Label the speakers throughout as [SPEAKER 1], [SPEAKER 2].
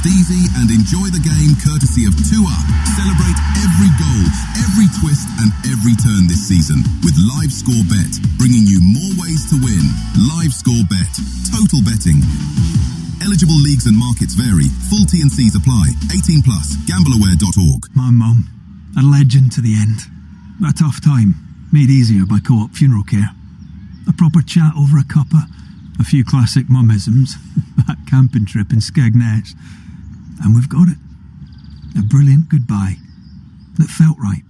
[SPEAKER 1] easy and enjoy the game courtesy of 2Up. Celebrate every goal, every twist and every turn this season with Live Score Bet, bringing you more ways to win. Live Score Bet. Total betting. Eligible leagues and markets vary. Full T&Cs apply. 18+. Gambleaware.org.
[SPEAKER 2] My mum, a legend to the end. A tough time, made easier by Co-op Funeral Care. A proper chat over a cuppa. A few classic mummisms, that camping trip in Skegness, and we've got it. A brilliant goodbye that felt right.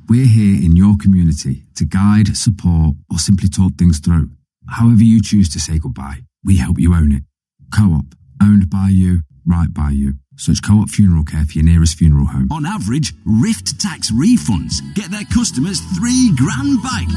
[SPEAKER 3] We're here in your community to guide, support, or simply talk things through. However you choose to say goodbye, we help you own it. Co-op, owned by you, right by you. Search Co-op Funeral Care for your nearest funeral home.
[SPEAKER 4] On average, Rift tax refunds get their customers $3,000 back.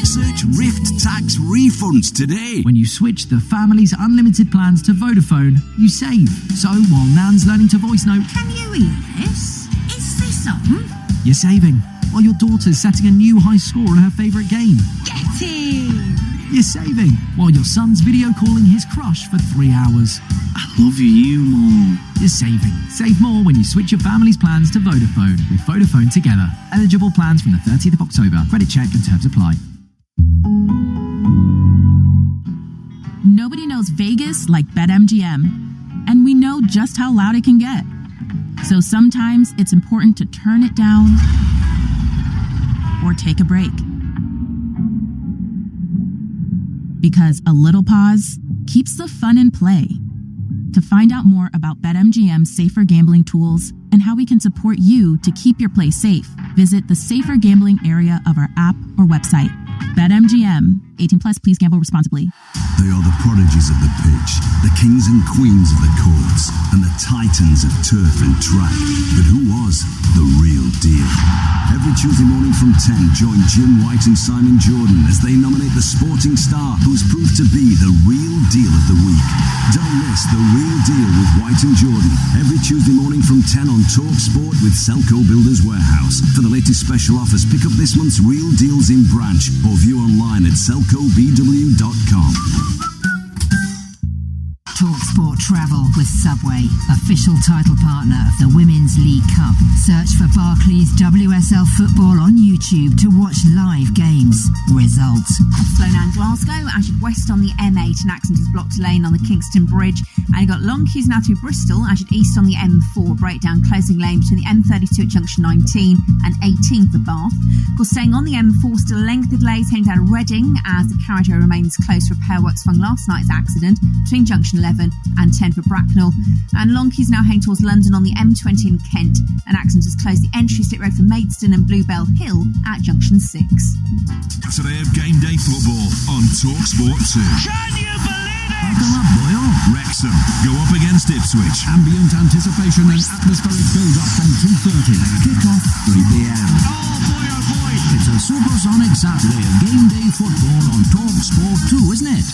[SPEAKER 4] Search Rift tax refunds today.
[SPEAKER 5] When you switch the family's unlimited plans to Vodafone, you save. So while Nan's learning to voice note,
[SPEAKER 6] "Can you hear this? Is this on?"
[SPEAKER 5] you're saving. While your daughter's setting a new high score on her favourite game.
[SPEAKER 6] Get in!
[SPEAKER 5] You're saving. While your son's video calling his crush for 3 hours.
[SPEAKER 7] I love you more.
[SPEAKER 5] You're saving. Save more when you switch your family's plans to Vodafone with Vodafone Together. Eligible plans from the 30th of October. Credit check and terms apply.
[SPEAKER 8] Nobody knows Vegas like BetMGM, and we know just how loud it can get. So sometimes it's important to turn it down or take a break. Because a little pause keeps the fun in play. To find out more about BetMGM's safer gambling tools and how we can support you to keep your play safe, visit the safer gambling area of our app or website. BetMGM. 18+, please gamble responsibly.
[SPEAKER 4] They are the prodigies of the pitch, the kings and queens of the courts, and the titans of turf and track. But who was the real deal? Every Tuesday morning from 10, join Jim White and Simon Jordan as they nominate the sporting star who's proved to be the real deal of the week. Don't miss The Real Deal with White and Jordan every Tuesday morning from 10 on Talk Sport with Selco Builders Warehouse. For the latest special offers, pick up this month's Real Deals in branch or view online at selcobw.com.
[SPEAKER 9] TalkSport Travel with Subway, official title partner of the Women's League Cup. Search for Barclays WSL Football on YouTube to watch live games. Results.
[SPEAKER 10] Sloan Glasgow, Ashford West on the M8 and Accent is blocked lane on the Kingston Bridge. And you've got long queues now through Bristol, Ashford East on the M4, breakdown closing lane between the M32 at junction 19 and 18 for Bath. Of course, staying on the M4, still length of delays heading down to Reading as the carriageway remains closed. Repair works following last night's accident between junction 11 and 10 for Bracknell. And long queues now heading towards London on the M20 in Kent. And Accent has closed the entry slip road for Maidstone and Bluebell Hill at junction 6.
[SPEAKER 11] Saturday of game day football on TalkSport 2.
[SPEAKER 4] Can you believe it?
[SPEAKER 11] Buckle up, Boyle. Wrexham go up against Ipswich.
[SPEAKER 12] Ambient anticipation and atmospheric build-up from 2:30. Kick-off 3 p.m.
[SPEAKER 4] Oh boy, oh boy.
[SPEAKER 12] It's a supersonic Saturday of game day football on TalkSport 2, isn't it?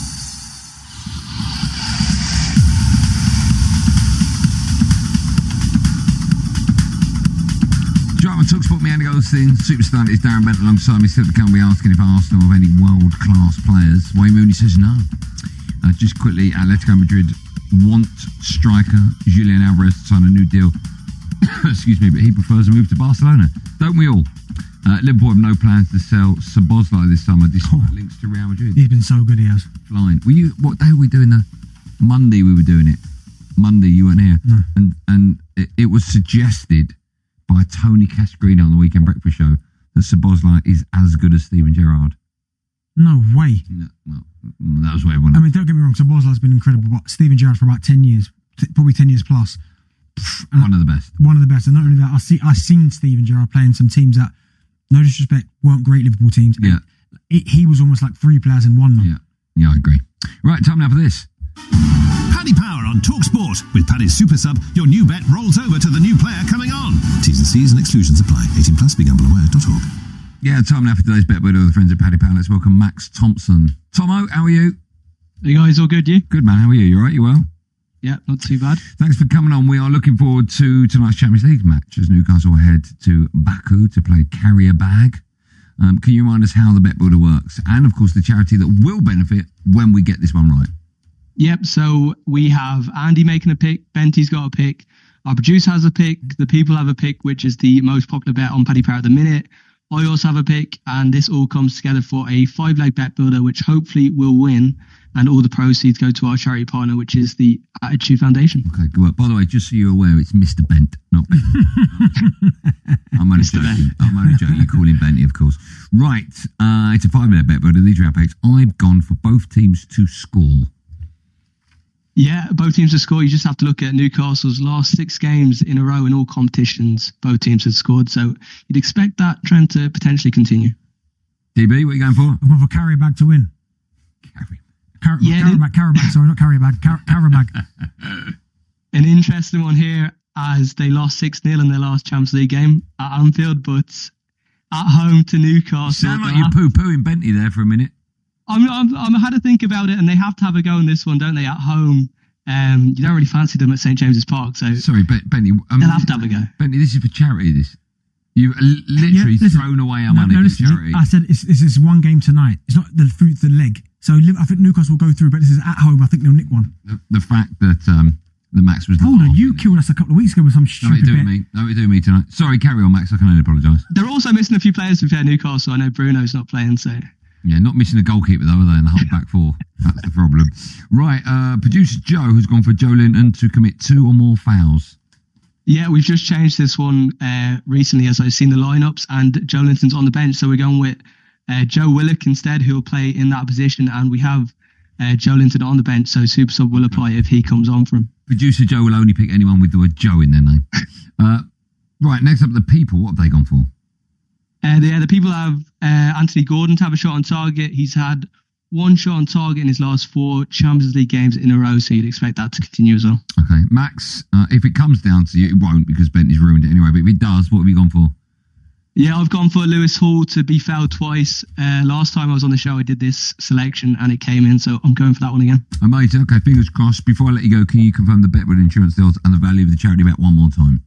[SPEAKER 13] Driver TalkSport, me Andy Goldstein, superstar is Darren Bent alongside me. Still to come, we asking if Arsenal have any world-class players. Wayne Rooney says no. Just quickly, Atletico Madrid want striker Julian Alvarez to sign a new deal. Excuse me, but he prefers a move to Barcelona. Don't we all? Liverpool have no plans to sell Szoboszlai this summer, despite links to Real Madrid.
[SPEAKER 2] He's been so good, he has.
[SPEAKER 13] Flying. What day were we doing the Monday? We were doing it. Monday, you weren't here,
[SPEAKER 2] no.
[SPEAKER 13] and it was suggested by Tony Cascarino on the Weekend Breakfast Show that Szoboszlai is as good as Steven Gerrard.
[SPEAKER 2] No way.
[SPEAKER 13] No, well, that was what everyone...
[SPEAKER 2] I mean, don't get me wrong, Szoboszlai's been incredible, but Steven Gerrard for about 10 years, probably 10 years plus.
[SPEAKER 13] One of the best.
[SPEAKER 2] One of the best. And not only that, I've seen Steven Gerrard play in some teams that, no disrespect, weren't great Liverpool teams.
[SPEAKER 13] Yeah.
[SPEAKER 2] He was almost like 3 players in one.
[SPEAKER 13] Yeah, I agree. Right, time now for this.
[SPEAKER 11] Paddy Power on TalkSport. With Paddy's Super Sub, your new bet rolls over to the new player coming on. T's and C's and exclusions apply. 18+, begambleaware.org.
[SPEAKER 13] Yeah, time now for today's bet with all the friends at Paddy Power. Let's welcome Max Thompson. Tomo, how are you?
[SPEAKER 14] Hey guys, all good, you?
[SPEAKER 13] Good, man. How are you? You all right? You well?
[SPEAKER 14] Yeah, not too bad.
[SPEAKER 13] Thanks for coming on. We are looking forward to tonight's Champions League match as Newcastle head to Baku to play Qarabag. Can you remind us how the bet builder works? And, of course, the charity that will benefit when we get this one right.
[SPEAKER 14] Yep, so we have Andy making a pick, Benty's got a pick, our producer has a pick, the people have a pick, which is the most popular bet on Paddy Power at the minute. I also have a pick, and this all comes together for a 5-leg bet builder, which hopefully will win, and all the proceeds go to our charity partner, which is the Attitude Foundation.
[SPEAKER 13] Okay, good work. By the way, just so you're aware, it's Mr. Bent, not Bent. I'm only joking. I'm only joking. You call him Benty, of course. Right, it's a 5-leg bet builder. These are our picks. I've gone for both teams to score.
[SPEAKER 14] Yeah, both teams to score. You just have to look at Newcastle's last 6 games in a row in all competitions. Both teams have scored, so you'd expect that trend to potentially continue.
[SPEAKER 13] DB, what are you going for?
[SPEAKER 2] I've gone for Qarabag to win. Qarabag, sorry, not Qarabag. Qarabag.
[SPEAKER 14] An interesting one here, as they lost 6-0 in their last Champions League game at Anfield, but at home to Newcastle.
[SPEAKER 13] You sound like you're poo-pooing Benty there for a minute.
[SPEAKER 14] I had to think about it, and they have to have a go in this one, don't they? At home, you don't really fancy them at St James's Park, so
[SPEAKER 13] sorry, Benty.
[SPEAKER 14] They'll have to have a go.
[SPEAKER 13] Benty, this is for charity. This you've literally thrown away our money for charity.
[SPEAKER 2] I said this is one game tonight. It's not the fruit, the leg. So I think Newcastle will go through, but this is at home. I think they'll nick one.
[SPEAKER 13] The fact that the Max was.
[SPEAKER 2] Hold on, you killed us a couple of weeks ago with some stupid bet.
[SPEAKER 13] No, it doing me tonight. Sorry, carry on, Max. I can only apologise.
[SPEAKER 14] They're also missing a few players to fair Newcastle. I know Bruno's not playing, so.
[SPEAKER 13] Yeah, not missing a goalkeeper though, are they? In the whole back four. That's the problem. Right, producer Joe has gone for Joe Linton to commit 2 or more fouls.
[SPEAKER 14] Yeah, we've just changed this one recently as I've seen the lineups, and Joe Linton's on the bench, so we're going with Joe Willock instead, who'll play in that position, and we have Joe Linton on the bench, so Super Sub will apply if he comes on for him.
[SPEAKER 13] Producer Joe will only pick anyone with the word Joe in their name. Right, next up, the people. What have they gone for?
[SPEAKER 14] The people have Anthony Gordon to have a shot on target. He's had 1 shot on target in his last 4 Champions League games in a row, so you'd expect that to continue as well.
[SPEAKER 13] Okay, Max, if it comes down to you, it won't because Bentley's ruined it anyway, but if it does, what have you gone for?
[SPEAKER 14] Yeah, I've gone for Lewis Hall to be fouled twice. Last time I was on the show, I did this selection and it came in, so I'm going for that one again.
[SPEAKER 13] Amazing. Okay, fingers crossed. Before I let you go, can you confirm the bet with insurance deals and the value of the charity bet one more time?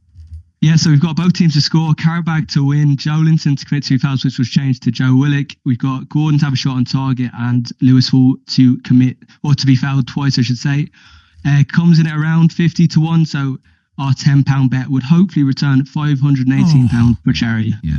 [SPEAKER 14] Yeah, so we've got both teams to score. Qarabag to win, Joe Linton to commit 2 fouls, which was changed to Joe Willock. We've got Gordon to have a shot on target and Lewis Hall to commit, or to be fouled twice, I should say. Comes in at around 50 to 1, so our £10 bet would hopefully return £518 for charity.
[SPEAKER 13] Yeah.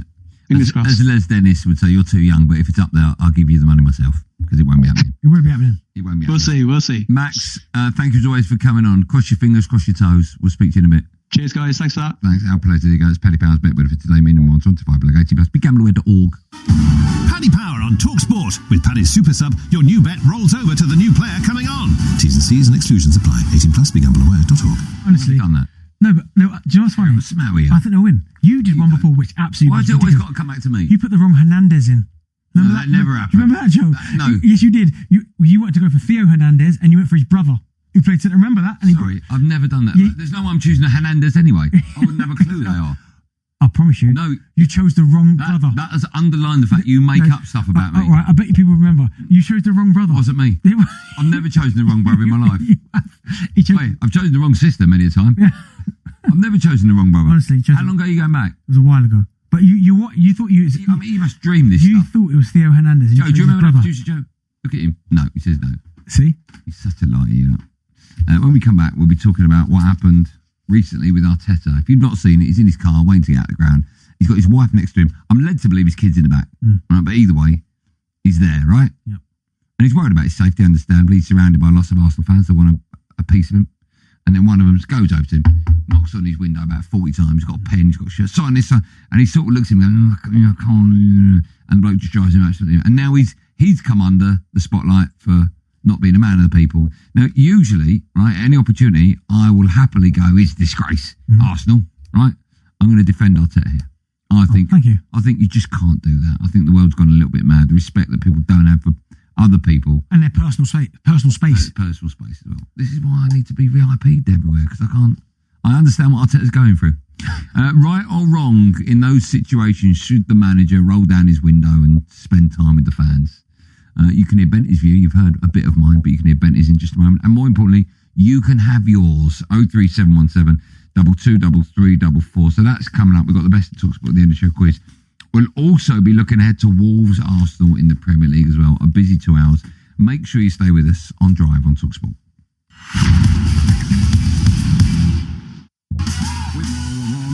[SPEAKER 14] Fingers crossed.
[SPEAKER 13] As Les Dennis would say, you're too young, but if it's up there, I'll give you the money myself, because it won't be happening.
[SPEAKER 2] It won't be happening.
[SPEAKER 13] It won't be happening.
[SPEAKER 14] We'll see.
[SPEAKER 13] Max, thank you as always for coming on. Cross your fingers, cross your toes. We'll speak to you in a bit.
[SPEAKER 14] Cheers, guys. Thanks for that.
[SPEAKER 13] Thanks. Our pleasure. There you go. It's Paddy Power's bet for today. Minimum 125, like 18 plus. BigGamblerWare.org.
[SPEAKER 11] Paddy Power on TalkSport. With Paddy's Super Sub, your new bet rolls over to the new player coming on. T's and C's and exclusions apply. 18 plus. BigGamblerWare.org.
[SPEAKER 2] Honestly,
[SPEAKER 13] done that.
[SPEAKER 2] No, but do you know what's funny?
[SPEAKER 13] What's the matter with you?
[SPEAKER 2] I think they'll win. You did one before, which absolutely.
[SPEAKER 13] Why has it always got to come back to me?
[SPEAKER 2] You put the wrong Hernandez in.
[SPEAKER 13] No, that never happened.
[SPEAKER 2] Do you remember that, Joe?
[SPEAKER 13] No.
[SPEAKER 2] Yes, you did. You wanted to go for Theo Hernandez, and you went for his brother, who played centre. Remember that? And
[SPEAKER 13] Sorry, I've never done that. There's no way I'm choosing a Hernandez anyway. I wouldn't have a clue they are.
[SPEAKER 2] I promise you.
[SPEAKER 13] No,
[SPEAKER 2] you chose the wrong brother.
[SPEAKER 13] That has underlined the fact you make up stuff about me.
[SPEAKER 2] All right, I bet you people remember. You chose the wrong brother.
[SPEAKER 13] Wasn't me. I've never chosen the wrong brother in my life. Wait, I've chosen the wrong sister many a time.
[SPEAKER 2] Yeah.
[SPEAKER 13] I've never chosen the wrong brother.
[SPEAKER 2] Honestly,
[SPEAKER 13] how long ago are you going back?
[SPEAKER 2] It was a while ago. But you thought you.
[SPEAKER 13] I mean, you must dream this.
[SPEAKER 2] You
[SPEAKER 13] stuff.
[SPEAKER 2] thought it was Theo Hernandez.
[SPEAKER 13] Joe, do you remember that producer Joe? Look at him. No, he says no.
[SPEAKER 2] See,
[SPEAKER 13] he's such a liar. You know. When we come back, we'll be talking about what happened recently with Arteta. If you've not seen it, he's in his car waiting to get out of the ground. He's got his wife next to him. I'm led to believe his kid's in the back. Right, but either way, he's there, right?
[SPEAKER 2] Yep.
[SPEAKER 13] And he's worried about his safety, understandably. He's surrounded by lots of Arsenal fans that want a piece of him. And then one of them goes over to him, knocks on his window about 40 times. He's got a pen, he's got a shirt, sign this, sign. And he sort of looks at him going, I can't. And the bloke just drives him absolutely. And now he's come under the spotlight for not being a man of the people. Now, usually, right, any opportunity, I will happily go, it's a disgrace. Arsenal, right? I'm going to defend Arteta here.
[SPEAKER 2] Thank you.
[SPEAKER 13] I think you just can't do that. I think the world's gone a little bit mad. The respect that people don't have for other people.
[SPEAKER 2] And their personal space. Personal space
[SPEAKER 13] as well. This is why I need to be VIP'd everywhere, because I understand what Arteta's going through. Right or wrong, in those situations, should the manager roll down his window and spend time with the fans? You can hear Benty's view. You've heard a bit of mine, but you can hear Benty's in just a moment. And more importantly, you can have yours. 03717 223344. So that's coming up. We've got the best of TalkSport at the end of the show quiz. We'll also be looking ahead to Wolves Arsenal in the Premier League as well. A busy 2 hours. Make sure you stay with us on Drive on TalkSport.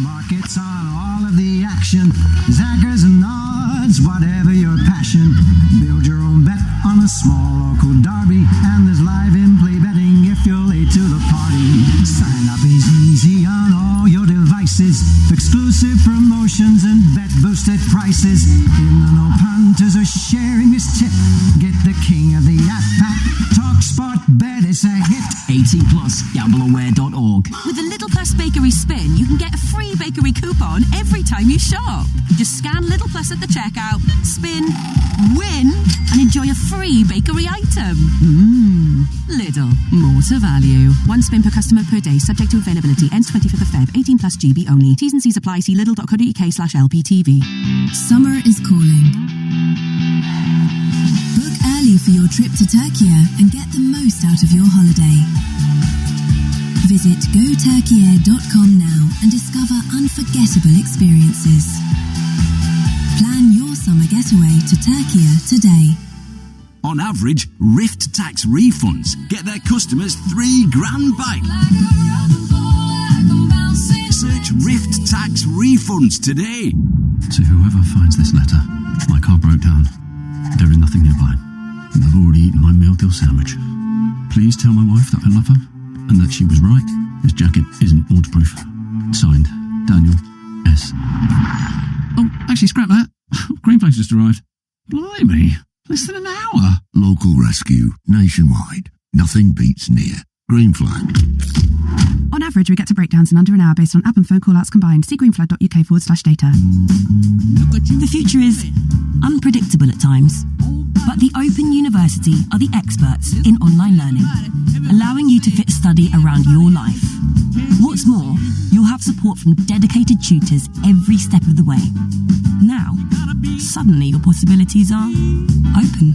[SPEAKER 15] Markets on all of the action, zaggers and odds, whatever your passion. Build your own bet on a small local derby, and there's live in-play betting if you're late to the party. Sign up is easy on all your devices, exclusive promotions and bet boosted prices. In the know punters are sharing this tip. Get the king of the app pack, Talk Sport Bet, it's a hit.
[SPEAKER 5] 18 plus, gambleaware.org.
[SPEAKER 8] With the Little Plus Bakery Spin, you can get a free bakery coupon every time you shop. Just scan Little Plus at the checkout, spin, win, and enjoy a free bakery item. Lidl, more to value. One spin per customer per day, subject to availability. Ends 25th of Feb. 18 plus GB only. T's and C's apply. See lidl.co.uk/LPTV.
[SPEAKER 16] Summer is calling. Book early for your trip to Turkey and get the most out of your holiday. Visit goturkeyair.com now and discover unforgettable experiences. Plan your summer getaway to Turkey today.
[SPEAKER 4] On average, Rift Tax refunds get their customers $3,000 back. Search Rift Tax refunds today.
[SPEAKER 12] To whoever finds this letter, my car broke down. There is nothing nearby, and I've already eaten my meal deal sandwich. Please tell my wife that I love her, and that she was right. This jacket isn't waterproof. Signed, Daniel S. Oh, actually, scrap that. Green Flag's just arrived. Blimey, less than an hour.
[SPEAKER 17] Local rescue, nationwide. Nothing beats near. Green Flag.
[SPEAKER 8] On average, we get to breakdowns in under an hour based on app and phone call-outs combined. See greenflag.uk/data.
[SPEAKER 18] The future is unpredictable at times, but the Open University are the experts in online learning, allowing you to fit study around your life. What's more, you'll have support from dedicated tutors every step of the way. Now, suddenly your possibilities are open.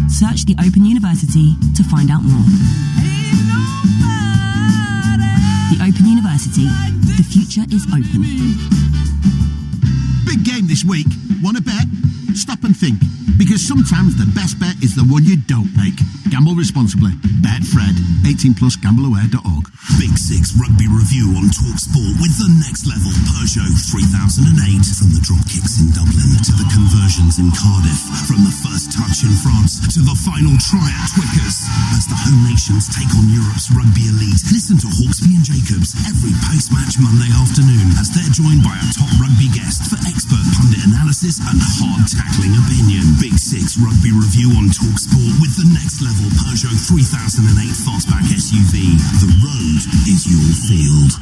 [SPEAKER 18] Search the Open University to find out more. The Open University. The future is open.
[SPEAKER 11] Big game this week. Want to bet? Stop and think. Because sometimes the best bet is the one you don't make. Gamble responsibly. Bet Fred. 18 plus gambleaware.org.
[SPEAKER 1] Big Six Rugby Review on TalkSport with the next level Peugeot 3008. From the drop kicks in Dublin to the conversions in Cardiff. From the first touch in France to the final try at Twickers. As the home nations take on Europe's rugby elite, listen to Hawksby and Jacobs every post-match Monday afternoon as they're joined by a top rugby guest for expert pundit analysis and hard-tackling opinion. Big Six Rugby Review on TalkSport with the next level Peugeot 3008 Fastback SUV. The road is your field.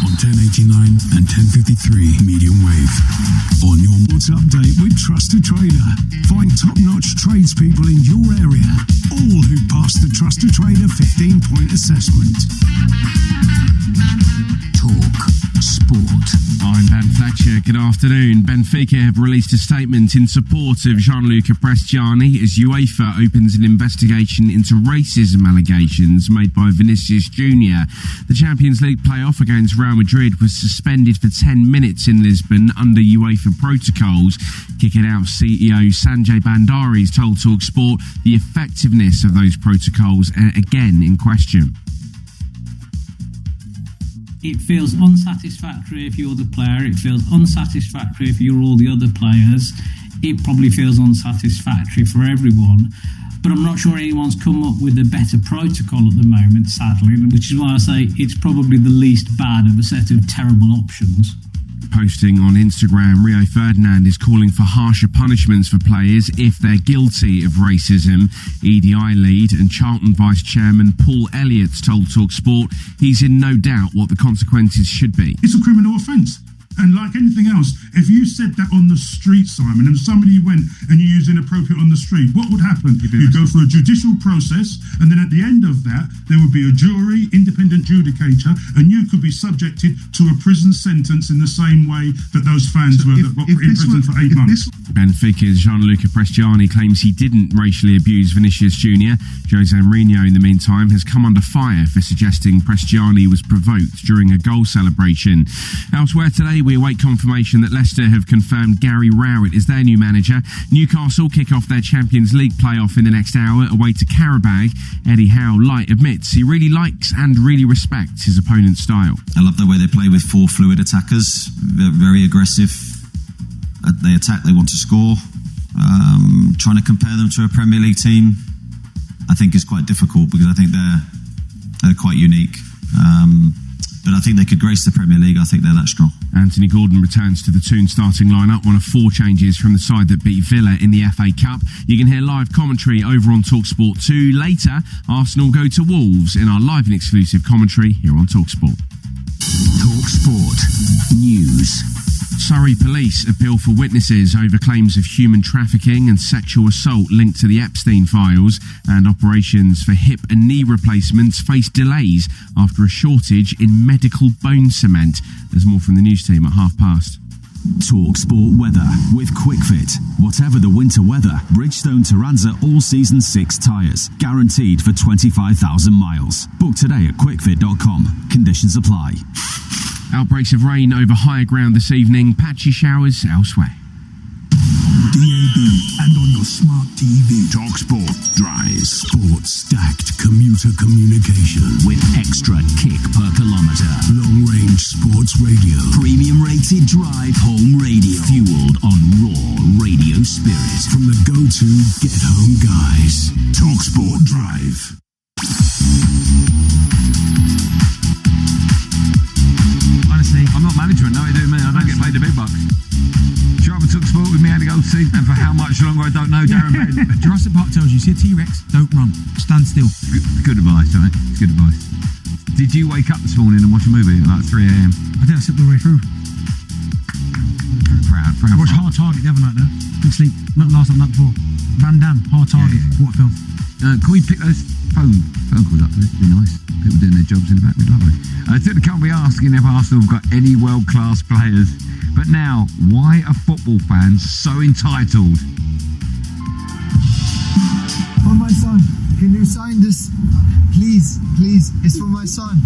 [SPEAKER 12] On 1089 and 1053 medium wave. On your What's Update with Trusted Trader. Find top-notch tradespeople in your area. All who pass the Trusted Trader 15-point assessment.
[SPEAKER 3] Talk Sport. I'm Ben Thatcher. Good afternoon. Benfica have released a statement in support of Gianluca Prestiani as UEFA opens an investigation into racism allegations made by Vinicius Jr. The Champions League playoff against Real Madrid was suspended for 10 minutes in Lisbon under UEFA protocols. Kicking Out CEO Sanjay Bandari's told TalkSport the effectiveness of those protocols are again in question.
[SPEAKER 19] It feels unsatisfactory if you're the player. It feels unsatisfactory if you're all the other players. It probably feels unsatisfactory for everyone. But I'm not sure anyone's come up with a better protocol at the moment, sadly, which is why I say it's probably the least bad of a set of terrible options.
[SPEAKER 3] Posting on Instagram, Rio Ferdinand is calling for harsher punishments for players if they're guilty of racism. EDI lead and Charlton Vice Chairman Paul Elliott told TalkSport he's in no doubt what the consequences should be.
[SPEAKER 20] It's a criminal offence. And like anything else, if you said that on the street, Simon, and somebody went and you used inappropriate on the street, what would happen? You'd go through a judicial process, and then at the end of that, there would be a jury, independent judicator, and you could be subjected to a prison sentence in the same way that those fans that got put in prison for 8 months.
[SPEAKER 3] Benfica's Gianluca Prestiani claims he didn't racially abuse Vinicius Jr. Jose Mourinho, in the meantime, has come under fire for suggesting Prestiani was provoked during a goal celebration. Elsewhere today,
[SPEAKER 21] we await confirmation that Leicester have confirmed Gary Rowett is their new manager. Newcastle kick off their Champions League playoff in the next hour, away to Qarabag. Eddie Howe Light admits he really likes and really respects his opponent's style.
[SPEAKER 22] I love the way they play with 4 fluid attackers. They're very aggressive. They attack, they want to score. Trying to compare them to a Premier League team, I think is quite difficult because I think they're quite unique. But I think they could grace the Premier League. I think they're that strong.
[SPEAKER 21] Anthony Gordon returns to the Toon starting lineup, one of 4 changes from the side that beat Villa in the FA Cup. You can hear live commentary over on TalkSport 2. Later, Arsenal go to Wolves in our live and exclusive commentary here on TalkSport.
[SPEAKER 4] TalkSport News.
[SPEAKER 21] Surrey police appeal for witnesses over claims of human trafficking and sexual assault linked to the Epstein files, and operations for hip and knee replacements face delays after a shortage in medical bone cement. There's more from the news team at past.
[SPEAKER 4] TalkSport weather with QuickFit. Whatever the winter weather, Bridgestone Turanza All Season 6 tyres. Guaranteed for 25,000 miles. Book today at quickfit.com. Conditions apply.
[SPEAKER 21] Outbreaks of rain over higher ground this evening. Patchy showers elsewhere.
[SPEAKER 17] DAB and on your smart TV. TalkSport drives sports stacked commuter communication
[SPEAKER 4] with extra kick per kilometre.
[SPEAKER 17] Long range sports radio.
[SPEAKER 4] Premium rated drive home radio. Fueled on raw radio spirit.
[SPEAKER 17] From the go-to get home guys. TalkSport Drive.
[SPEAKER 13] Honestly, I'm not management. No, I do me. I don't get paid the big bucks. Driver took sport with me, Andy Goldstein, and for how much longer I don't know, Darren Ben.
[SPEAKER 2] Jurassic Park tells you, see a T-Rex, don't run, stand still.
[SPEAKER 13] Good advice, right? It's good advice. Did you wake up this morning and watch a movie at like 3 a.m?
[SPEAKER 2] I did, I slept all the way through.
[SPEAKER 13] Proud.
[SPEAKER 2] I watched Hard Target the other night though. Didn't sleep, not last night, night before. Van Damme, Hard Target, what film?
[SPEAKER 13] Can we pick those phone calls up, please? It'd be nice. People doing their jobs in the background, lovely. To the company asking if Arsenal have got any world-class players. But now, why are football fans so entitled?
[SPEAKER 23] For my son, can you sign this? Please, it's for my son.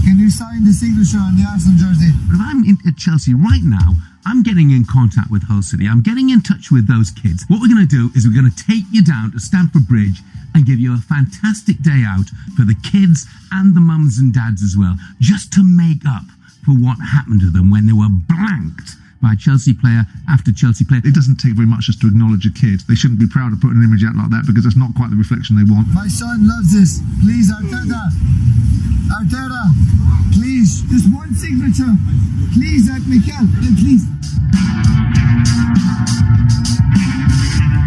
[SPEAKER 23] Can you sign the signature on the Arsenal jersey?
[SPEAKER 24] But if I'm at Chelsea right now, I'm getting in contact with Hull City. I'm getting in touch with those kids. What we're going to do is we're going to take you down to Stamford Bridge and give you a fantastic day out for the kids and the mums and dads as well, just to make up for what happened to them when they were blanked by Chelsea player after Chelsea player.
[SPEAKER 25] It doesn't take very much just to acknowledge a kid. They shouldn't be proud of putting an image out like that because that's not quite the reflection they want.
[SPEAKER 23] My son loves this. Please, Arteta, please, just one signature. Please, Mikel, please.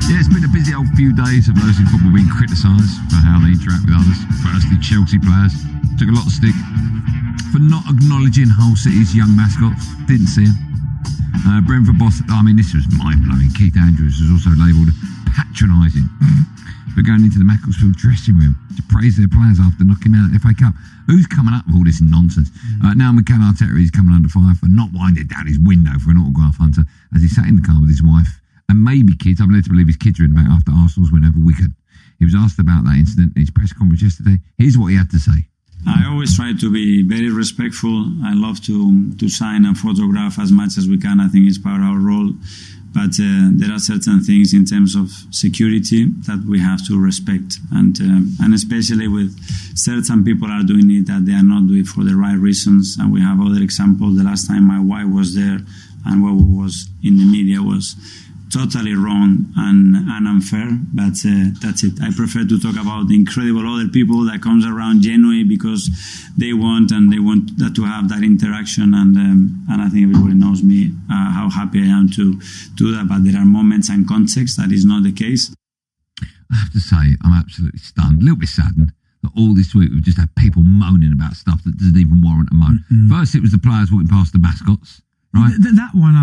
[SPEAKER 13] Yeah, it's been a busy old few days of those in football being criticised for how they interact with others. Firstly, Chelsea players took a lot of stick for not acknowledging Hull City's young mascots. Didn't see him. Brentford boss, I mean, this was mind-blowing. Keith Andrews was also labelled patronising for going into the Macclesfield dressing room to praise their players after knocking out the FA Cup. Who's coming up with all this nonsense? Now Mikel Arteta is coming under fire for not winding down his window for an autograph hunter as he sat in the car with his wife and maybe kids. I'm led to believe his kids are in the back after Arsenal's win over Wigan. He was asked about that incident in his press conference yesterday. Here's what he had to say.
[SPEAKER 26] I always try to be very respectful. I love to sign and photograph as much as we can. I think it's part of our role. But there are certain things in terms of security that we have to respect. And especially with certain people are doing it that they are not doing it for the right reasons. And we have other examples. The last time my wife was there and what was in the media was totally wrong and unfair, but that's it. I prefer to talk about the incredible other people that comes around genuinely because they want that to have that interaction, and I think everybody knows me how happy I am to do that, but there are moments and contexts that is not the case.
[SPEAKER 13] I have to say, I'm absolutely stunned, a little bit saddened that all this week we've just had people moaning about stuff that doesn't even warrant a moan. First it was the players walking past the mascots, right?
[SPEAKER 2] That one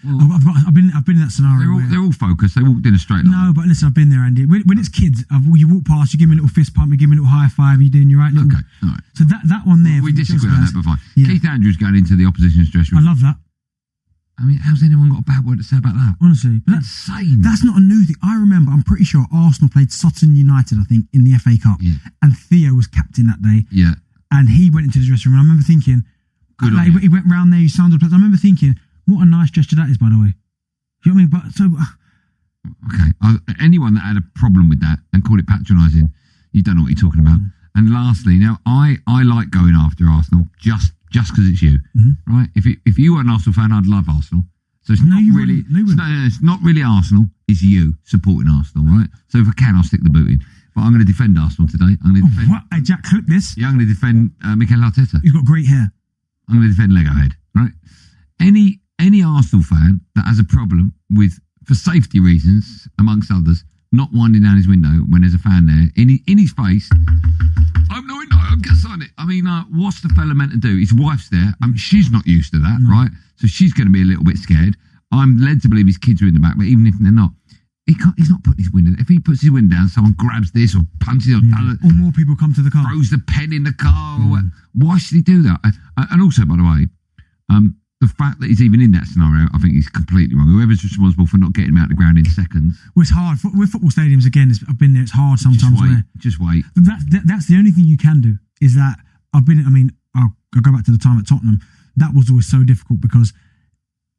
[SPEAKER 2] I've been in that scenario.
[SPEAKER 13] They're all focused. They walked in a straight line.
[SPEAKER 2] No, but listen, I've been there, Andy. When it's kids, you walk past, you give me a little fist pump, you give me a little high five, you're doing your right little.
[SPEAKER 13] Okay, all right.
[SPEAKER 2] So that one there.
[SPEAKER 13] We disagree on that, but fine. Yeah. Keith Andrews going into the opposition's dressing room.
[SPEAKER 2] I love that.
[SPEAKER 13] I mean, how's anyone got a bad word to say about that?
[SPEAKER 2] Honestly, but
[SPEAKER 13] that's insane.
[SPEAKER 2] That's not a new thing. I remember, I'm pretty sure Arsenal played Sutton United, I think, in the FA Cup, and Theo was captain that day.
[SPEAKER 13] Yeah,
[SPEAKER 2] and he went into the dressing room. I remember thinking,
[SPEAKER 6] Good like, he went round there, he signed the players. I remember thinking, what a nice gesture that is, by the way. Do you know what I mean? But so...
[SPEAKER 13] Okay. Anyone that had a problem with that and called it patronising, you don't know what you're talking about. And lastly, now, I like going after Arsenal just because it's you, right? If you were an Arsenal fan, I'd love Arsenal. So it's not really... it's not really Arsenal, it's you supporting Arsenal, right? So if I can, I'll stick the boot in. But I'm going to defend Arsenal today. I'm going to defend...
[SPEAKER 6] What? Hey, Jack, clip this.
[SPEAKER 13] Yeah, I'm going to defend Mikel Arteta.
[SPEAKER 6] He's got great hair.
[SPEAKER 13] I'm going to defend Lego Head, right? Any Arsenal fan that has a problem with, for safety reasons, amongst others, not winding down his window when there's a fan there, in his face, I'm no window, I'm going to sign it. I mean, what's the fella meant to do? His wife's there. She's not used to that, right? So she's going to be a little bit scared. I'm led to believe his kids are in the back, but even if they're not, he's not putting his window. If he puts his window down, someone grabs this or punches it.
[SPEAKER 6] Or more people come to the car.
[SPEAKER 13] Throws the pen in the car. Or why should he do that? And also, by the way, the fact that he's even in that scenario, I think he's completely wrong. Whoever's responsible for not getting him out of the ground in seconds.
[SPEAKER 6] Well, it's hard. With football stadiums, again, I've been there, it's hard sometimes.
[SPEAKER 13] Just wait.
[SPEAKER 6] That's the only thing you can do, is that I'll go back to the time at Tottenham. That was always so difficult because,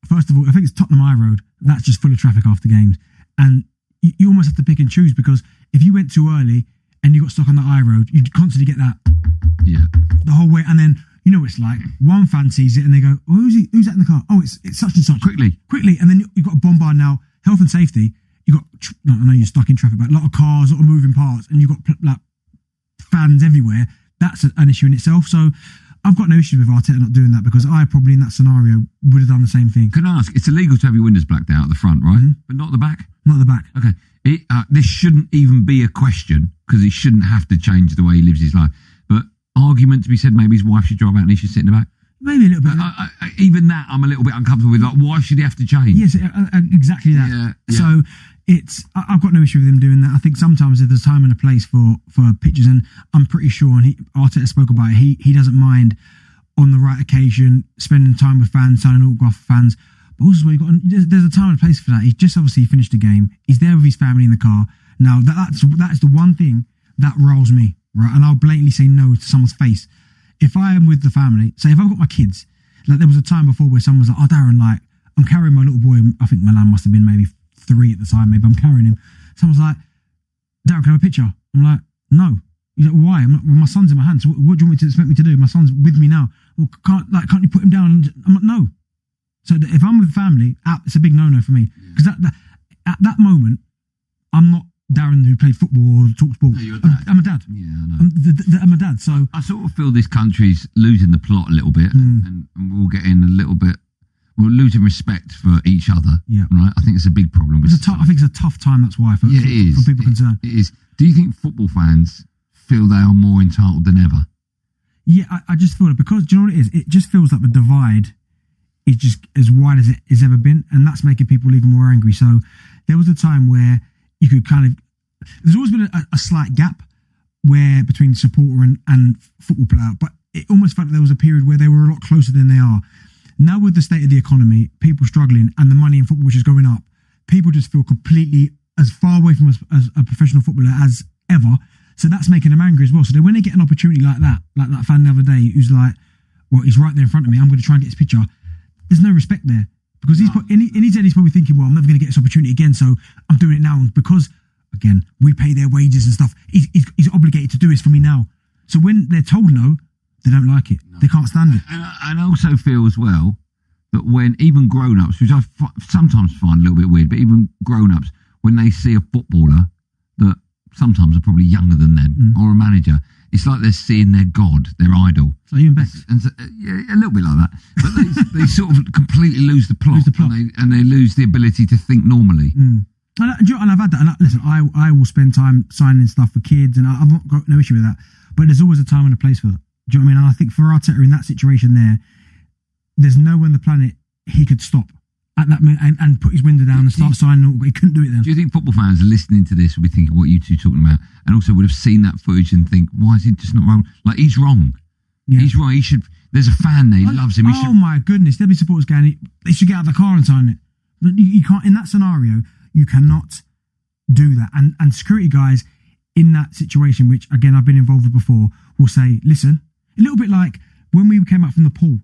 [SPEAKER 6] first of all, I think it's Tottenham High Road. That's just full of traffic after games. And you almost have to pick and choose, because if you went too early and you got stuck on the high road, you'd constantly get that the whole way. And then, you know what it's like, one fan sees it and they go, oh, who's that in the car? Oh, it's such and such. Quickly. And then you've got a bombard now. Health and safety, you've got, I know you're stuck in traffic, but a lot of cars, a lot of moving parts, and you've got like fans everywhere. That's an issue in itself. So I've got no issues with Arteta not doing that, because I probably in that scenario would have done the same thing.
[SPEAKER 13] Can I ask, it's illegal to have your windows blacked out at the front, right? But not at the back?
[SPEAKER 6] Not at the back.
[SPEAKER 13] Okay. This shouldn't even be a question, because he shouldn't have to change the way he lives his life. But argument to be said, maybe his wife should drive out and he should sit in the back.
[SPEAKER 6] Maybe a little bit.
[SPEAKER 13] Even that, I'm a little bit uncomfortable with. Like, why should he have to change?
[SPEAKER 6] Yes, exactly that. Yeah. So I've got no issue with him doing that. I think sometimes there's a time and a place for pictures, and I'm pretty sure, and Arteta spoke about it, he doesn't mind on the right occasion spending time with fans, signing autograph for fans. But also, there's a time and a place for that. He's just obviously finished the game. He's there with his family in the car. Now that's the one thing that riles me, right? And I'll blatantly say no to someone's face. If I am with the family, say if I've got my kids, like there was a time before where someone was like, oh, Darren, like, I'm carrying my little boy, I think Milan must have been maybe 3 at the time, maybe I'm carrying him. Someone's like, Darren, can I have a picture? I'm like, no. He's like, why? I'm like, well, my son's in my hands. So what do you want me to expect me to do? My son's with me now. Well, can't you put him down? I'm like, no. So if I'm with family, it's a big no-no for me. Because at that moment, I'm not Darren who played football or talked sport. No, I'm a dad.
[SPEAKER 13] Yeah, I know.
[SPEAKER 6] I'm a dad. So
[SPEAKER 13] I sort of feel this country's losing the plot a little bit, and we'll get in a little bit. We're losing respect for each other. Yeah, right. I think it's a big problem.
[SPEAKER 6] I think it's a tough time. That's why for people concerned.
[SPEAKER 13] It is. Do you think football fans feel they are more entitled than ever?
[SPEAKER 6] Yeah, I just feel it, because do you know what it is? It just feels like the divide is just as wide as it has ever been, and that's making people even more angry. So there was a time where you could there's always been a slight gap between supporter and football player, but it almost felt like there was a period where they were a lot closer than they are. Now with the state of the economy, people struggling, and the money in football which is going up, people just feel completely as far away from as a professional footballer as ever. So that's making them angry as well. So when they get an opportunity like that fan the other day who's like, well, he's right there in front of me, I'm going to try and get his picture. There's no respect there, because in his head he's probably thinking, well, I'm never going to get this opportunity again, so I'm doing it now. And because, again, we pay their wages and stuff, he's obligated to do this for me now. So when they're told no, they don't like it. No. They can't stand it.
[SPEAKER 13] And I also feel as well that when even grown-ups, which I sometimes find a little bit weird, but even grown-ups, when they see a footballer that sometimes are probably younger than them, or a manager, it's like they're seeing their god, their idol.
[SPEAKER 6] So you and Bex?
[SPEAKER 13] Yeah, a little bit like that. But they sort of completely lose the plot. And they lose the ability to think normally.
[SPEAKER 6] And I've had that. And listen, I will spend time signing stuff for kids, and I've not got no issue with that. But there's always a time and a place for that. Do you know what I mean? And I think for Arteta in that situation there's nowhere on the planet he could stop at that minute and put his window down and start signing. He couldn't do it then.
[SPEAKER 13] Do you think football fans are listening to this will be thinking what you two are talking about, and also would have seen that footage and think, why is he just not wrong? Like, he's wrong. Yeah. He's right. He should. There's a fan there. He loves him.
[SPEAKER 6] My goodness, there'll be supporters going, they should get out of the car and sign it. But you can't. In that scenario, you cannot do that. And security guys in that situation, which again I've been involved with before, will say, listen, a little bit like when we came up from the pool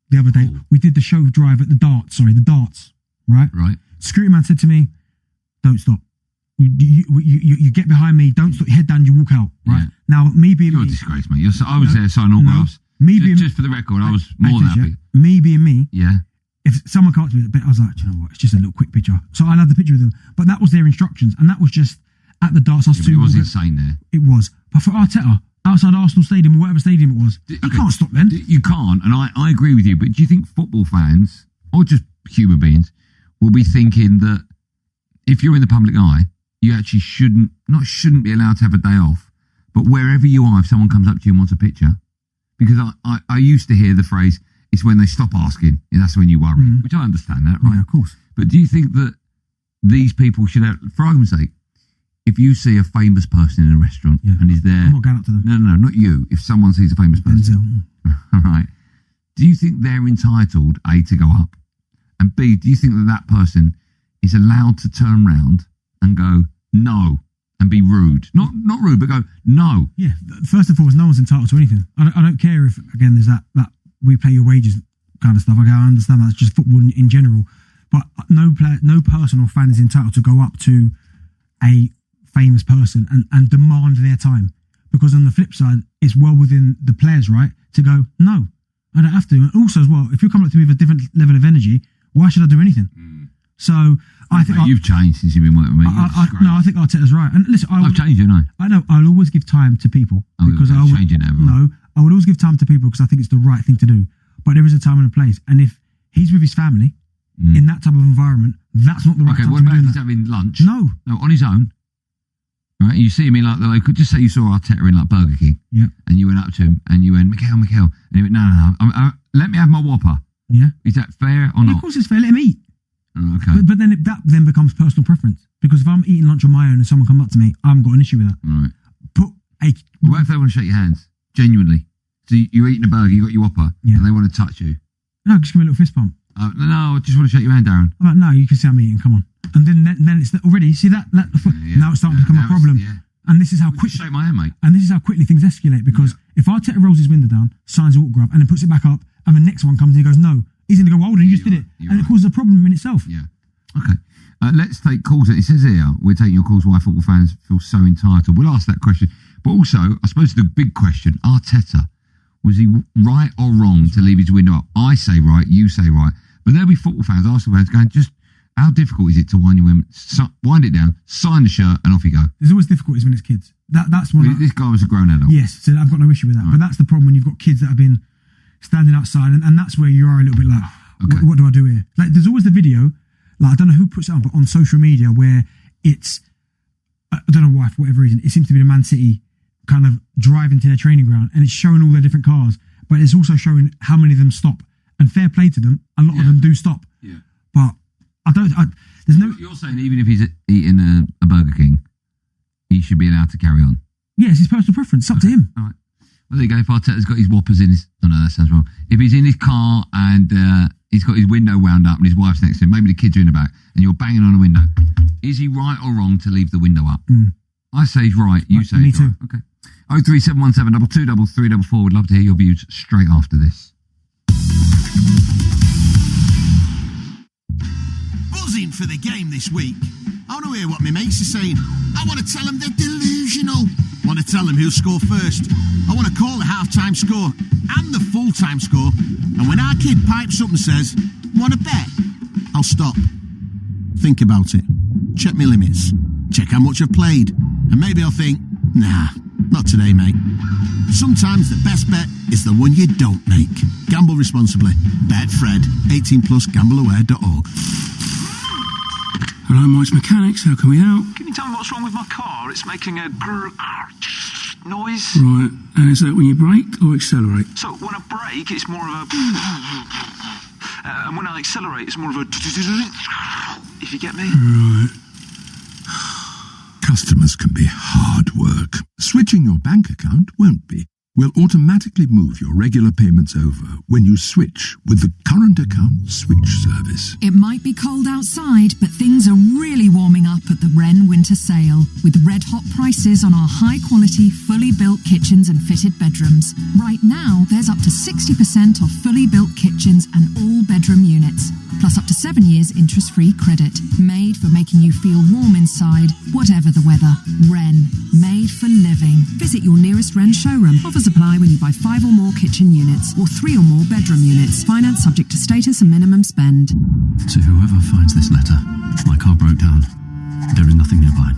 [SPEAKER 6] the other day. We did the show drive at the darts, right?
[SPEAKER 13] Right.
[SPEAKER 6] Security man said to me, don't stop. You get behind me, don't stop, your head down, you walk out, right?
[SPEAKER 13] Yeah.
[SPEAKER 6] Now, me being
[SPEAKER 13] You're a disgrace, mate. I was there signing autographs. Just for the record, I was more than happy.
[SPEAKER 6] Me being me,
[SPEAKER 13] yeah.
[SPEAKER 6] If someone came up to me, I was like, do you know what? It's just a little quick picture. So I had the picture with them, but that was their instructions, and that was just at the darts.
[SPEAKER 13] It was insane there.
[SPEAKER 6] It was, but for Arteta, outside Arsenal Stadium or whatever stadium it was, you can't stop then.
[SPEAKER 13] You can't, and I agree with you. But do you think football fans or just human beings will be thinking that if you're in the public eye, you actually shouldn't be allowed to have a day off, but wherever you are, if someone comes up to you and wants a picture, because I used to hear the phrase, it's when they stop asking, that's when you worry, which I understand that, right?
[SPEAKER 6] Yeah, of course.
[SPEAKER 13] But do you think that these people should have, for argument's sake, if you see a famous person in a restaurant and is there...
[SPEAKER 6] I'm not going up to them.
[SPEAKER 13] No, not you. If someone sees a famous person. All right. Do you think they're entitled, A, to go up, and B, do you think that person is allowed to turn round and go, no, and be rude? Not rude, but go, no.
[SPEAKER 6] Yeah, first and foremost, no one's entitled to anything. I don't care if, again, there's that we pay your wages kind of stuff. I understand that's just football in general. But no person or fan is entitled to go up to a famous person and demand their time. Because on the flip side, it's well within the players' right to go, no, I don't have to. And also as well, if you're coming up to me with a different level of energy, why should I do anything? So I think
[SPEAKER 13] you've changed since you've been working with me.
[SPEAKER 6] I think Arteta's right. And listen,
[SPEAKER 13] I've changed, you know.
[SPEAKER 6] I know. I'll always give time to people because I will always give time to people because I think it's the right thing to do. But there is a time and a place, and if he's with his family in that type of environment, that's not the right time.
[SPEAKER 13] Okay, what about if he's having lunch?
[SPEAKER 6] No,
[SPEAKER 13] on his own. Right, you see him in like the local. Just say you saw Arteta in like Burger King, and you went up to him and you went, Mikel, and he went, no, let me have my Whopper.
[SPEAKER 6] Yeah,
[SPEAKER 13] is that fair or not?
[SPEAKER 6] Of course, it's fair. Let him eat.
[SPEAKER 13] Okay,
[SPEAKER 6] but then that becomes personal preference because if I'm eating lunch on my own and someone comes up to me, I haven't got an issue with that.
[SPEAKER 13] Right. What if they want to shake your hands genuinely? So you're eating a burger, you got your Whopper, and they want to touch you.
[SPEAKER 6] No, just give me a little fist bump.
[SPEAKER 13] No, I just want to shake your hand, Darren.
[SPEAKER 6] I'm like, no, you can see I'm eating. Come on. And then it's already now it's starting to become a problem. And this is how quickly
[SPEAKER 13] shake my hand, mate.
[SPEAKER 6] And this is how quickly things escalate because if Arteta rolls his window down, signs an autograph, and then puts it back up, and the next one comes and he goes, no, he's going to go, well, you just did it, and it causes a problem in itself.
[SPEAKER 13] Yeah. Okay. Let's take calls. It says here we're taking your calls. Why football fans feel so entitled? We'll ask that question, but also I suppose the big question: Arteta, was he right or wrong to leave his window up? I say right, you say right, but there'll be football fans, Arsenal fans, going, just how difficult is it to wind it down, sign the shirt, and off you go?
[SPEAKER 6] There's always difficulties when it's kids. That's one.
[SPEAKER 13] This guy was a grown adult.
[SPEAKER 6] Yes, so I've got no issue with that. Right. But that's the problem when you've got kids that have been standing outside, and that's where you are a little bit like, what do I do here? Like, there's always the video. Like, I don't know who puts it on, but on social media where it's, I don't know why, for whatever reason, it seems to be the Man City kind of driving to their training ground and it's showing all their different cars, but it's also showing how many of them stop. And fair play to them, a lot of them do stop.
[SPEAKER 13] Yeah.
[SPEAKER 6] But there's no...
[SPEAKER 13] You're saying even if he's eating a Burger King, he should be allowed to carry on?
[SPEAKER 6] Yeah, it's his personal preference. It's up to him.
[SPEAKER 13] All right. Well, there you go. If Arteta's got his Whoppers in his... Oh, no, that sounds wrong. If he's in his car and he's got his window wound up and his wife's next to him, maybe the kids are in the back, and you're banging on a window, is he right or wrong to leave the window up? I say he's right. You say
[SPEAKER 6] me
[SPEAKER 13] he's
[SPEAKER 6] too.
[SPEAKER 13] right. Okay. 03717 22344. Would love to hear your views straight after this.
[SPEAKER 11] Buzzing for the game this week. I want to hear what my mates are saying. I want to tell them they're delusional. I want to tell them who'll score first. I want to call the half-time score and the full-time score. And when our kid pipes up and says, want to bet? I'll stop. Think about it. Check my limits. Check how much I've played. And maybe I'll think, nah, not today, mate. Sometimes the best bet is the one you don't make. Gamble responsibly. Betfred. 18+. Gambleaware.org.
[SPEAKER 5] Hello, Mike's Mechanics. How can we help?
[SPEAKER 7] Can you tell me what's wrong with my car? It's making a noise.
[SPEAKER 5] Right, and is that when you brake or accelerate?
[SPEAKER 7] So when I brake, it's more of a... and when I accelerate, it's more of a... If you get me?
[SPEAKER 5] Right.
[SPEAKER 17] Customers can be hard work. Switching your bank account won't be. will automatically move your regular payments over when you switch with the current account switch service.
[SPEAKER 8] It might be cold outside, but things are really warming up at the Wren Winter Sale, with red-hot prices on our high-quality, fully built kitchens and fitted bedrooms. Right now, there's up to 60% off fully built kitchens and all bedroom units, plus up to 7 years interest-free credit. Made for making you feel warm inside, whatever the weather. Wren, made for living. Visit your nearest Wren showroom. Offers apply when you buy 5 or more kitchen units or 3 or more bedroom units. Finance subject to status and minimum spend.
[SPEAKER 12] To whoever finds this letter, my car broke down. There is nothing nearby,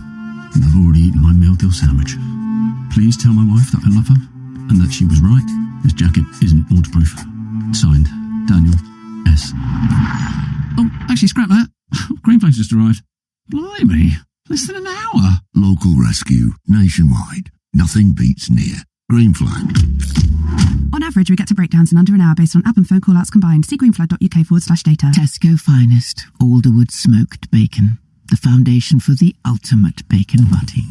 [SPEAKER 12] and I've already eaten my meal deal sandwich. Please tell my wife that I love her and that she was right. This jacket isn't waterproof. Signed, Daniel S. Oh, actually, scrap that. Greenflags just arrived. Blimey, less than an hour.
[SPEAKER 9] Local rescue, nationwide. Nothing beats near. Green Flag.
[SPEAKER 10] On average, we get to breakdowns in under an hour based on app and phone call-outs combined. See greenflag.uk/data.
[SPEAKER 14] Tesco Finest Alderwood smoked bacon. The foundation for the ultimate bacon butty.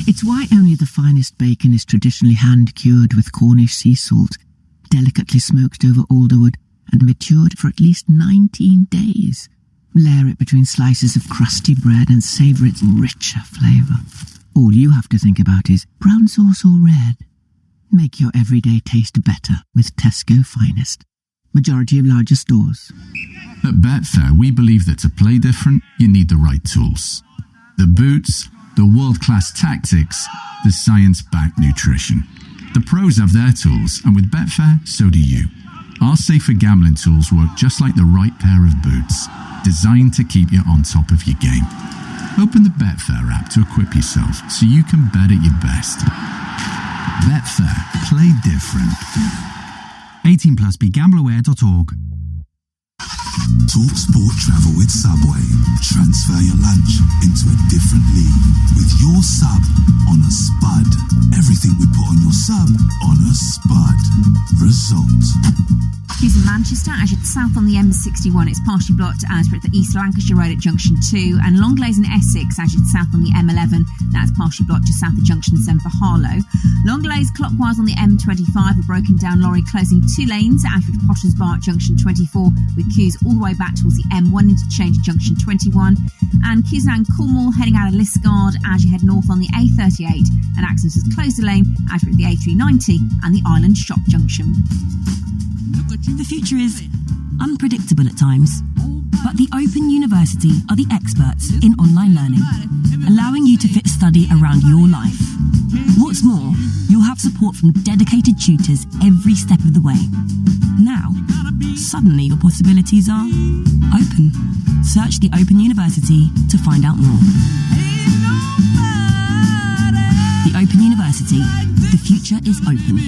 [SPEAKER 14] It's why only the finest bacon is traditionally hand-cured with Cornish sea salt, delicately smoked over alderwood and matured for at least 19 days. Layer it between slices of crusty bread and savour its richer flavour. All you have to think about is brown sauce or red. Make your everyday taste better with Tesco Finest. Majority of larger stores.
[SPEAKER 15] At Betfair, we believe that to play different, you need the right tools. The boots, the world-class tactics, the science-backed nutrition. The pros have their tools, and with Betfair, so do you. Our safer gambling tools work just like the right pair of boots, designed to keep you on top of your game. Open the Betfair app to equip yourself so you can bet at your best. Betfair. Play different.
[SPEAKER 16] 18 plus. BeGambleAware.org.
[SPEAKER 17] Talk Sport Travel with Subway. Transfer your lunch into a different league with your sub on a spud. Everything we put on your sub on a spud. Result.
[SPEAKER 27] Using Manchester as you're south on the M61, it's partially blocked as we're at the East Lancashire Road at Junction 2, and Longleys in Essex as you're south on the M11, that's partially blocked just south of Junction 7 for Harlow. Longleys clockwise on the M25, a broken down lorry closing 2 lanes at Ashford Potters Bar at Junction 24, with queues all the way back towards the M1 interchange at Junction 21, and queues now in Cornwall heading out of Liskeard as you head north on the A38, and access has closed the lane as we're at the A390 and the Island Shop Junction.
[SPEAKER 18] The future is unpredictable at times, but the Open University are the experts in online learning, allowing you to fit study around your life. What's more, you'll have support from dedicated tutors every step of the way. Now, suddenly your possibilities are open. Search the Open University to find out more. The Open University. The future is open.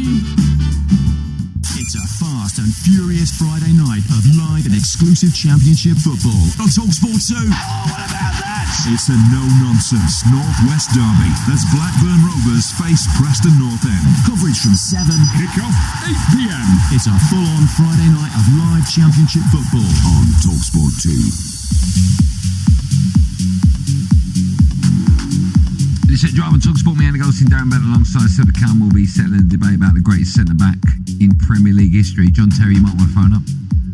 [SPEAKER 28] It's a fast and furious Friday night of live and exclusive championship football on TalkSport 2. Oh, what about that? It's a no-nonsense North-West derby as Blackburn Rovers face Preston North End. Coverage from 7. Kick-off 8 p.m. It's a full-on Friday night of live championship football on TalkSport 2.
[SPEAKER 13] This is Drive on TalkSport. Me and Goldstein, Darren Bent alongside Seb Cam will be settling the debate about the greatest centre-back in Premier League history. John Terry, you might want to phone up.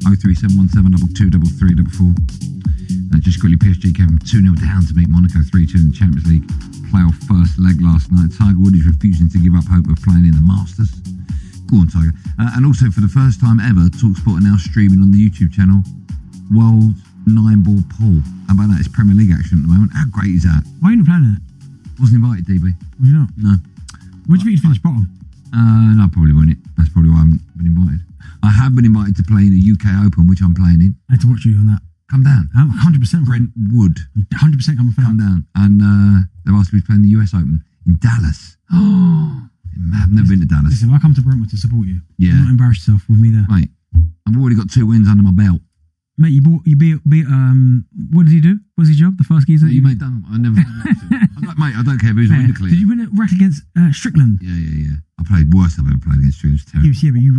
[SPEAKER 13] 03717223344. Just quickly, PSG came 2-0 down to beat Monaco 3-2 in the Champions League playoff first leg last night. Tiger Woods is refusing to give up hope of playing in the Masters. Go on, Tiger. And also, for the first time ever, TalkSport are now streaming on the YouTube channel World 9-Ball Pool. How about that? It's Premier League action at the moment. How great is that?
[SPEAKER 6] Why are you not playing it?
[SPEAKER 13] Wasn't invited, DB.
[SPEAKER 6] Were you not?
[SPEAKER 13] No.
[SPEAKER 6] Where do you think you'd finish bottom?
[SPEAKER 13] No, I probably wouldn't. That's probably why I haven't been invited. I have been invited to play in the UK Open, which I'm playing in.
[SPEAKER 6] I had to watch you on that.
[SPEAKER 13] Come down.
[SPEAKER 6] 100%.
[SPEAKER 13] Brentwood.
[SPEAKER 6] 100%
[SPEAKER 13] come down. And they've asked me to play in the US Open in Dallas. Oh, I've never been to Dallas.
[SPEAKER 6] Listen, if I come to Brentwood to support you,
[SPEAKER 13] yeah,
[SPEAKER 6] do not embarrass yourself with me there.
[SPEAKER 13] Mate, I've already got 2 wins under my belt.
[SPEAKER 6] Mate, you beat what did he do? What was his job? The first geezer?
[SPEAKER 13] You made done. I never. Mate, I don't care who's winning the clear.
[SPEAKER 6] Did you win a rack against Strickland?
[SPEAKER 13] Yeah. I played worse I've ever played against Strickland.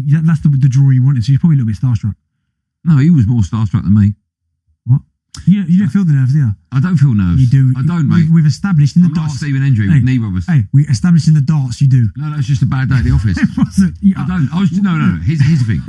[SPEAKER 6] Yeah, but that's the draw you wanted, so you're probably a little bit starstruck.
[SPEAKER 13] No, he was more starstruck than me.
[SPEAKER 6] What? You don't feel the nerves, do you?
[SPEAKER 13] I don't feel nerves.
[SPEAKER 6] You do.
[SPEAKER 13] I don't, mate.
[SPEAKER 6] We've established in the
[SPEAKER 13] I'm like
[SPEAKER 6] darts.
[SPEAKER 13] Stephen Hendry with knee rubbers.
[SPEAKER 6] Hey, we established in the darts. You do.
[SPEAKER 13] No, it's just a bad day at the office.
[SPEAKER 6] It wasn't.
[SPEAKER 13] I don't. No. Here's the thing.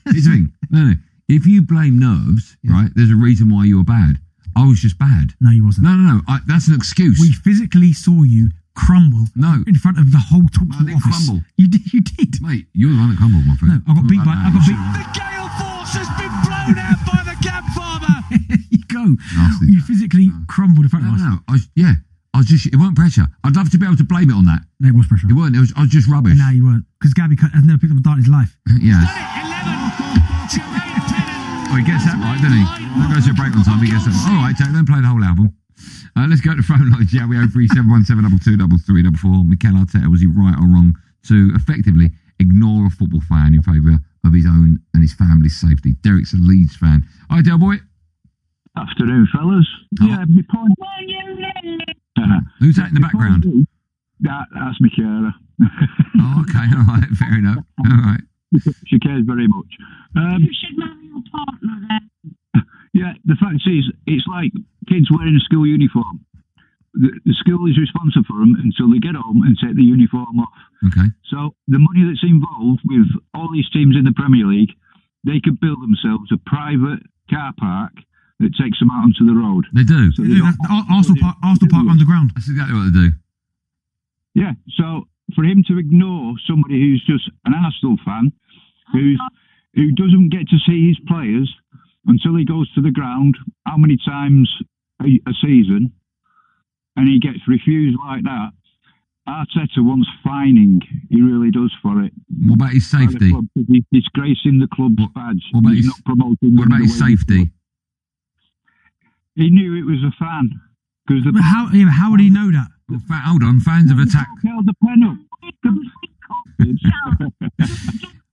[SPEAKER 13] Here's the thing. No. If you blame nerves, right? There's a reason why you were bad. I was just bad.
[SPEAKER 6] No, you wasn't.
[SPEAKER 13] No. That's an excuse.
[SPEAKER 6] We physically saw you crumble.
[SPEAKER 13] No.
[SPEAKER 6] In front of the whole TalkSport office.
[SPEAKER 13] Crumble.
[SPEAKER 6] You did.
[SPEAKER 13] Mate, you're the one that crumbled, my friend.
[SPEAKER 6] No, I got beat by.
[SPEAKER 28] The gale force has been blown out by the campfarmer.
[SPEAKER 6] You go.
[SPEAKER 13] Nasty.
[SPEAKER 6] You physically crumbled in front of us.
[SPEAKER 13] No. It weren't pressure. I'd love to be able to blame it on that.
[SPEAKER 6] No, it was pressure.
[SPEAKER 13] It weren't. I was just rubbish.
[SPEAKER 6] No, you weren't. Because Gabby has never picked up a dart in his life.
[SPEAKER 13] Yeah. Oh, he gets that right, doesn't he? That goes to a break on time. He gets that right. All right, Jack, then play the whole album. Let's go to phone lines, shall we? 03717223344. Mikel Arteta, was he right or wrong to effectively ignore a football fan in favour of his own and his family's safety? Derek's a Leeds fan. Hi, Del Boy.
[SPEAKER 1] Afternoon, fellas. Yeah, my point.
[SPEAKER 13] Who's that in the background?
[SPEAKER 1] That's my carer.
[SPEAKER 13] Oh, okay, all right, fair enough. All right.
[SPEAKER 1] She cares very much.
[SPEAKER 3] You should marry your partner then.
[SPEAKER 1] Yeah, the fact is, it's like kids wearing a school uniform. The school is responsible for them until they get home and take the uniform off.
[SPEAKER 13] Okay.
[SPEAKER 1] So the money that's involved with all these teams in the Premier League, they could build themselves a private car park that takes them out onto the road.
[SPEAKER 13] They do.
[SPEAKER 1] So
[SPEAKER 6] Arsenal Park underground.
[SPEAKER 13] That's exactly what they do.
[SPEAKER 1] Yeah, so for him to ignore somebody who's just an Arsenal fan, who doesn't get to see his players until he goes to the ground, how many times a season, and he gets refused like that, Arteta wants fining. He really does for it.
[SPEAKER 13] What about his safety?
[SPEAKER 1] He's disgracing the club's badge.
[SPEAKER 13] What about
[SPEAKER 1] He's not promoting.
[SPEAKER 13] What about his safety?
[SPEAKER 1] He knew it was a fan.
[SPEAKER 6] But how would he know that?
[SPEAKER 13] Well, hold on, fans have attacked.
[SPEAKER 1] Held the pen up.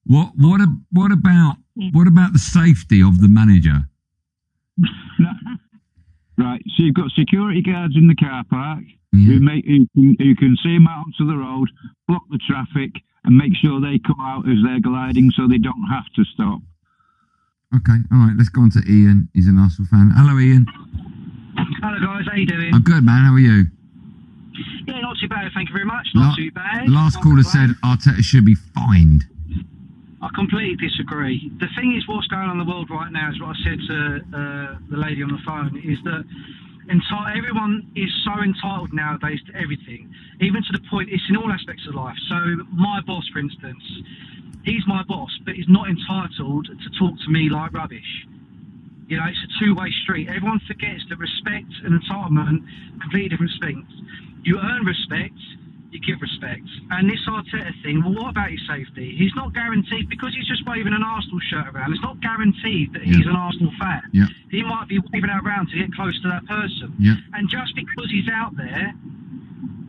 [SPEAKER 13] What about the safety of the manager?
[SPEAKER 1] Right, so you've got security guards in the car park who can see him out onto the road, block the traffic, and make sure they come out as they're gliding, so they don't have to stop.
[SPEAKER 13] Okay, all right. Let's go on to Ian. He's an Arsenal fan. Hello, Ian.
[SPEAKER 4] Hello, guys. How you doing?
[SPEAKER 13] I'm good, man. How are you?
[SPEAKER 4] Yeah, not too bad. Thank you very much. Not too bad.
[SPEAKER 13] The last caller said Arteta should be fined.
[SPEAKER 4] I completely disagree. The thing is, what's going on in the world right now is what I said to the lady on the phone, is that everyone is so entitled nowadays to everything, even to the point it's in all aspects of life. So my boss, for instance, he's my boss, but he's not entitled to talk to me like rubbish. You know, it's a two-way street. Everyone forgets that respect and entitlement are completely different things. You earn respect, you give respect. And this Arteta thing, well, what about his safety? He's not guaranteed, because he's just waving an Arsenal shirt around, it's not guaranteed that he's an Arsenal fan.
[SPEAKER 13] Yeah.
[SPEAKER 4] He might be waving it around to get close to that person.
[SPEAKER 13] Yeah.
[SPEAKER 4] And just because he's out there,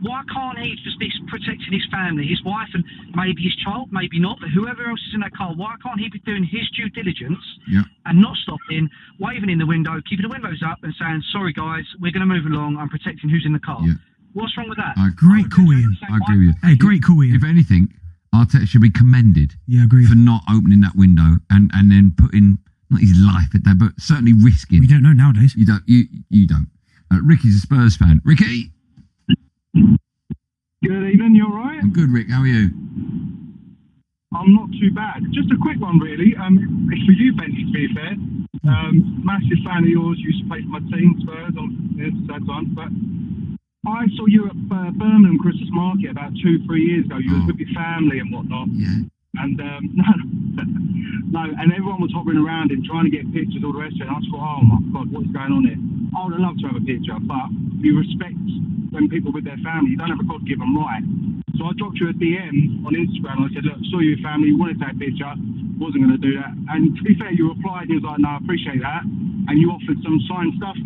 [SPEAKER 4] why can't he just be protecting his family, his wife, and maybe his child, maybe not, but whoever else is in that car, why can't he be doing his due diligence and not stopping, waving in the window, keeping the windows up and saying, sorry guys, we're going to move along, I'm protecting who's in the car.
[SPEAKER 13] Yeah.
[SPEAKER 4] What's wrong with that?
[SPEAKER 6] Great call, Ian.
[SPEAKER 13] I agree with you.
[SPEAKER 6] Hey, great call, Ian.
[SPEAKER 13] If anything, Arteta should be commended.
[SPEAKER 6] Yeah, agreed.
[SPEAKER 13] For not opening that window and then putting, not his life at that, but certainly risking.
[SPEAKER 6] We don't know nowadays.
[SPEAKER 13] You don't. You don't. Ricky's a Spurs fan. Ricky!
[SPEAKER 19] Good evening, you alright?
[SPEAKER 13] I'm good, Rick. How are you?
[SPEAKER 19] I'm not too bad. Just a quick one, really. It's for you, Benji, to be fair. Massive fan of yours. Used to play for my team, Spurs, on sad times. But I saw you at Birmingham Christmas Market about 2-3 years ago. You were with your family and whatnot.
[SPEAKER 13] Yeah.
[SPEAKER 19] And no, and everyone was hovering around him, trying to get pictures, all the rest of it. And I just thought, oh my God, what's going on here? I would have loved to have a picture, but you respect when people with their family, you don't have a God-given right. So I dropped you a DM on Instagram. I said, look, saw your family, wanted to take a picture, wasn't going to do that. And to be fair, you replied, and you was like, no, I appreciate that. And you offered some signed stuff.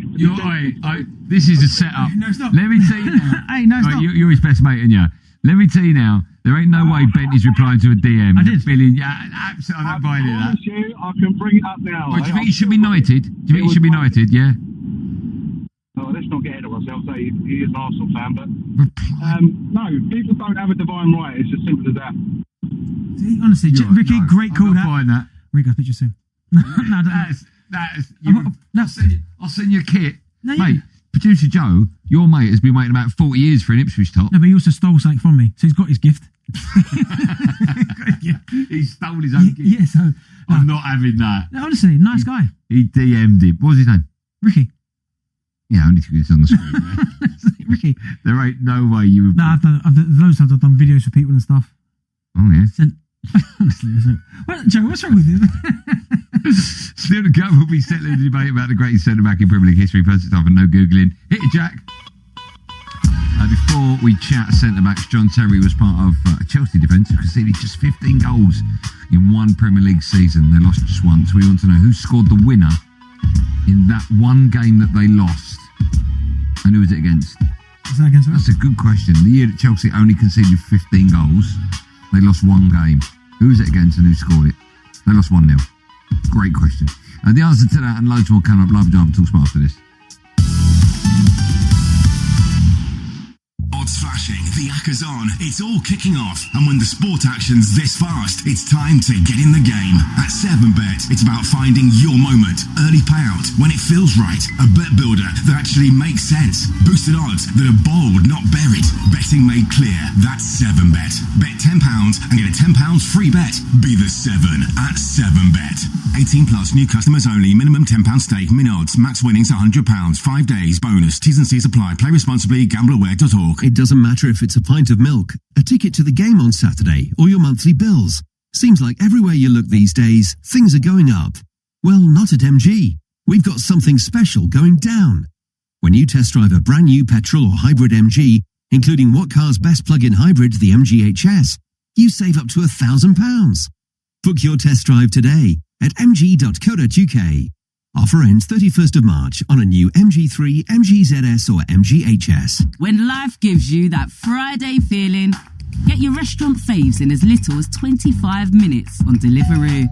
[SPEAKER 13] This is a setup.
[SPEAKER 6] No, stop.
[SPEAKER 13] Let me tell you now.
[SPEAKER 6] Hey, no, stop.
[SPEAKER 13] You're his best mate, aren't you? Let me tell you now, there ain't no way Bent is replying to a DM.
[SPEAKER 6] I did.
[SPEAKER 13] Absolutely, I don't buy any of that.
[SPEAKER 19] I can bring it up now.
[SPEAKER 13] Do you think he should be knighted? Do you think he should be knighted, yeah?
[SPEAKER 19] Oh, let's not get ahead of ourselves. He is an Arsenal fan, but no, people don't have a divine right. It's as simple as that.
[SPEAKER 6] Honestly, Ricky, great call.
[SPEAKER 13] I'm not buying that.
[SPEAKER 6] Rick, I'll picture soon.
[SPEAKER 13] I'll send you a kit.
[SPEAKER 6] No,
[SPEAKER 13] mate, producer Joe, your mate has been waiting about 40 years for an Ipswich top.
[SPEAKER 6] No, but he also stole something from me, so he's got his gift.
[SPEAKER 13] He stole his own gift.
[SPEAKER 6] Yeah, so...
[SPEAKER 13] I'm not having that.
[SPEAKER 6] No, honestly, nice guy.
[SPEAKER 13] He DM'd him. What was his name?
[SPEAKER 6] Ricky.
[SPEAKER 13] Yeah, only because it's on the screen.
[SPEAKER 6] Ricky.
[SPEAKER 13] There ain't no way you would...
[SPEAKER 6] No, I've done loads of times. I've done videos for people and stuff.
[SPEAKER 13] Oh, yeah.
[SPEAKER 6] Honestly, Joe, what's wrong with you?
[SPEAKER 13] Still to come, we'll be settling the debate about the greatest centre-back in Premier League history. First, it's time for no Googling. Hit it, Jack. Before we chat centre-backs, John Terry was part of a Chelsea defence who conceded just 15 goals in one Premier League season. They lost just once. We want to know who scored the winner in that one game that they lost. And who was it against?
[SPEAKER 6] Is that against us?
[SPEAKER 13] That's a good question. The year that Chelsea only conceded 15 goals, they lost one game. Who was it against and who scored it? They lost 1-0. Great question. The answer to that and loads more coming up live on TalkSport after this.
[SPEAKER 28] Odds flashing, the acca's on, it's all kicking off, and when the sport action's this fast, it's time to get in the game. At 7Bet, it's about finding your moment. Early payout, when it feels right. A bet builder that actually makes sense. Boosted odds that are bold, not buried. Betting made clear, that's 7Bet. Bet £10 and get a £10 free bet. Be the 7 at 7Bet. 18 plus, new customers only, minimum £10 stake, min odds, max winnings £100, 5 days, bonus, T's and C's apply, play responsibly, gambleaware.org.
[SPEAKER 2] It doesn't matter if it's a pint of milk, a ticket to the game on Saturday, or your monthly bills. Seems like everywhere you look these days, things are going up. Well, not at MG. We've got something special going down. When you test drive a brand new petrol or hybrid MG, including What Car's best plug-in hybrid, the MGHS, you save up to £1,000. Book your test drive today at mg.co.uk. Offer ends 31st of March on a new MG3, MGZS or MGHS.
[SPEAKER 20] When life gives you that Friday feeling, get your restaurant faves in as little as 25 minutes on Deliveroo.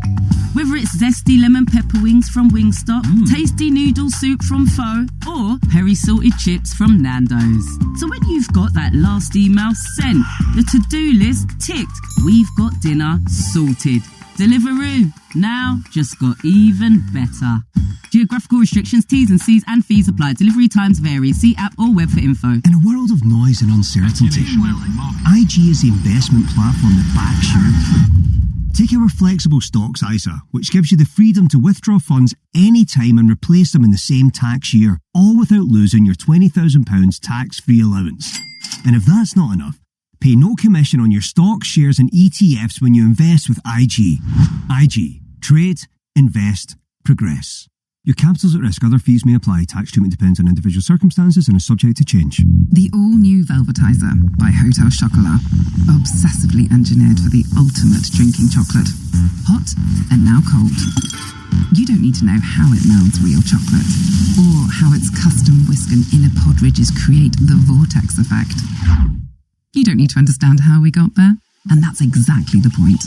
[SPEAKER 20] Whether it's zesty lemon pepper wings from Wingstop, tasty noodle soup from Pho, or peri salted chips from Nando's. So when you've got that last email sent, the to-do list ticked, we've got dinner sorted. Deliveroo, now just got even better. Geographical restrictions, T's and C's and fees apply. Delivery times vary. See app or web for info.
[SPEAKER 21] In a world of noise and uncertainty, IG is the investment platform that backs you. Take our flexible stocks ISA, which gives you the freedom to withdraw funds anytime and replace them in the same tax year, all without losing your £20,000 tax-free allowance. And if that's not enough, pay no commission on your stocks, shares and ETFs when you invest with IG. IG. Trade, invest, progress. Your capital's at risk. Other fees may apply. Tax treatment depends on individual circumstances and is subject to change.
[SPEAKER 10] The all-new Velvetizer by Hotel Chocolat. Obsessively engineered for the ultimate drinking chocolate. Hot and now cold. You don't need to know how it melds real chocolate, or how its custom whisk and inner pod ridges create the vortex effect. You don't need to understand how we got there, and that's exactly the point.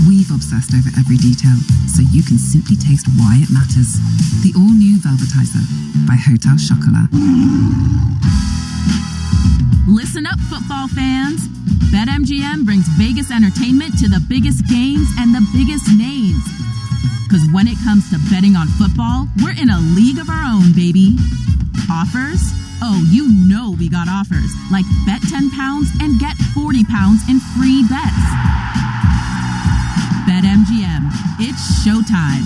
[SPEAKER 10] We've obsessed over every detail, so you can simply taste why it matters. The all-new Velvetizer by Hotel Chocolat.
[SPEAKER 20] Listen up, football fans. BetMGM brings Vegas entertainment to the biggest games and the biggest names. Because when it comes to betting on football, we're in a league of our own, baby. Offers? Oh, you know we got offers. Like bet £10 and get £40 in free bets. BetMGM. It's showtime.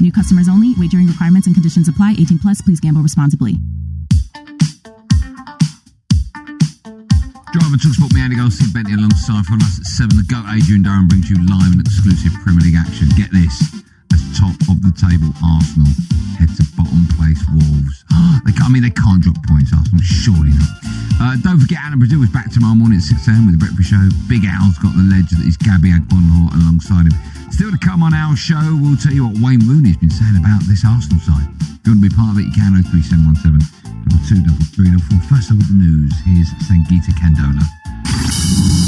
[SPEAKER 22] New customers only. Wagering requirements and conditions apply. 18 plus. Please gamble responsibly.
[SPEAKER 13] Driver TalkSport, me Andy Gold, Sid Bentley alongside for us at 7. The GOAT Adrian Durham brings you live and exclusive Premier League action. Get this, as top of the table Arsenal head to bottom place Wolves. They can't drop points, Arsenal, surely not. Don't forget Alan Brazil is back tomorrow morning at 6 a.m. with the Breakfast Show. Big Al's got the ledge that is Gabby Agbonlahor alongside him. Still to come on our show, we'll tell you what Wayne Rooney's been saying about this Arsenal side. If you want to be part of it, you can 03717 23304. First up with the news, here's Sangeeta Kandola.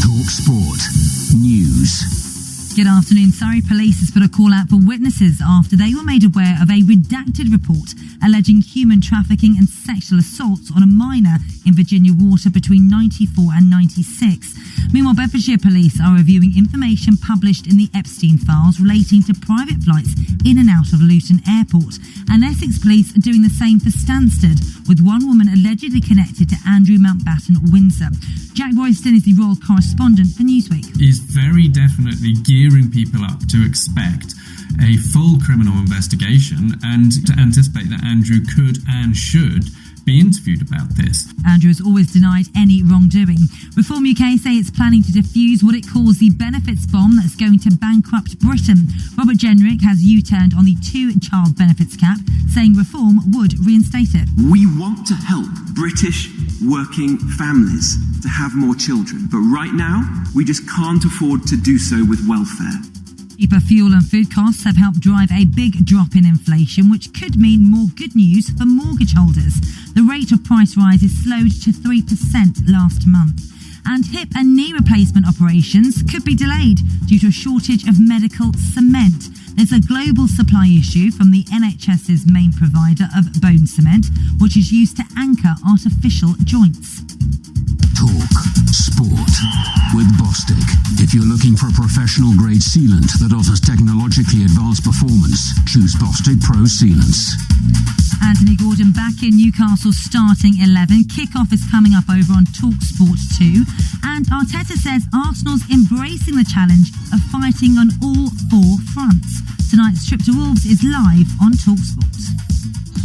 [SPEAKER 28] Talk Sport News.
[SPEAKER 5] Good afternoon. Surrey Police has put a call out for witnesses after they were made aware of a redacted report alleging human trafficking and sexual assaults on a minor in Virginia Water between 94 and 96. Meanwhile, Bedfordshire Police are reviewing information published in the Epstein files relating to private flights in and out of Luton Airport. And Essex Police are doing the same for Stansted, with one woman allegedly connected to Andrew Mountbatten Windsor. Jack Royston is the royal correspondent for Newsweek.
[SPEAKER 7] Is very definitely gearing people up to expect a full criminal investigation and to anticipate that Andrew could and should be interviewed about this.
[SPEAKER 5] Andrew has always denied any wrongdoing. Reform UK say it's planning to defuse what it calls the benefits bomb that's going to bankrupt Britain. Robert Jenrick has U-turned on the 2-child benefits cap, saying Reform would reinstate it.
[SPEAKER 8] We want to help British working families to have more children, but right now we just can't afford to do so with welfare.
[SPEAKER 5] Cheaper fuel and food costs have helped drive a big drop in inflation, which could mean more good news for mortgage holders. The rate of price rises slowed to 3% last month. And hip and knee replacement operations could be delayed due to a shortage of medical cement. There's a global supply issue from the NHS's main provider of bone cement, which is used to anchor artificial joints.
[SPEAKER 28] Talk Sport with Bostik. If you're looking for a professional grade sealant that offers technologically advanced performance, choose Bostik Pro Sealants.
[SPEAKER 5] Anthony Gordon back in Newcastle starting 11. Kick-off is coming up over on Talk Sport 2. And Arteta says Arsenal's embracing the challenge of fighting on all 4 fronts. Tonight's trip to Wolves is live on Talk Sport.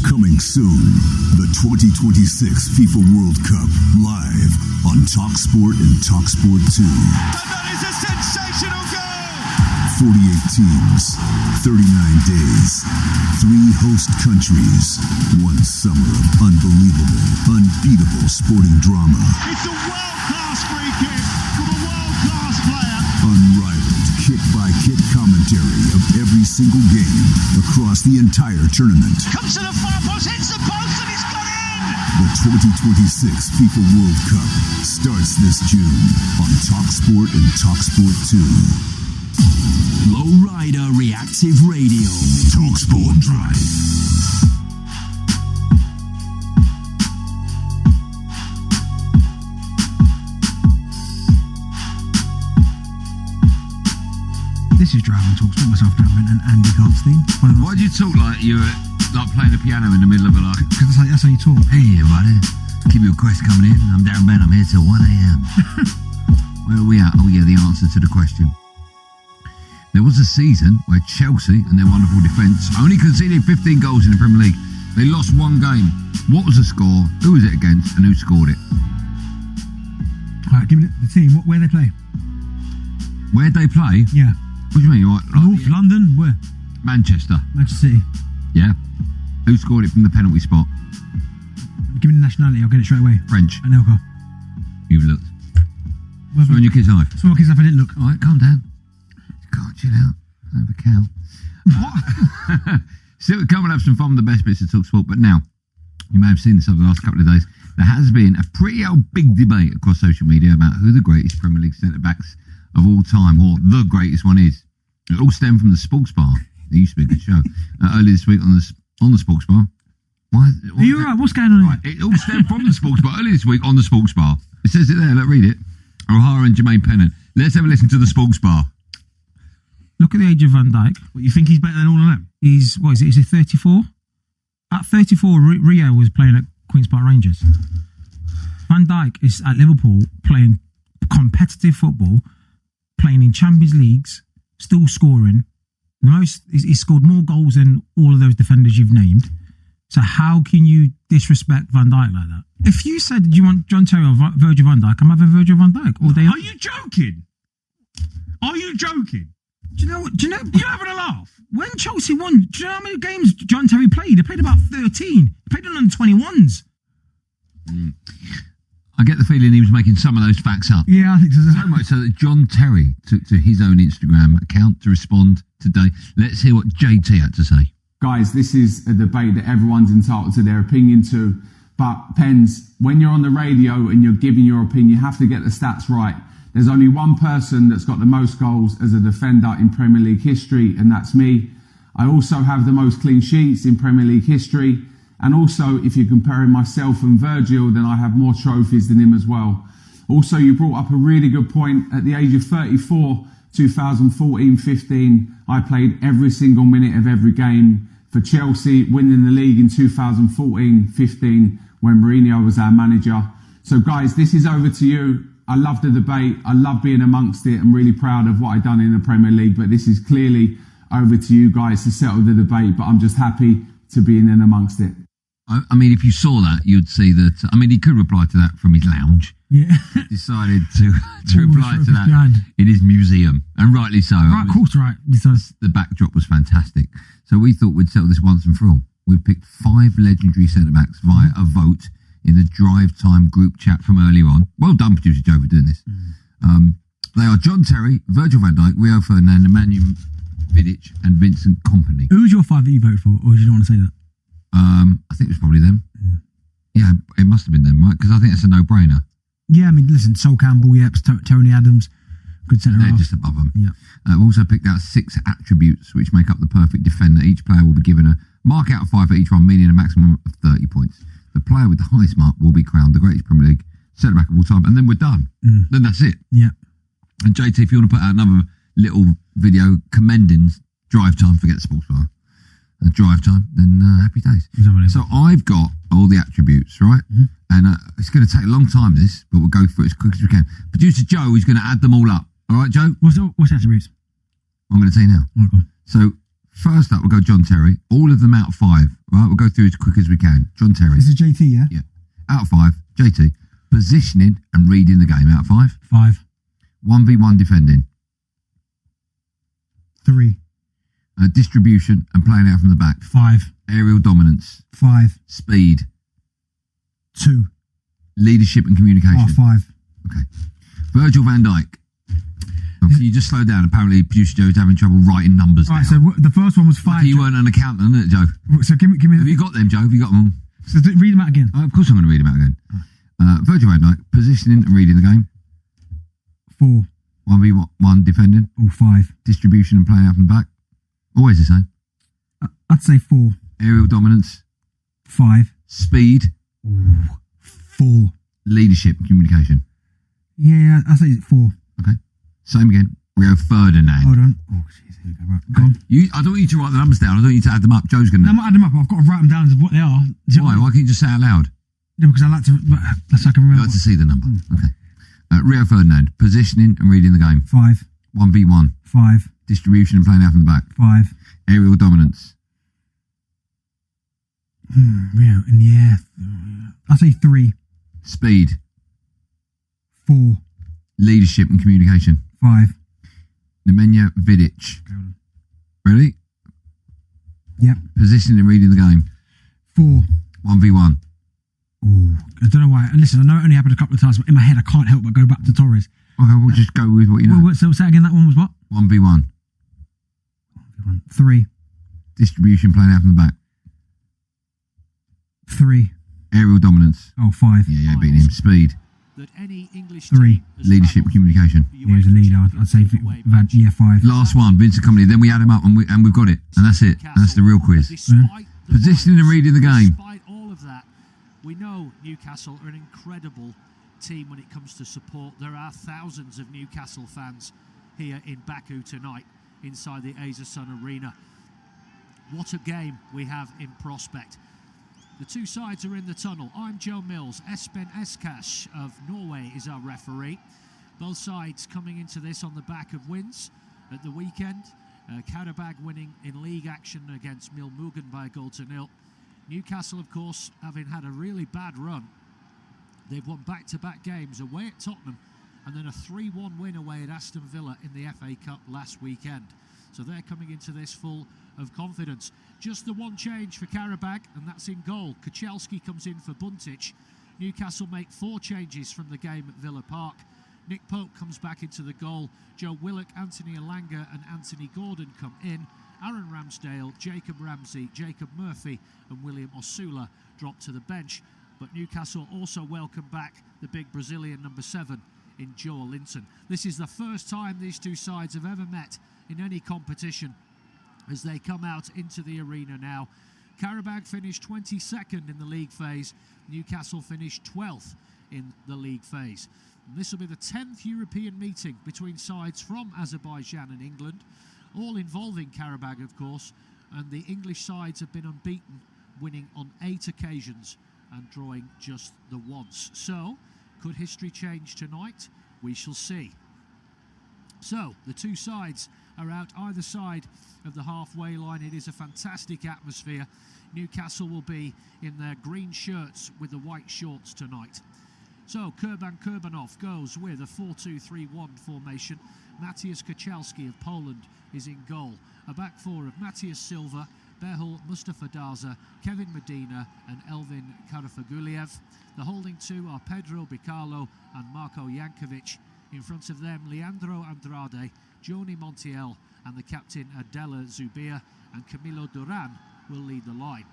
[SPEAKER 17] Coming soon, the 2026 FIFA World Cup live on TalkSport and TalkSport 2.
[SPEAKER 28] That is a sensational goal!
[SPEAKER 17] 48 teams, 39 days, 3 host countries, 1 summer of unbelievable, unbeatable sporting drama.
[SPEAKER 28] It's a world-class free kick from a world-class player.
[SPEAKER 17] Unrivaled kick-by-kick commentary of every single game across the entire tournament.
[SPEAKER 28] Comes to the far post, hits the post, and he's got in!
[SPEAKER 17] The 2026 FIFA World Cup starts this June on TalkSport and TalkSport 2.
[SPEAKER 28] Lowrider Reactive Radio.
[SPEAKER 17] TalkSport Drive.
[SPEAKER 6] This is Driving Talks with myself, Driving, and Andy Goldstein.
[SPEAKER 13] Why do you talk like you're like playing a piano in the middle of a like?
[SPEAKER 6] Because that's how you talk.
[SPEAKER 13] Hey, everybody. Keep your request coming in. I'm Darren Ben. I'm here till 1 a.m. Where are we at? Oh, yeah, the answer to the question. There was a season where Chelsea and their wonderful defence only conceded 15 goals in the Premier League. They lost 1 game. What was the score? Who was it against? And who scored it?
[SPEAKER 6] All right, give me the team. Where they play?
[SPEAKER 13] Where'd they play?
[SPEAKER 6] Yeah.
[SPEAKER 13] What do you mean? Like
[SPEAKER 6] North London? Where?
[SPEAKER 13] Manchester.
[SPEAKER 6] Manchester City.
[SPEAKER 13] Yeah. Who scored it from the penalty spot?
[SPEAKER 6] Give me the nationality, I'll get it straight away.
[SPEAKER 13] French.
[SPEAKER 6] Anelka.
[SPEAKER 13] You looked. Throwing your kids' life.
[SPEAKER 6] Saw my kids' life, I didn't look.
[SPEAKER 13] All right, calm down. God, chill out. Have a cow. What? Still, come and have some fun with the best bits of Talk Sport. But now, you may have seen this over the last couple of days. There has been a pretty old big debate across social media about who the greatest Premier League centre-backs of all time, or the greatest one is. It all stemmed from the Sports Bar. It used to be a good show. Earlier this week on the Sports Bar. Why?
[SPEAKER 6] Are you alright? What's going on?
[SPEAKER 13] Right, it all stemmed from the Sports Bar. Earlier this week on the Sports Bar. It says it there. Let's read it. O'Hara and Jermaine Pennant. Let's have a listen to the Sports Bar.
[SPEAKER 11] Look at the age of Van Dijk. What, you think he's better than all of them? He's, what is it? Is he 34? At 34, Rio was playing at Queen's Park Rangers. Van Dijk is at Liverpool playing competitive football, playing in Champions Leagues, still scoring. He's scored more goals than all of those defenders you've named. So how can you disrespect Van Dijk like that? If you said, do you want John Terry or Virgil van Dijk, I'm having Virgil van Dijk all day. Are you joking? Are you joking? Do you know what? You're having a laugh. When Chelsea won, do you know how many games John Terry played? He played about 13. He played on the 21s.
[SPEAKER 13] I get the feeling he was making some of those facts up.
[SPEAKER 6] Yeah, I think so.
[SPEAKER 13] So much so that John Terry took to his own Instagram account to respond today. Let's hear what JT had to say.
[SPEAKER 23] Guys, this is a debate that everyone's entitled to their opinion to. But, Pens, when you're on the radio and you're giving your opinion, you have to get the stats right. There's only one person that's got the most goals as a defender in Premier League history, and that's me. I also have the most clean sheets in Premier League history. And also, if you're comparing myself and Virgil, then I have more trophies than him as well. Also, you brought up a really good point. At the age of 34, 2014-15, I played every single minute of every game for Chelsea, winning the league in 2014-15 when Mourinho was our manager. So guys, this is over to you. I love the debate. I love being amongst it. I'm really proud of what I've done in the Premier League, but this is clearly over to you guys to settle the debate, but I'm just happy to be in and amongst it.
[SPEAKER 13] I mean, if you saw that, you'd see that. I mean, he could reply to that from his lounge.
[SPEAKER 6] Yeah.
[SPEAKER 13] He decided to reply to that in his museum, and rightly so.
[SPEAKER 6] Right, of course, right.
[SPEAKER 13] Because the backdrop was fantastic. So we thought we'd settle this once and for all. We've picked 5 legendary centre-backs via a vote in the Drive Time group chat from earlier on. Well done, producer Joe, for doing this. They are John Terry, Virgil van Dijk, Rio Ferdinand, Emmanuel Vidic, and Vincent Kompany.
[SPEAKER 6] Who's your 5 that you voted for, or do you don't want to say that?
[SPEAKER 13] I think it was probably them. Yeah, it must have been them, right? Because I think it's a no-brainer.
[SPEAKER 6] Yeah, I mean, listen, Sol Campbell, Tony Adams, good centre
[SPEAKER 13] They're
[SPEAKER 6] half.
[SPEAKER 13] just above them.
[SPEAKER 6] Yeah.
[SPEAKER 13] We've also picked out 6 attributes which make up the perfect defender. Each player will be given a mark out of 5 for each one, meaning a maximum of 30 points. The player with the highest mark will be crowned the greatest Premier League centre-back of all time, and then we're done. Then that's it.
[SPEAKER 6] Yeah.
[SPEAKER 13] And JT, if you want to put out another little video commending Drive Time, forget the sports bar, Drive Time, then happy days. So I've got all the attributes, right? And it's going to take a long time, this, but we'll go through it as quick as we can. Producer Joe is going to add them all up. All right, Joe?
[SPEAKER 6] What's the attributes?
[SPEAKER 13] I'm going to tell you now.
[SPEAKER 6] Okay.
[SPEAKER 13] So first up, we'll go John Terry. All of them out of 5, right? We'll go through as quick as we can. John Terry.
[SPEAKER 6] This is JT, yeah?
[SPEAKER 13] Yeah. Out of 5, JT. Positioning and reading the game, out of 5.
[SPEAKER 6] 5.
[SPEAKER 13] 1v1 defending.
[SPEAKER 6] 3.
[SPEAKER 13] Distribution and playing out from the back.
[SPEAKER 6] 5.
[SPEAKER 13] Aerial dominance.
[SPEAKER 6] 5.
[SPEAKER 13] Speed.
[SPEAKER 6] 2.
[SPEAKER 13] Leadership and communication.
[SPEAKER 6] 5.
[SPEAKER 13] Okay. Virgil van Dijk. Well, can you just slow down? Apparently, producer Joe's having trouble writing numbers down.
[SPEAKER 6] Right, so the first one was 5.
[SPEAKER 13] Like you weren't an accountant, isn't it, Joe?
[SPEAKER 6] So give me.
[SPEAKER 13] Have you got them, Joe? Have you got them?
[SPEAKER 6] So read them out again.
[SPEAKER 13] Of course, I'm going to read them out again. Virgil van Dijk. Positioning and reading the game.
[SPEAKER 6] 4.
[SPEAKER 13] 1v1 defending.
[SPEAKER 6] 5.
[SPEAKER 13] Distribution and playing out from the back. Always the same.
[SPEAKER 6] I'd say 4.
[SPEAKER 13] Aerial dominance.
[SPEAKER 6] 5.
[SPEAKER 13] Speed.
[SPEAKER 6] 4.
[SPEAKER 13] Leadership and communication.
[SPEAKER 6] Yeah, I'd say 4.
[SPEAKER 13] Okay. Same again. Rio Ferdinand.
[SPEAKER 6] Hold on. Oh, jeez. Here we go. Right. Go on.
[SPEAKER 13] I don't want you to write the numbers down. I don't want you to add them up. Joe's going to...
[SPEAKER 6] No, I'm not adding them up. I've got to write them down as what they are.
[SPEAKER 13] Why? Why can't you just say it out loud?
[SPEAKER 6] No, because I like to... That's so I can remember.
[SPEAKER 13] You like to see the number. Okay. Rio Ferdinand. Positioning and reading the game.
[SPEAKER 6] 5.
[SPEAKER 13] 1v1.
[SPEAKER 6] 5.
[SPEAKER 13] Distribution and playing out from the back.
[SPEAKER 6] 5.
[SPEAKER 13] Aerial dominance.
[SPEAKER 6] Rio, and yeah. I'll say 3.
[SPEAKER 13] Speed.
[SPEAKER 6] 4.
[SPEAKER 13] Leadership and communication.
[SPEAKER 6] 5.
[SPEAKER 13] Nemanja Vidic. Ready?
[SPEAKER 6] Yep.
[SPEAKER 13] Positioning and reading the game.
[SPEAKER 6] 4.
[SPEAKER 13] 1v1.
[SPEAKER 6] Ooh, I don't know why. Listen, I know it only happened a couple of times, but in my head I can't help but go back to Torres.
[SPEAKER 13] Okay, we'll just go with what you know.
[SPEAKER 6] So say again, that one was what?
[SPEAKER 13] 1v1.
[SPEAKER 6] 3.
[SPEAKER 13] Distribution, playing out from the back.
[SPEAKER 6] 3.
[SPEAKER 13] Aerial dominance.
[SPEAKER 6] 5.
[SPEAKER 13] Yeah, beating him. Speed.
[SPEAKER 6] 3.
[SPEAKER 13] Leadership, communication.
[SPEAKER 6] Yeah, he's a leader. I'd say 5.
[SPEAKER 13] Last one, Vincent Kompany. Then we add him up and we've got it. And that's it. And that's the real quiz. Positioning and reading the game.
[SPEAKER 9] Despite all of that, we know Newcastle are an incredible team when it comes to support. There are thousands of Newcastle fans here in Baku tonight inside the Azer Sun Arena. What a game we have in prospect. The two sides are in the tunnel. I'm Joe Mills. Espen Eskash of Norway is our referee. Both sides coming into this on the back of wins at the weekend. Qarabag winning in league action against Milmugen by a 1-0. Newcastle, of course, having had a really bad run. They've won back-to-back games away at Tottenham and then a 3-1 win away at Aston Villa in the FA Cup last weekend. So they're coming into this full of confidence. Just the one change for Qarabag, and that's in goal. Kuchelski comes in for Buntic. Newcastle make 4 changes from the game at Villa Park. Nick Pope comes back into the goal. Joe Willock, Anthony Elanga and Anthony Gordon come in. Aaron Ramsdale, Jacob Ramsey, Jacob Murphy and William Osula drop to the bench. But Newcastle also welcome back the big Brazilian number 7 in Joe Linton. This is the first time these two sides have ever met in any competition as they come out into the arena now. Qarabag finished 22nd in the league phase. Newcastle finished 12th in the league phase. And this will be the 10th European meeting between sides from Azerbaijan and England, all involving Qarabag, of course, and the English sides have been unbeaten, winning on 8 occasions and drawing just the once. So, could history change tonight? We shall see. So, the two sides are out either side of the halfway line. It is a fantastic atmosphere. Newcastle will be in their green shirts with the white shorts tonight. So, Kurban Kurbanov goes with a 4-2-3-1 formation. Maciej Kochalski of Poland is in goal. A back four of Matthias Silva, Behul Mustafa Daza, Kevin Medina and Elvin Karafaguliev. The holding two are Pedro Bicalo and Marko Jankovic. In front of them, Leandro Andrade, Joni Montiel and the captain Adela Zubir, and Camilo Duran will lead the line.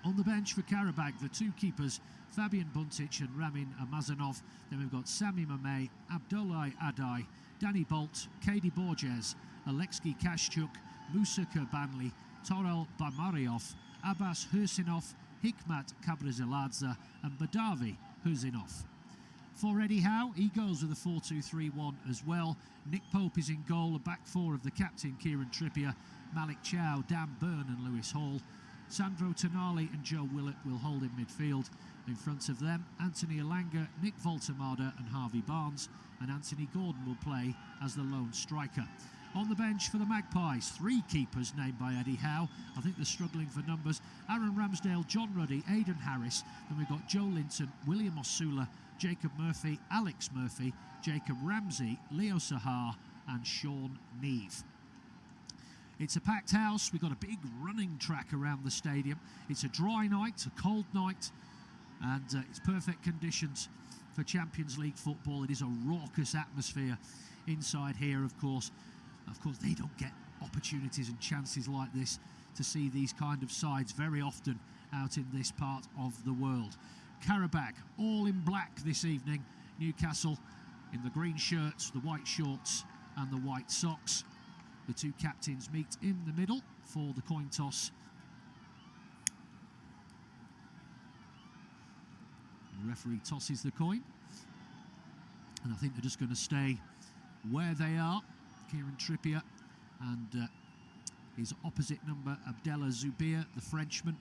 [SPEAKER 9] On the bench for Qarabag, the two keepers, Fabian Buntic and Ramin Amazanov. Then we've got Sami Mameh, Abdoulaye Adai, Danny Bolt, Kady Borges, Alexei Kashchuk, Musa Kurbanli, Torel Bamariov, Abbas Hursinov, Hikmat Kabrazeladze and Badavi Hursinov. For Eddie Howe, he goes with a 4-2-3-1 as well. Nick Pope is in goal, a back four of the captain Kieran Trippier, Malik Chow, Dan Byrne and Lewis Hall. Sandro Tonali and Joe Willett will hold in midfield. In front of them, Anthony Elanga, Nick Voltemada and Harvey Barnes, and Anthony Gordon will play as the lone striker. On the bench for the Magpies, 3 keepers named by Eddie Howe. I think they're struggling for numbers. Aaron Ramsdale, John Ruddy, Aidan Harris. Then we've got Joe Linton, William Osula, Jacob Murphy, Alex Murphy, Jacob Ramsey, Leo Sahar and Sean Neve. It's a packed house. We've got a big running track around the stadium. It's a dry night, a cold night, and it's perfect conditions for Champions League football. It is a raucous atmosphere inside here, of course. Of course, they don't get opportunities and chances like this to see these kind of sides very often out in this part of the world. Qarabag, all in black this evening. Newcastle in the green shirts, the white shorts and the white socks. The two captains meet in the middle for the coin toss. The referee tosses the coin. And I think they're just going to stay where they are. Kieran Trippier and his opposite number, Abdallah Zubir, the Frenchman.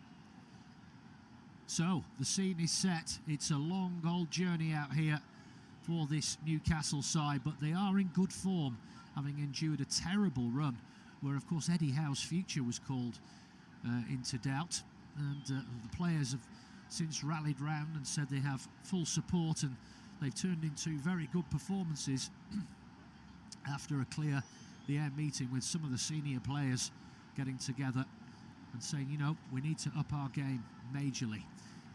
[SPEAKER 9] So, the scene is set. It's a long old journey out here for this Newcastle side, but they are in good form, having endured a terrible run where, of course, Eddie Howe's future was called into doubt. And the players have since rallied round and said they have full support, and they've turned into very good performances after a clear the air meeting with some of the senior players getting together and saying, you know, we need to up our game majorly.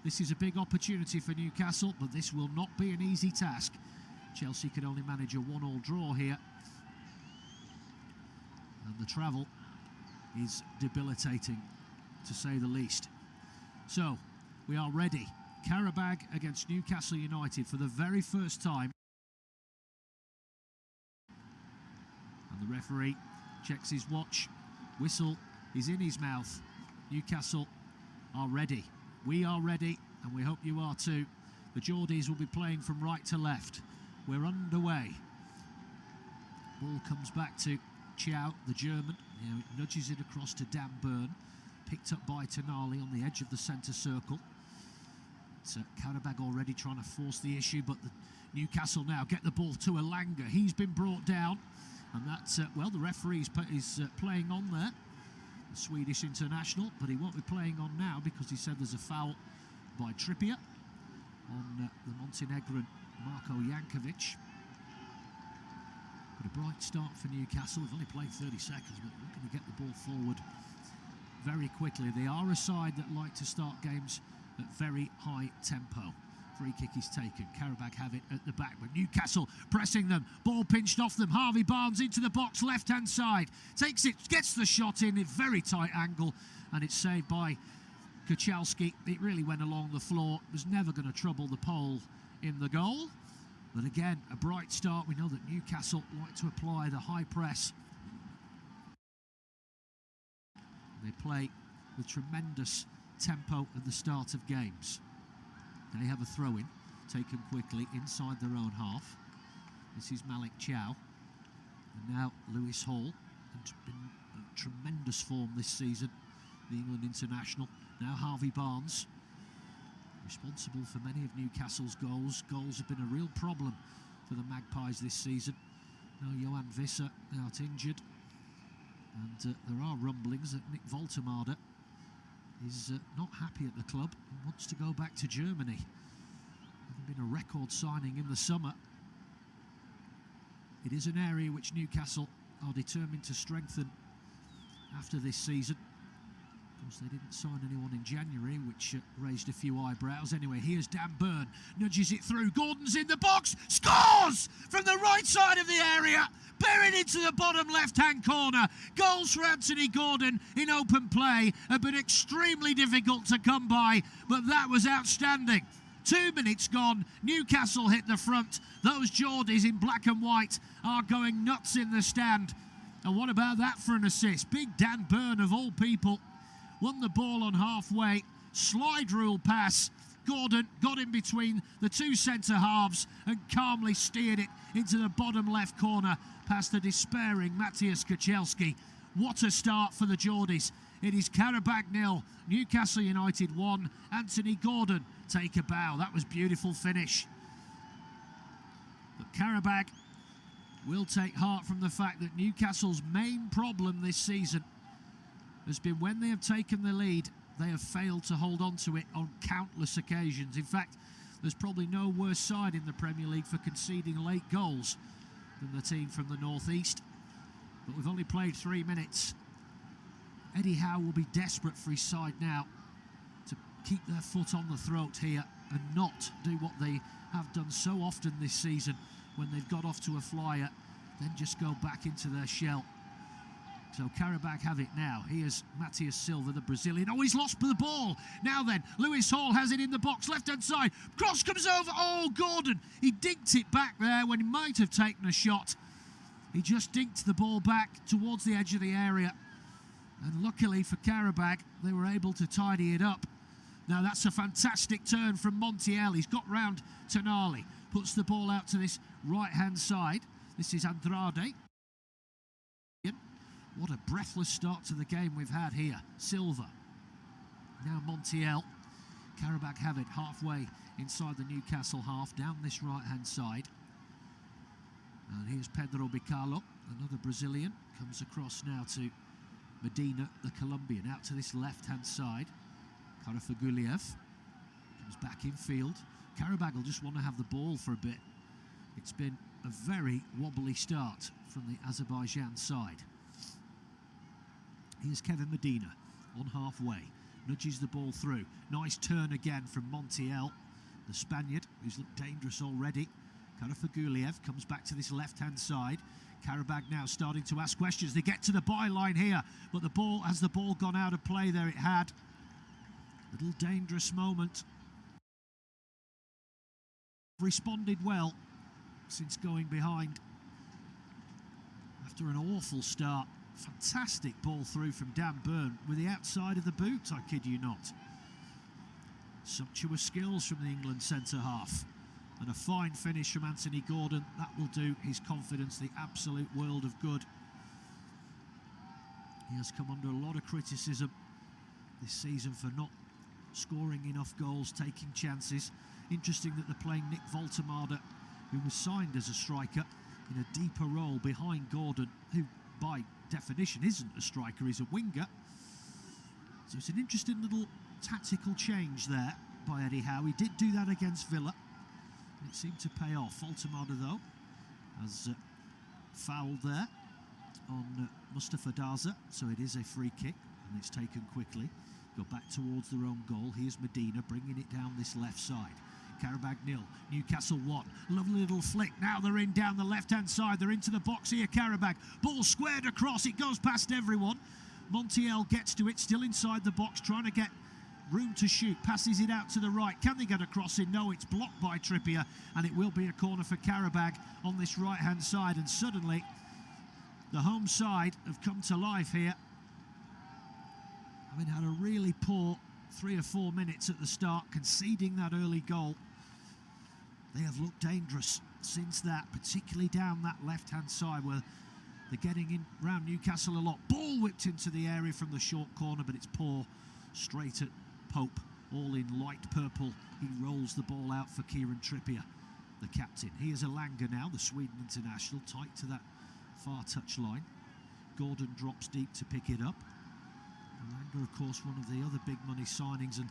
[SPEAKER 9] This is a big opportunity for Newcastle, but this will not be an easy task. Chelsea could only manage a 1-1 draw here, and the travel is debilitating, to say the least. So, we are ready. Qarabag against Newcastle United for the very first time. And the referee checks his watch. Whistle is in his mouth. Newcastle are ready. We are ready, and we hope you are too. The Geordies will be playing from right to left. We're underway. Ball comes back to Chow, the German. Nudges it across to Dan Byrne. Picked up by Tonali on the edge of the centre circle. It's Qarabag already trying to force the issue, but the Newcastle now get the ball to Elanga. He's been brought down, and that's, well, the referee is playing on there. The Swedish international, but he won't be playing on now because he said there's a foul by Trippier on the Montenegrin Marko Jankovic. But a bright start for Newcastle. They've only played 30 seconds, but looking to get the ball forward very quickly. They are a side that like to start games at very high tempo. Free kick is taken. Qarabag have it at the back, but Newcastle pressing them. Ball pinched off them. Harvey Barnes into the box, left-hand side. Takes it, gets the shot in a very tight angle, and it's saved by Kochalski. It really went along the floor. It was never going to trouble the pole in the goal. But again, a bright start. We know that Newcastle like to apply the high press. They play with tremendous tempo at the start of games. They have a throw-in taken quickly inside their own half. This is Malik Chow. And now Lewis Hall, who's been in tremendous form this season, the England international. Now Harvey Barnes, responsible for many of Newcastle's goals. Goals have been a real problem for the Magpies this season. Now Johan Visser out injured. And there are rumblings that Nick Voltemade is not happy at the club and wants to go back to Germany. Having been a record signing in the summer, it is an area which Newcastle are determined to strengthen after this season. Of course, they didn't sign anyone in January, which raised a few eyebrows. Anyway, here's Dan Burn, nudges it through. Gordon's in the box, scores from the right side of the area, buried into the bottom left-hand corner. Goals for Anthony Gordon in open play have been extremely difficult to come by, but that was outstanding. 2 minutes gone, Newcastle hit the front. Those Geordies in black and white are going nuts in the stand. And what about that for an assist? Big Dan Burn, of all people, won the ball on halfway, slide rule pass. Gordon got in between the two centre halves and calmly steered it into the bottom left corner past the despairing Matthias Kacelski. What a start for the Geordies. It is Qarabag 0, Newcastle United 1. Anthony Gordon take a bow. That was beautiful finish. But Qarabag will take heart from the fact that Newcastle's main problem this season has been when they have taken the lead, they have failed to hold on to it on countless occasions. In fact, there's probably no worse side in the Premier League for conceding late goals than the team from the northeast. But we've only played 3 minutes. Eddie Howe will be desperate for his side now to keep their foot on the throat here and not do what they have done so often this season when they've got off to a flyer, then just go back into their shell. So Qarabag have it now. Here's Matias Silva, the Brazilian. Oh, he's lost the ball. Now then, Lewis Hall has it in the box, left-hand side. Cross comes over. Oh, Gordon. He dinked it back there when he might have taken a shot. He just dinked the ball back towards the edge of the area. And luckily for Qarabag, they were able to tidy it up. Now that's a fantastic turn from Montiel. He's got round Tonali. Puts the ball out to this right-hand side. This is Andrade. What a breathless start to the game we've had here. Silva. Now Montiel. Qarabag have it halfway inside the Newcastle half, down this right-hand side. And here's Pedro Bicalo, another Brazilian. Comes across now to Medina, the Colombian, out to this left-hand side. Karafaguliev comes back in field. Qarabag will just want to have the ball for a bit. It's been a very wobbly start from the Azerbaijan side. Here's Kevin Medina on halfway, nudges the ball through. Nice turn again from Montiel, the Spaniard, who's looked dangerous already. Karafaguliev comes back to this left-hand side. Qarabag now starting to ask questions. They get to the byline here, but the ball, has the ball gone out of play there? It had. Little dangerous moment. Responded well since going behind after an awful start. Fantastic ball through from Dan Burn with the outside of the boot, I kid you not. Sumptuous skills from the England centre-half. And a fine finish from Anthony Gordon. That will do his confidence the absolute world of good. He has come under a lot of criticism this season for not scoring enough goals, taking chances. Interesting that they're playing Nick Voltemade, who was signed as a striker, in a deeper role behind Gordon, who by definition isn't a striker, he's a winger. So it's an interesting little tactical change there by Eddie Howe. He did do that against Villa. It seemed to pay off. Voltemade, though, has fouled there on Mustafa Daza, so it is a free kick, and it's taken quickly. Go back towards their own goal. Here's Medina bringing it down this left side. Qarabag 0, Newcastle 1. Lovely little flick. Now they're in down the left-hand side. They're into the box here, Qarabag. Ball squared across. It goes past everyone. Montiel gets to it, still inside the box, trying to get room to shoot, passes it out to the right. Can they get a cross in? No, it's blocked by Trippier, and it will be a corner for Qarabag on this right-hand side. And suddenly, the home side have come to life here. Having had a really poor 3 or 4 minutes at the start, conceding that early goal, they have looked dangerous since that, particularly down that left-hand side where they're getting in round Newcastle a lot. Ball whipped into the area from the short corner, but it's poor. Straight at Pope, all in light purple. He rolls the ball out for Kieran Trippier, the captain. Here's Elanga now, the Sweden international, tight to that far touch line. Gordon drops deep to pick it up. Elanga, of course, one of the other big money signings, and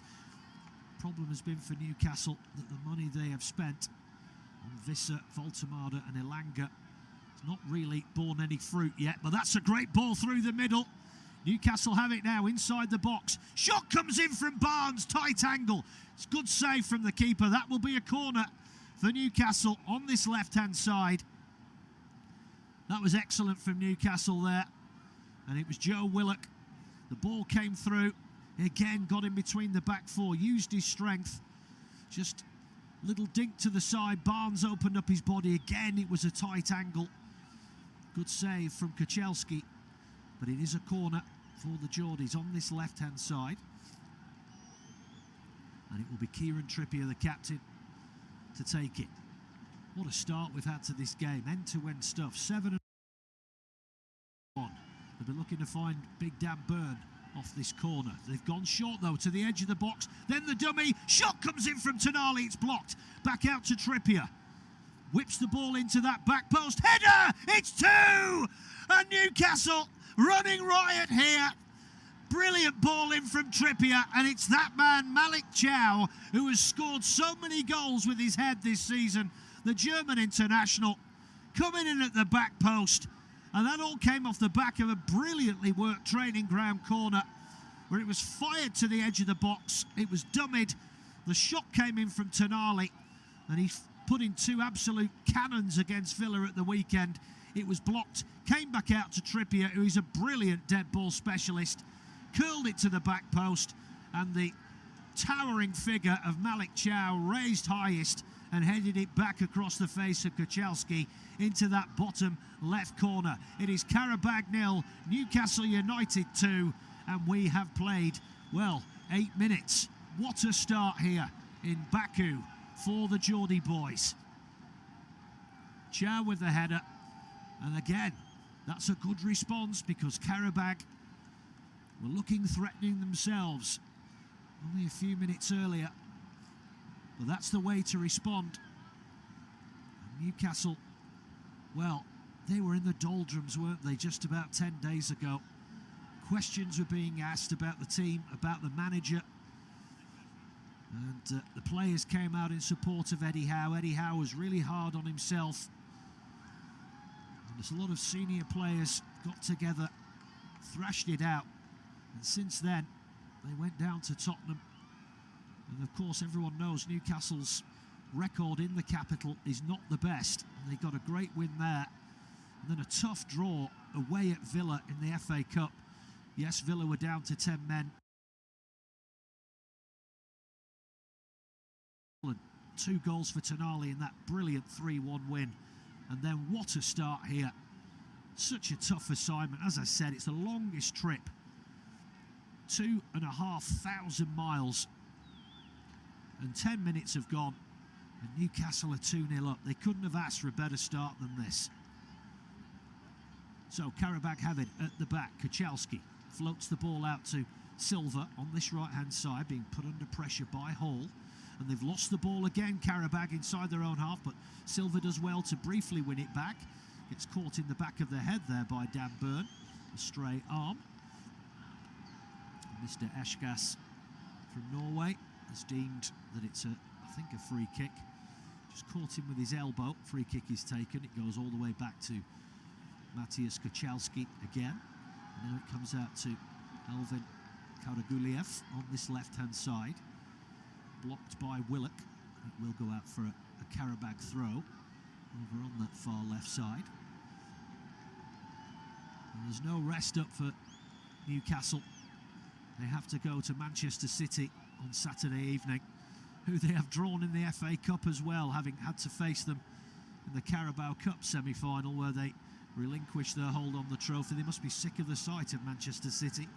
[SPEAKER 9] problem has been for Newcastle that the money they have spent on Visser, Voltemada and Elanga has not really borne any fruit yet, but that's a great ball through the middle. Newcastle have it now inside the box. Shot comes in from Barnes, tight angle. It's a good save from the keeper. That will be a corner for Newcastle on this left-hand side. That was excellent from Newcastle there. And it was Joe Willock. The ball came through. Again, got in between the back four, used his strength. Just little dink to the side. Barnes opened up his body. Again, it was a tight angle. Good save from Kuchelski. But it is a corner for the Geordies on this left-hand side. And it will be Kieran Trippier, the captain, to take it. What a start we've had to this game. End-to-end stuff. 7-1. They'll be looking to find Big Dan Burn off this corner. They've gone short, though, to the edge of the box. Then the dummy. Shot comes in from Tonali. It's blocked. Back out to Trippier. Whips the ball into that back post. Header! It's 2! And Newcastle running riot here. Brilliant ball in from Trippier, and it's that man, Malik Chow, who has scored so many goals with his head this season. The German international coming in at the back post, and that all came off the back of a brilliantly worked training ground corner where it was fired to the edge of the box. It was dummied. The shot came in from Tonali, and he put in 2 absolute cannons against Villa at the weekend. It was blocked, came back out to Trippier, who is a brilliant dead ball specialist, curled it to the back post, and the towering figure of Malik Chow raised highest and headed it back across the face of Kuchelski into that bottom left corner. It is Qarabag 0, Newcastle United 2, and we have played, well, 8 minutes. What a start here in Baku for the Geordie boys. Chow with the header. And again, that's a good response because Qarabag were looking threatening themselves only a few minutes earlier. But that's the way to respond. And Newcastle, well, they were in the doldrums, weren't they, just about 10 days ago. Questions were being asked about the team, about the manager. And the players came out in support of Eddie Howe. Eddie Howe was really hard on himself. There's a lot of senior players got together, thrashed it out, and since then they went down to Tottenham. And of course everyone knows Newcastle's record in the capital is not the best, and they got a great win there, and then a tough draw away at Villa in the FA Cup. Yes, Villa were down to 10 men. 2 goals for Tonali in that brilliant 3-1 win. And then what a start here. Such a tough assignment. As I said, it's the longest trip. 2,500 miles. And 10 minutes have gone. And Newcastle are 2-0 up. They couldn't have asked for a better start than this. So Qarabag have it at the back. Kuchelski floats the ball out to Silva on this right-hand side, being put under pressure by Hall. And they've lost the ball again, Qarabag, inside their own half, but Silva does well to briefly win it back. Gets caught in the back of the head there by Dan Burn. A stray arm. Mr. Eshkas from Norway has deemed that it's I think a free kick. Just caught him with his elbow. Free kick is taken. It goes all the way back to Matthias Kuchelski again. And now it comes out to Elvin Karaguliev on this left-hand side. Blocked by Willock. It will go out for a Qarabag throw over on that far left side. And there's no rest up for Newcastle. They have to go to Manchester City on Saturday evening, who they have drawn in the FA Cup as well, having had to face them in the Carabao Cup semi-final where they relinquished their hold on the trophy. They must be sick of the sight of Manchester City.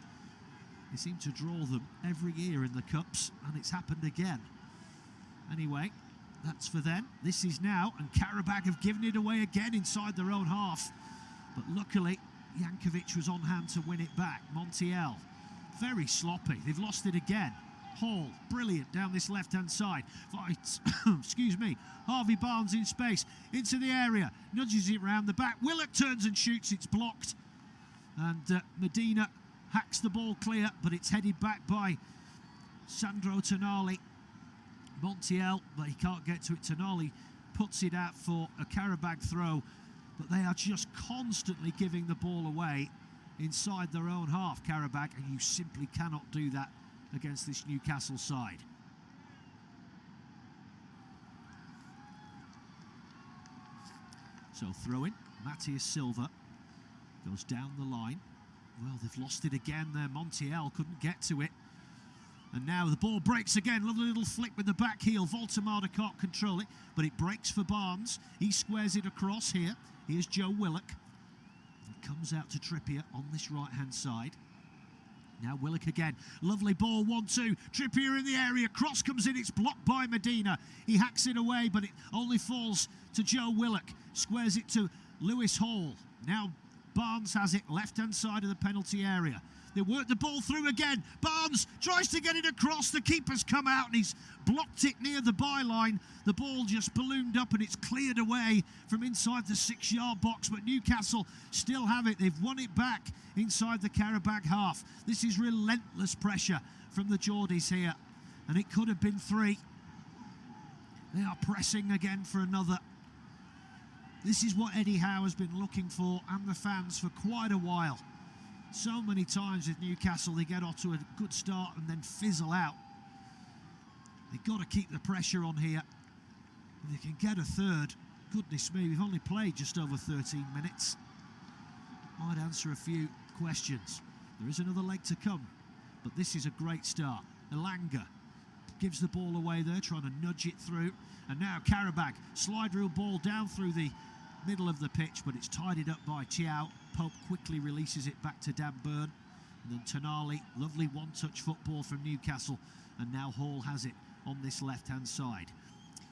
[SPEAKER 9] They seem to draw them every year in the Cups, and it's happened again. Anyway, that's for them. This is now, and Qarabag have given it away again inside their own half. But luckily, Jankovic was on hand to win it back. Montiel, very sloppy. They've lost it again. Hall, brilliant down this left-hand side. Fights, excuse me, Harvey Barnes in space, into the area, nudges it round the back. Willock turns and shoots, it's blocked. And Medina hacks the ball clear, but it's headed back by Sandro Tonali. Montiel, but he can't get to it. Tonali puts it out for a Qarabag throw, but they are just constantly giving the ball away inside their own half, Qarabag, and you simply cannot do that against this Newcastle side. So throw-in, Matthias Silva goes down the line. Well, they've lost it again there. Montiel couldn't get to it. And now the ball breaks again. Lovely little flick with the back heel. Voltemade can't control it, but it breaks for Barnes. He squares it across here. Here's Joe Willock. It comes out to Trippier on this right-hand side. Now Willock again. Lovely ball, 1-2. Trippier in the area. Cross comes in. It's blocked by Medina. He hacks it away, but it only falls to Joe Willock. Squares it to Lewis Hall. Now Barnes has it, left-hand side of the penalty area. They work the ball through again. Barnes tries to get it across. The keeper's come out and he's blocked it near the byline. The ball just ballooned up and it's cleared away from inside the 6-yard box. But Newcastle still have it. They've won it back inside the Qarabag half. This is relentless pressure from the Geordies here. And it could have been 3. They are pressing again for another. This is what Eddie Howe has been looking for, and the fans, for quite a while. So many times with Newcastle, they get off to a good start and then fizzle out. They've got to keep the pressure on here. If they can get a third, goodness me, we've only played just over 13 minutes. Might answer a few questions. There is another leg to come, but this is a great start. Elanga gives the ball away there, trying to nudge it through. And now Qarabag, slide rule ball down through the middle of the pitch, but it's tidied up by Chiao. Pope quickly releases it back to Dan Burn. And then Tonali, lovely one-touch football from Newcastle. And now Hall has it on this left-hand side.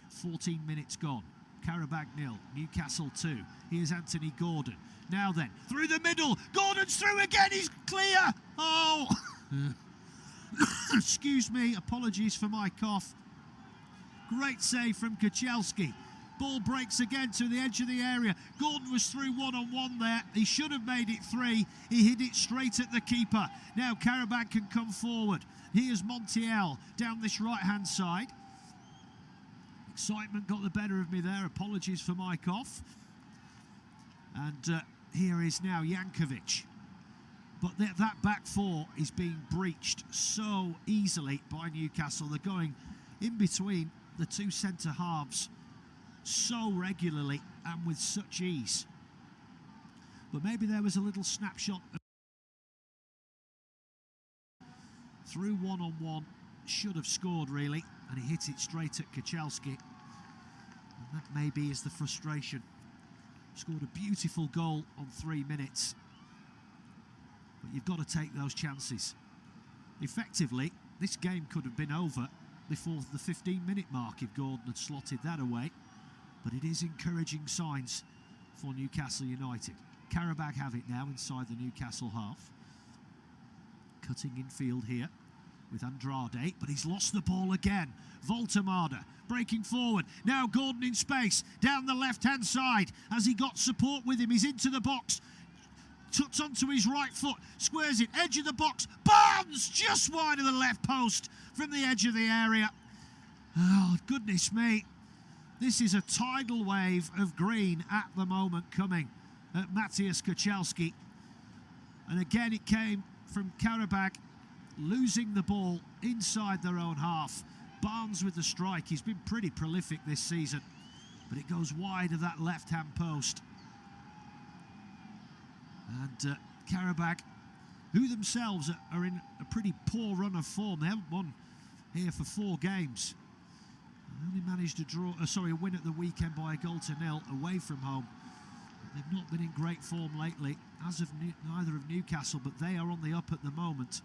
[SPEAKER 9] 14 minutes gone. Qarabag 0, Newcastle 2. Here's Anthony Gordon. Now then, through the middle. Gordon's through again, he's clear. Oh! Excuse me, apologies for my cough. Great save from Kuchelski. Ball breaks again to the edge of the area. Gordon was through one-on-one there. He should have made it 3. He hit it straight at the keeper. Now Qarabag can come forward. Here's Montiel down this right-hand side. Excitement got the better of me there. Apologies for my cough. And here is now Jankovic. But that back four is being breached so easily by Newcastle. They're going in between the two centre halves so regularly and with such ease. But maybe there was a little snapshot through one-on-one. Should have scored really, and he hit it straight at Kuchelski. And that maybe is the frustration. Scored a beautiful goal on 3 minutes. But you've got to take those chances. Effectively, this game could have been over before the 15-minute mark if Gordon had slotted that away. But it is encouraging signs for Newcastle United. Qarabag have it now inside the Newcastle half. Cutting in field here with Andrade, but he's lost the ball again. Voltemade breaking forward. Now Gordon in space down the left-hand side. Has he got support with him? He's into the box. Tucks onto his right foot, squares it, edge of the box. Barnes just wide of the left post from the edge of the area. Oh, goodness me. This is a tidal wave of green at the moment coming at Matthias Kuchelski. And again, it came from Qarabag losing the ball inside their own half. Barnes with the strike. He's been pretty prolific this season, but it goes wide of that left-hand post. And Qarabag, who themselves are in a pretty poor run of form. They haven't won here for 4 games. They only managed to a win at the weekend by a 1-0 away from home. They've not been in great form lately, as of neither of Newcastle, but they are on the up at the moment.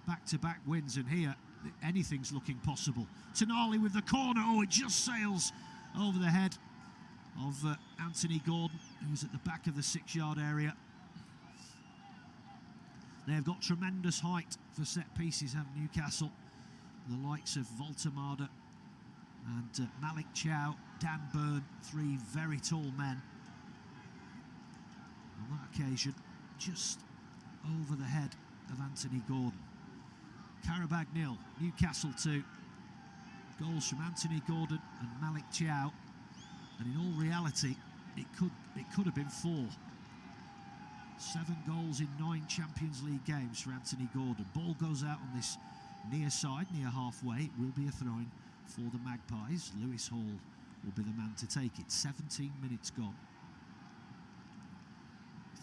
[SPEAKER 9] Back-to-back wins, and here anything's looking possible. Tonali with the corner. Oh, it just sails over the head of Anthony Gordon, who's at the back of the 6-yard area. They've got tremendous height for set pieces, have Newcastle. The likes of Voltemade and Malik Chow, Dan Burn, 3 very tall men. On that occasion, just over the head of Anthony Gordon. Qarabag 0, Newcastle 2. Goals from Anthony Gordon and Malik Chow, and in all reality, it could have been 4. 7 goals in 9 Champions League games for Anthony Gordon. Ball goes out on this near side, near halfway. It will be a throw-in for the Magpies. Lewis Hall will be the man to take it. 17 minutes gone.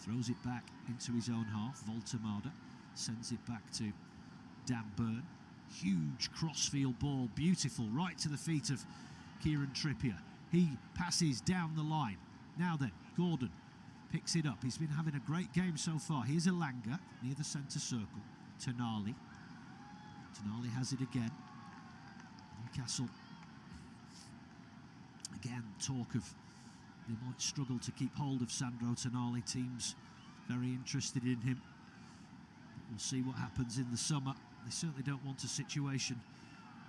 [SPEAKER 9] Throws it back into his own half. Voltemade sends it back to Dan Burn. Huge crossfield ball, beautiful, right to the feet of Kieran Trippier. He passes down the line. Now then, Gordon picks it up. He's been having a great game so far. Here's Elanga near the centre circle. Tonali has it again. Newcastle, again, talk of they might struggle to keep hold of Sandro Tonali. Teams very interested in him. But we'll see what happens in the summer. They certainly don't want a situation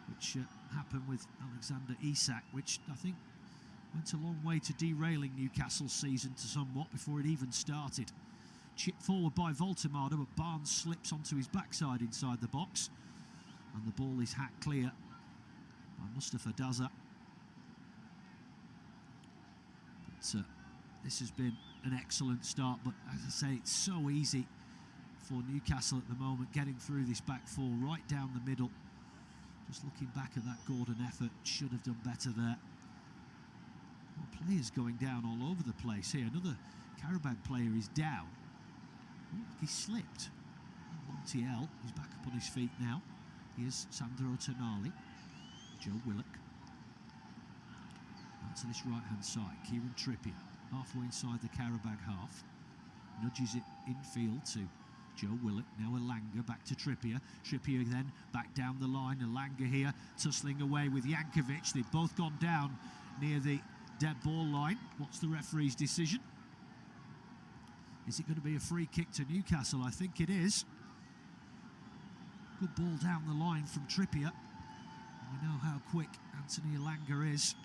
[SPEAKER 9] which happened with Alexander Isak, which I think went a long way to derailing Newcastle's season to somewhat before it even started. Chipped forward by Voltemade, but Barnes slips onto his backside inside the box, and the ball is hacked clear by Mustafa Daza. But this has been an excellent start, but as I say, it's so easy for Newcastle at the moment, getting through this back 4 right down the middle. Just looking back at that Gordon effort, should have done better there. Well, players going down all over the place here. Another Qarabag player is down. Oh, he slipped. Montiel is back up on his feet now. Here's Sandro Tonali. Joe Willock. Out to this right-hand side. Kieran Trippier, halfway inside the Qarabag half. Nudges it infield to Joe Willock. Now Elanga back to Trippier. Trippier then back down the line. Elanga here tussling away with Jankovic. They've both gone down near the dead ball line. What's the referee's decision? Is it going to be a free kick to Newcastle? I think it is. Good ball down the line from Trippier. We know how quick Anthony Elanga is.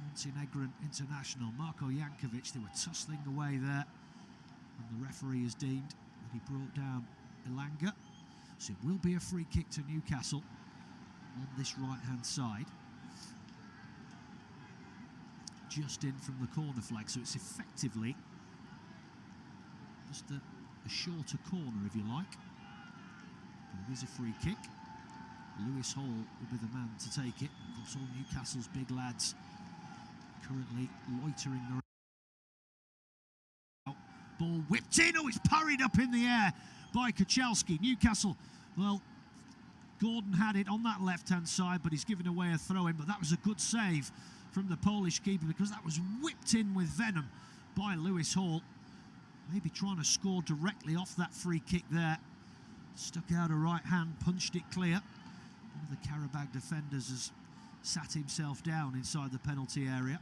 [SPEAKER 9] Montenegrin international. Marko Jankovic, they were tussling away there. And the referee has deemed that he brought down Elanga. So it will be a free kick to Newcastle on this right-hand side. Just in from the corner flag, so it's effectively just a shorter corner, if you like. But it is a free kick. Lewis Hall will be the man to take it. Of course, all Newcastle's big lads currently loitering around. Ball whipped in. Oh, it's parried up in the air by Kachalski. Newcastle, well, Gordon had it on that left-hand side, but he's given away a throw-in. But that was a good save from the Polish keeper, because that was whipped in with venom by Lewis Hall. Maybe trying to score directly off that free kick there. Stuck out a right hand, punched it clear. One of the Qarabag defenders has sat himself down inside the penalty area.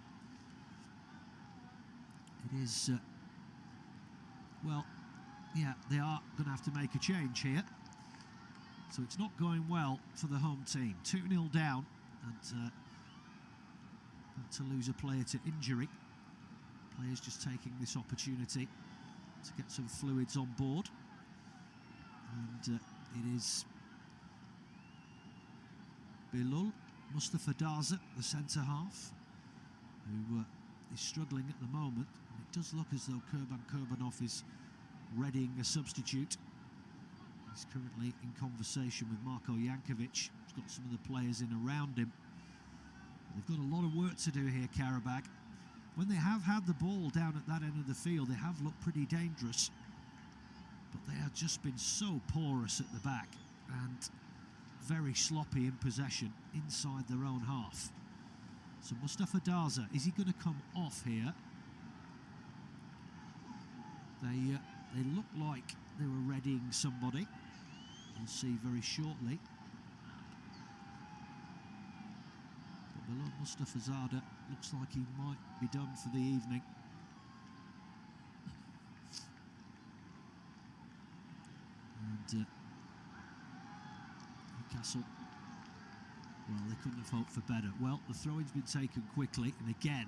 [SPEAKER 9] It is, well, yeah, they are going to have to make a change here. So it's not going well for the home team. 2-0 down, and about to lose a player to injury. Players just taking this opportunity to get some fluids on board. And it is Bilal Mustafa Daza, the centre half, who is struggling at the moment. And it does look as though Kurban Kurbanov is readying a substitute. He's currently in conversation with Marko Jankovic. He's got some of the players in around him. They've got a lot of work to do here, Qarabag. When they have had the ball down at that end of the field, they have looked pretty dangerous. But they have just been so porous at the back. And very sloppy in possession inside their own half. So Mustafa Daza, is he going to come off here? They look like they were readying somebody. We'll see very shortly. But below Mustafa Zada, looks like he might be done for the evening. And Newcastle, well, they couldn't have hoped for better. Well, the throw-in's been taken quickly, and again,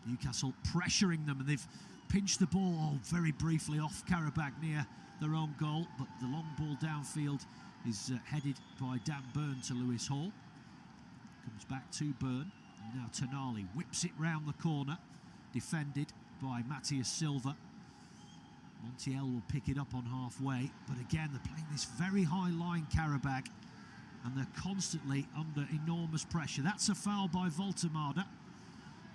[SPEAKER 9] Newcastle pressuring them, and they've pinched the ball very briefly off Qarabag near their own goal, but the long ball downfield is headed by Dan Byrne to Lewis Hall. Comes back to Byrne, and now Tonali whips it round the corner, defended by Matthias Silva. Montiel will pick it up on halfway, but again they're playing this very high line, Qarabag, and they're constantly under enormous pressure. That's a foul by Voltemade.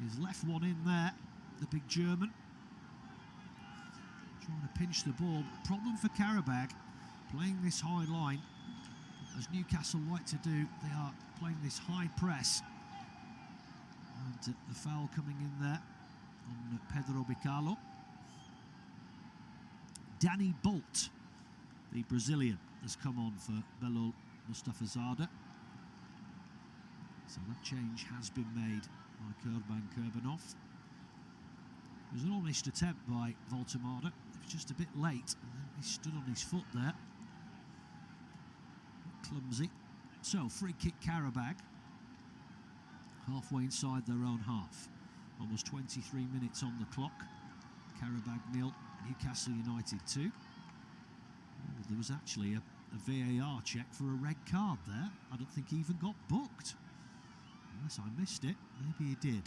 [SPEAKER 9] He's left one in there, the big German. Trying to pinch the ball. Problem for Qarabag, playing this high line, as Newcastle like to do. They are playing this high press. And the foul coming in there on Pedro Bicalo. Danny Bolt, the Brazilian, has come on for Belal Mustafazadeh. So that change has been made by Kurban Kurbanov. It was an honest attempt by Voltemade. It was just a bit late, and then he stood on his foot there. Clumsy. So, free kick Qarabag. Halfway inside their own half. Almost 23 minutes on the clock. Qarabag 0, Newcastle United 2. Oh, there was actually a VAR check for a red card there. I don't think he even got booked. Unless I missed it, maybe he did.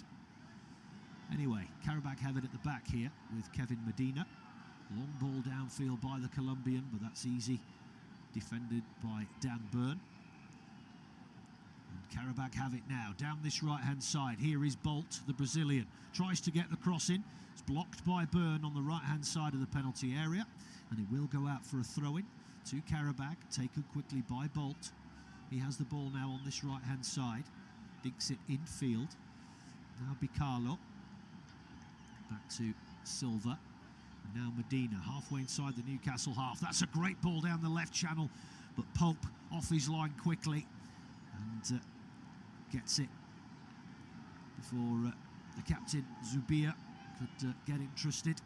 [SPEAKER 9] Anyway, Qarabag have it at the back here with Kevin Medina. Long ball downfield by the Colombian, but that's easy. Defended by Dan Byrne. And Qarabag have it now, down this right-hand side. Here is Bolt, the Brazilian. Tries to get the cross in. It's blocked by Byrne on the right-hand side of the penalty area. And it will go out for a throw-in to Qarabag, taken quickly by Bolt. He has the ball now on this right-hand side. Dinks it infield. Now Bicalo. Back to Silva. And now Medina, halfway inside the Newcastle half. That's a great ball down the left channel, but Pope off his line quickly and gets it before the captain Zubia could get interested.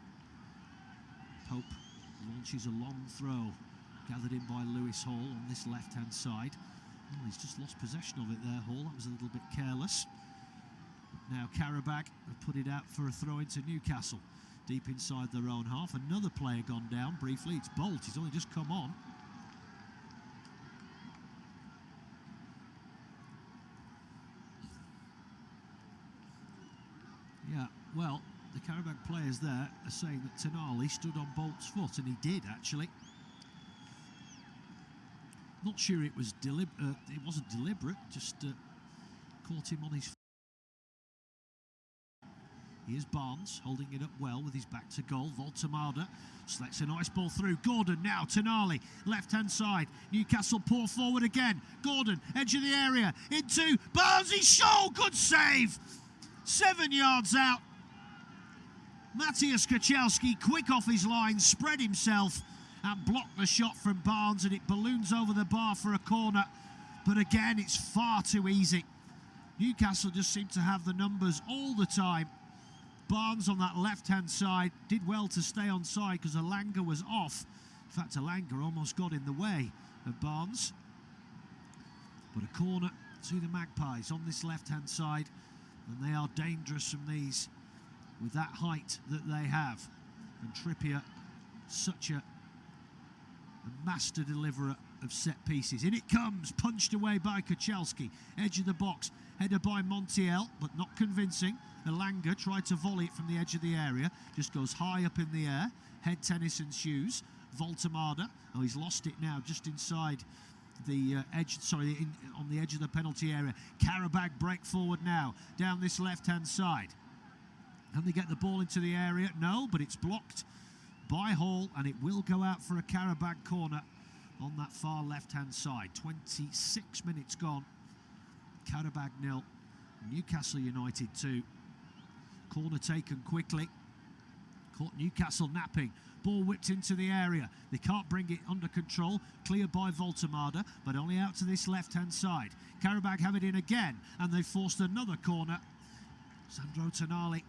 [SPEAKER 9] Pope launches a long throw, gathered in by Lewis Hall on this left-hand side. Oh, he's just lost possession of it there, Hall. That was a little bit careless. Now Qarabag have put it out for a throw into Newcastle. Deep inside their own half. Another player gone down briefly. It's Bolt. He's only just come on. Yeah, well, the Qarabag players there are saying that Tonali stood on Bolt's foot, and he did actually. Not sure it was it wasn't deliberate, just caught him on his foot. Here's Barnes holding it up well with his back to goal. Voltemade selects a nice ball through. Gordon now, Tonali, left-hand side. Newcastle pour forward again. Gordon, edge of the area, into Barnes, he's shot, good save! 7 yards out. Matthias Kaczewski, quick off his line, spread himself and blocked the shot from Barnes, and it balloons over the bar for a corner. But again, it's far too easy. Newcastle just seem to have the numbers all the time. Barnes on that left-hand side did well to stay on side because Alanga was off. In fact, Alanga almost got in the way of Barnes. But a corner to the Magpies on this left-hand side, and they are dangerous from these with that height that they have. And Trippier, such a master deliverer of set pieces. In it comes, punched away by Kaczewski. Edge of the box, headed by Montiel, but not convincing. Alanga tried to volley it from the edge of the area, just goes high up in the air. Head tennis and shoes. Voltemade, oh, he's lost it now, just inside the edge, on the edge of the penalty area. Qarabag break forward now, down this left-hand side. Can they get the ball into the area? No, but it's blocked by Hall, and it will go out for a Qarabag corner. on that far left-hand side. 26 minutes gone. Qarabag 0, Newcastle United 2. Corner taken quickly. Caught Newcastle napping. Ball whipped into the area. They can't bring it under control. Cleared by Voltemada, but only out to this left-hand side. Qarabag have it in again, and they've forced another corner. Sandro Tonali,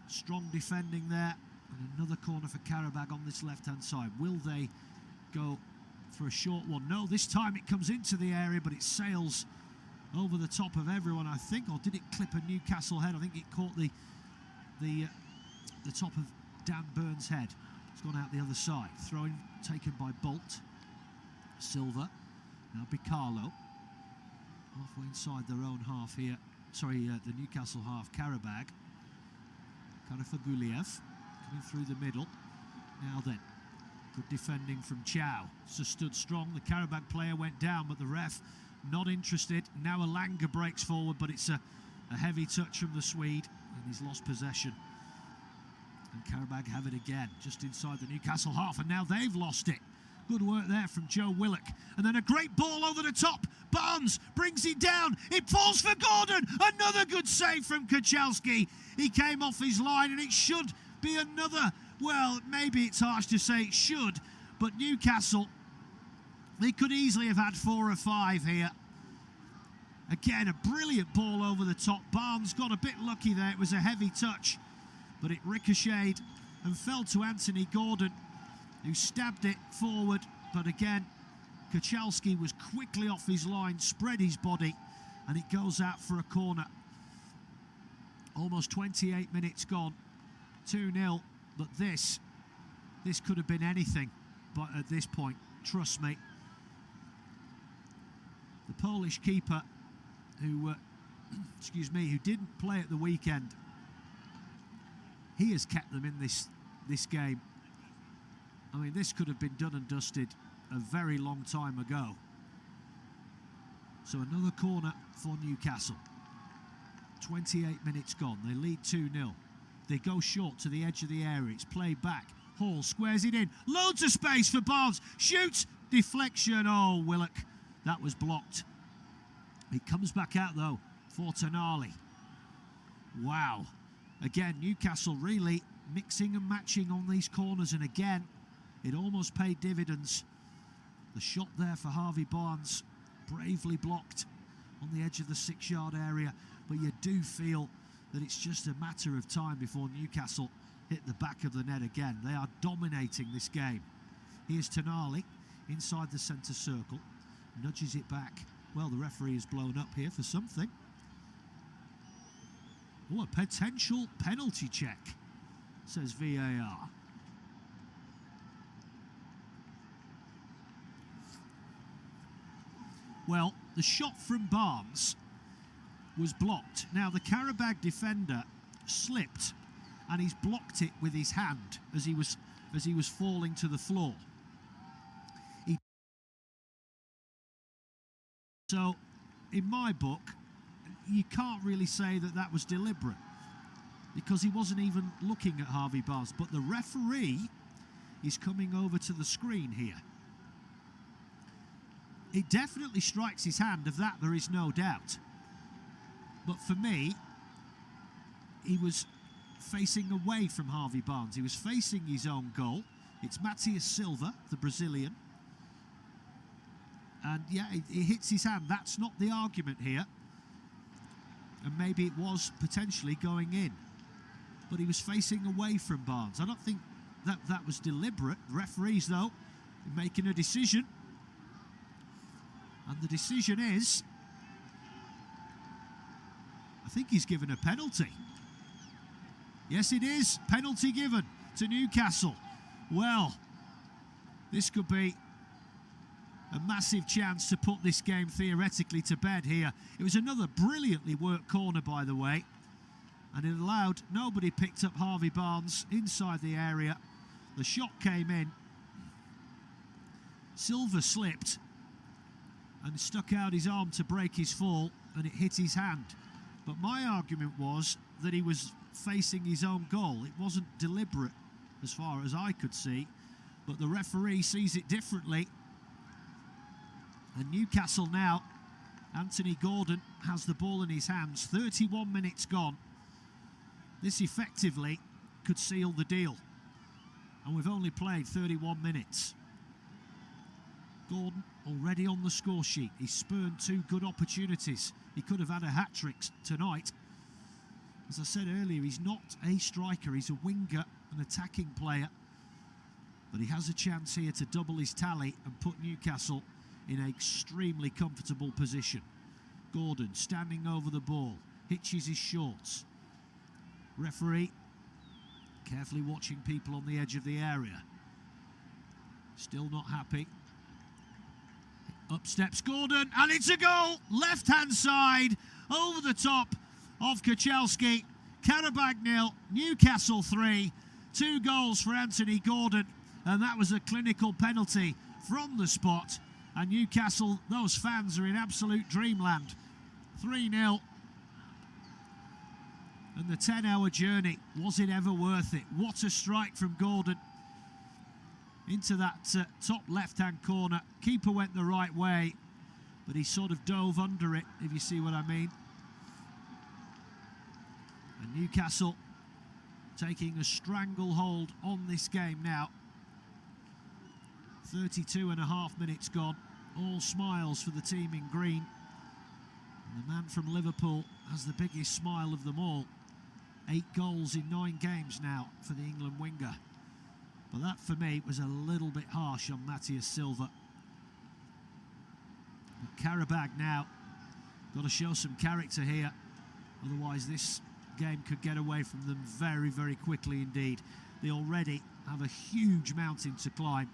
[SPEAKER 9] strong defending there, and another corner for Qarabag on this left-hand side. Will they go for a short one? No, this time it comes into the area, but it sails over the top of everyone, I think. Or did it clip a Newcastle head? I think it caught the top of Dan Burns' head. It's gone out the other side. Throwing taken by Bolt. Silva. Now Bicalo. Halfway inside their own half here. Sorry, the Newcastle half. Qarabag. Karafaguliev coming through the middle. Now then, good defending from Chow. Just stood strong. The Qarabag player went down, but the ref not interested. Now Alanga breaks forward, but it's a heavy touch from the Swede, and he's lost possession. And Qarabag have it again, just inside the Newcastle half, and now they've lost it. Good work there from Joe Willock. And then a great ball over the top. Barnes brings it down. It falls for Gordon. Another good save from Kuchelski. He came off his line, and it should be another, well, maybe it's harsh to say it should, but Newcastle, they could easily have had 4 or 5 here. Again, a brilliant ball over the top. Barnes got a bit lucky there. It was a heavy touch, but it ricocheted and fell to Anthony Gordon, who stabbed it forward. But again, Kuchelski was quickly off his line, spread his body, and it goes out for a corner. Almost 28 minutes gone, 2-0. But this could have been anything. But at this point, trust me, the Polish keeper, who who didn't play at the weekend, he has kept them in this game. I mean, this could have been done and dusted a very long time ago. So another corner for Newcastle. 28 minutes gone. They lead 2-0. They go short to the edge of the area. It's played back. Hall squares it in. Loads of space for Barnes. Shoots. Deflection. Oh, Willock. That was blocked. It comes back out, though, for Tonali. Wow. Again, Newcastle really mixing and matching on these corners. And again, it almost paid dividends. The shot there for Harvey Barnes, bravely blocked on the edge of the 6-yard area. But you do feel that it's just a matter of time before Newcastle hit the back of the net again. They are dominating this game. Here's Tonali inside the centre circle, nudges it back. Well, the referee is blown up here for something. Oh, a potential penalty check, says VAR. Well, the shot from Barnes was blocked. Now, the Qarabag defender slipped, and he's blocked it with his hand as he was falling to the floor. So, in my book, you can't really say that was deliberate, because he wasn't even looking at Harvey Barnes. But the referee is coming over to the screen here. It definitely strikes his hand, of that there is no doubt. But for me, he was facing away from Harvey Barnes. He was facing his own goal. It's Matias Silva, the Brazilian. And yeah, it hits his hand. That's not the argument here. And maybe it was potentially going in. But he was facing away from Barnes. I don't think that was deliberate. The referees, though, are making a decision. And the decision is, I think he's given a penalty. Yes, it is. Penalty given to Newcastle. Well, this could be a massive chance to put this game theoretically to bed here. It was another brilliantly worked corner, by the way, and it allowed, nobody picked up Harvey Barnes inside the area. The shot came in. Silva slipped and stuck out his arm to break his fall, and it hit his hand. But my argument was that he was facing his own goal. It wasn't deliberate as far as I could see, but the referee sees it differently, And Newcastle now, Anthony Gordon has the ball in his hands. 31 minutes gone. This effectively could seal the deal. And we've only played 31 minutes. Gordon already on the score sheet. He spurned 2 good opportunities. He could have had a hat-trick tonight. As I said earlier, he's not a striker. He's a winger, an attacking player. But he has a chance here to double his tally and put Newcastle in an extremely comfortable position. Gordon standing over the ball, hitches his shorts. Referee carefully watching people on the edge of the area. Still not happy. Up steps Gordon, and it's a goal! Left-hand side, over the top of Kuchelski. Qarabag 0, Newcastle 3. 2 goals for Anthony Gordon, and that was a clinical penalty from the spot. And Newcastle, those fans are in absolute dreamland. 3-0. And the 10-hour journey, was it ever worth it? What a strike from Gordon into that top left-hand corner. Keeper went the right way, but he sort of dove under it, if you see what I mean. And Newcastle taking a stranglehold on this game now. 32.5 minutes gone. All smiles for the team in green. And the man from Liverpool has the biggest smile of them all. 8 goals in 9 games now for the England winger. But that, for me, was a little bit harsh on Matthias Silva. But Qarabag now got to show some character here. Otherwise, this game could get away from them very, very quickly indeed. They already have a huge mountain to climb.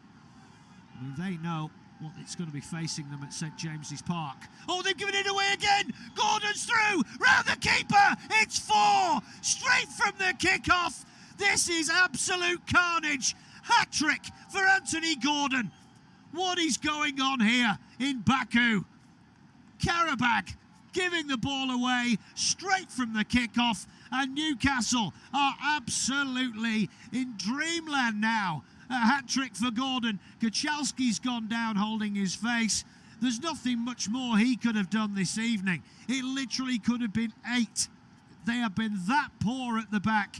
[SPEAKER 9] I mean, they know what it's going to be facing them at St James's Park. Oh, they've given it away again! Gordon's through! Round the keeper! It's 4! Straight from the kickoff! This is absolute carnage! Hat-trick for Anthony Gordon! What is going on here in Baku? Qarabag giving the ball away straight from the kickoff, and Newcastle are absolutely in dreamland now. A hat-trick for Gordon. Kuchelski's gone down holding his face. There's nothing much more he could have done this evening. It literally could have been 8. They have been that poor at the back,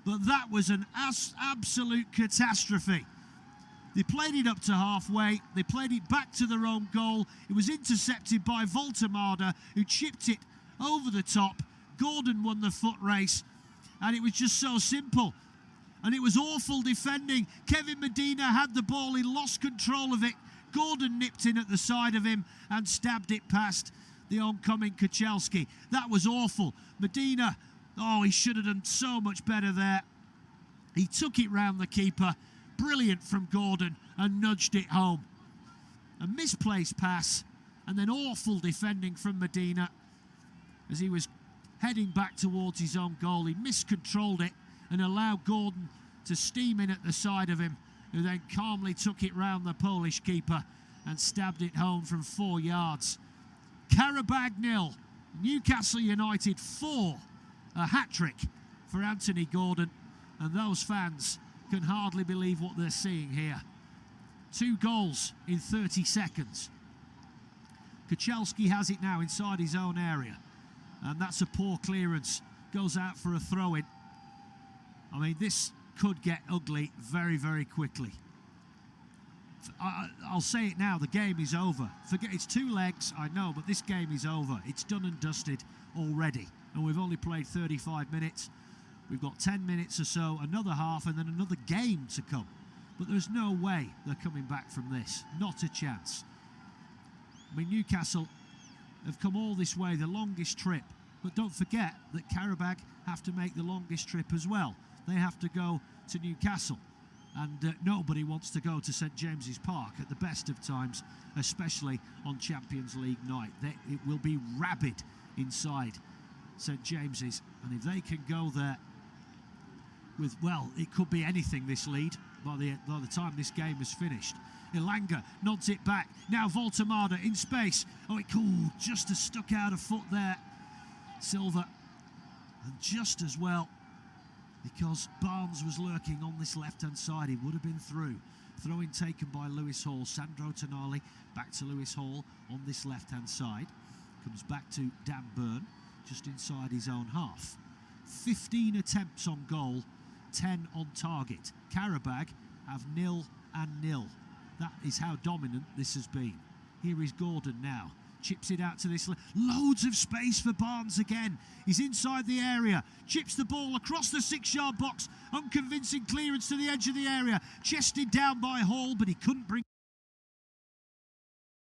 [SPEAKER 9] but that was an absolute catastrophe. They played it up to halfway. They played it back to their own goal. It was intercepted by Voltemada, who chipped it over the top. Gordon won the foot race, and it was just so simple. And it was awful defending. Kevin Medina had the ball. He lost control of it. Gordon nipped in at the side of him and stabbed it past the oncoming Kuchelski. That was awful. Medina, oh, he should have done so much better there. He took it round the keeper. Brilliant from Gordon, and nudged it home. A misplaced pass, and then awful defending from Medina as he was heading back towards his own goal. He miscontrolled it and allowed Gordon to steam in at the side of him, who then calmly took it round the Polish keeper and stabbed it home from 4 yards. Qarabag 0, Newcastle United 4. A hat-trick for Anthony Gordon, and those fans can hardly believe what they're seeing here. 2 goals in 30 seconds. Kuchelski has it now inside his own area, and that's a poor clearance. Goes out for a throw-in. I mean, this could get ugly very, very quickly. I'll say it now, the game is over. Forget it's 2 legs, I know, but this game is over. It's done and dusted already, and we've only played 35 minutes. We've got 10 minutes or so, another half, and then another game to come. But there's no way they're coming back from this. Not a chance. I mean, Newcastle have come all this way, the longest trip. But don't forget that Qarabag have to make the longest trip as well. They have to go to Newcastle. And nobody wants to go to St James's Park at the best of times, especially on Champions League night. It will be rabid inside St James's. And if they can go there with, well, it could be anything, this lead, by the time this game is finished. Ilanga nods it back. Now Voltemada in space. Oh, it cool, just as stuck out a foot there. Silva. And just as well, because Barnes was lurking on this left-hand side, he would have been through. Throw-in taken by Lewis Hall. Sandro Tonali back to Lewis Hall on this left-hand side. Comes back to Dan Burn, just inside his own half. 15 attempts on goal, 10 on target. Qarabag have 0 and 0. That is how dominant this has been. Here is Gordon now. Chips it out to this. Loads of space for Barnes again. He's inside the area. Chips the ball across the 6-yard box. Unconvincing clearance to the edge of the area. Chested down by Hall, but he couldn't bring.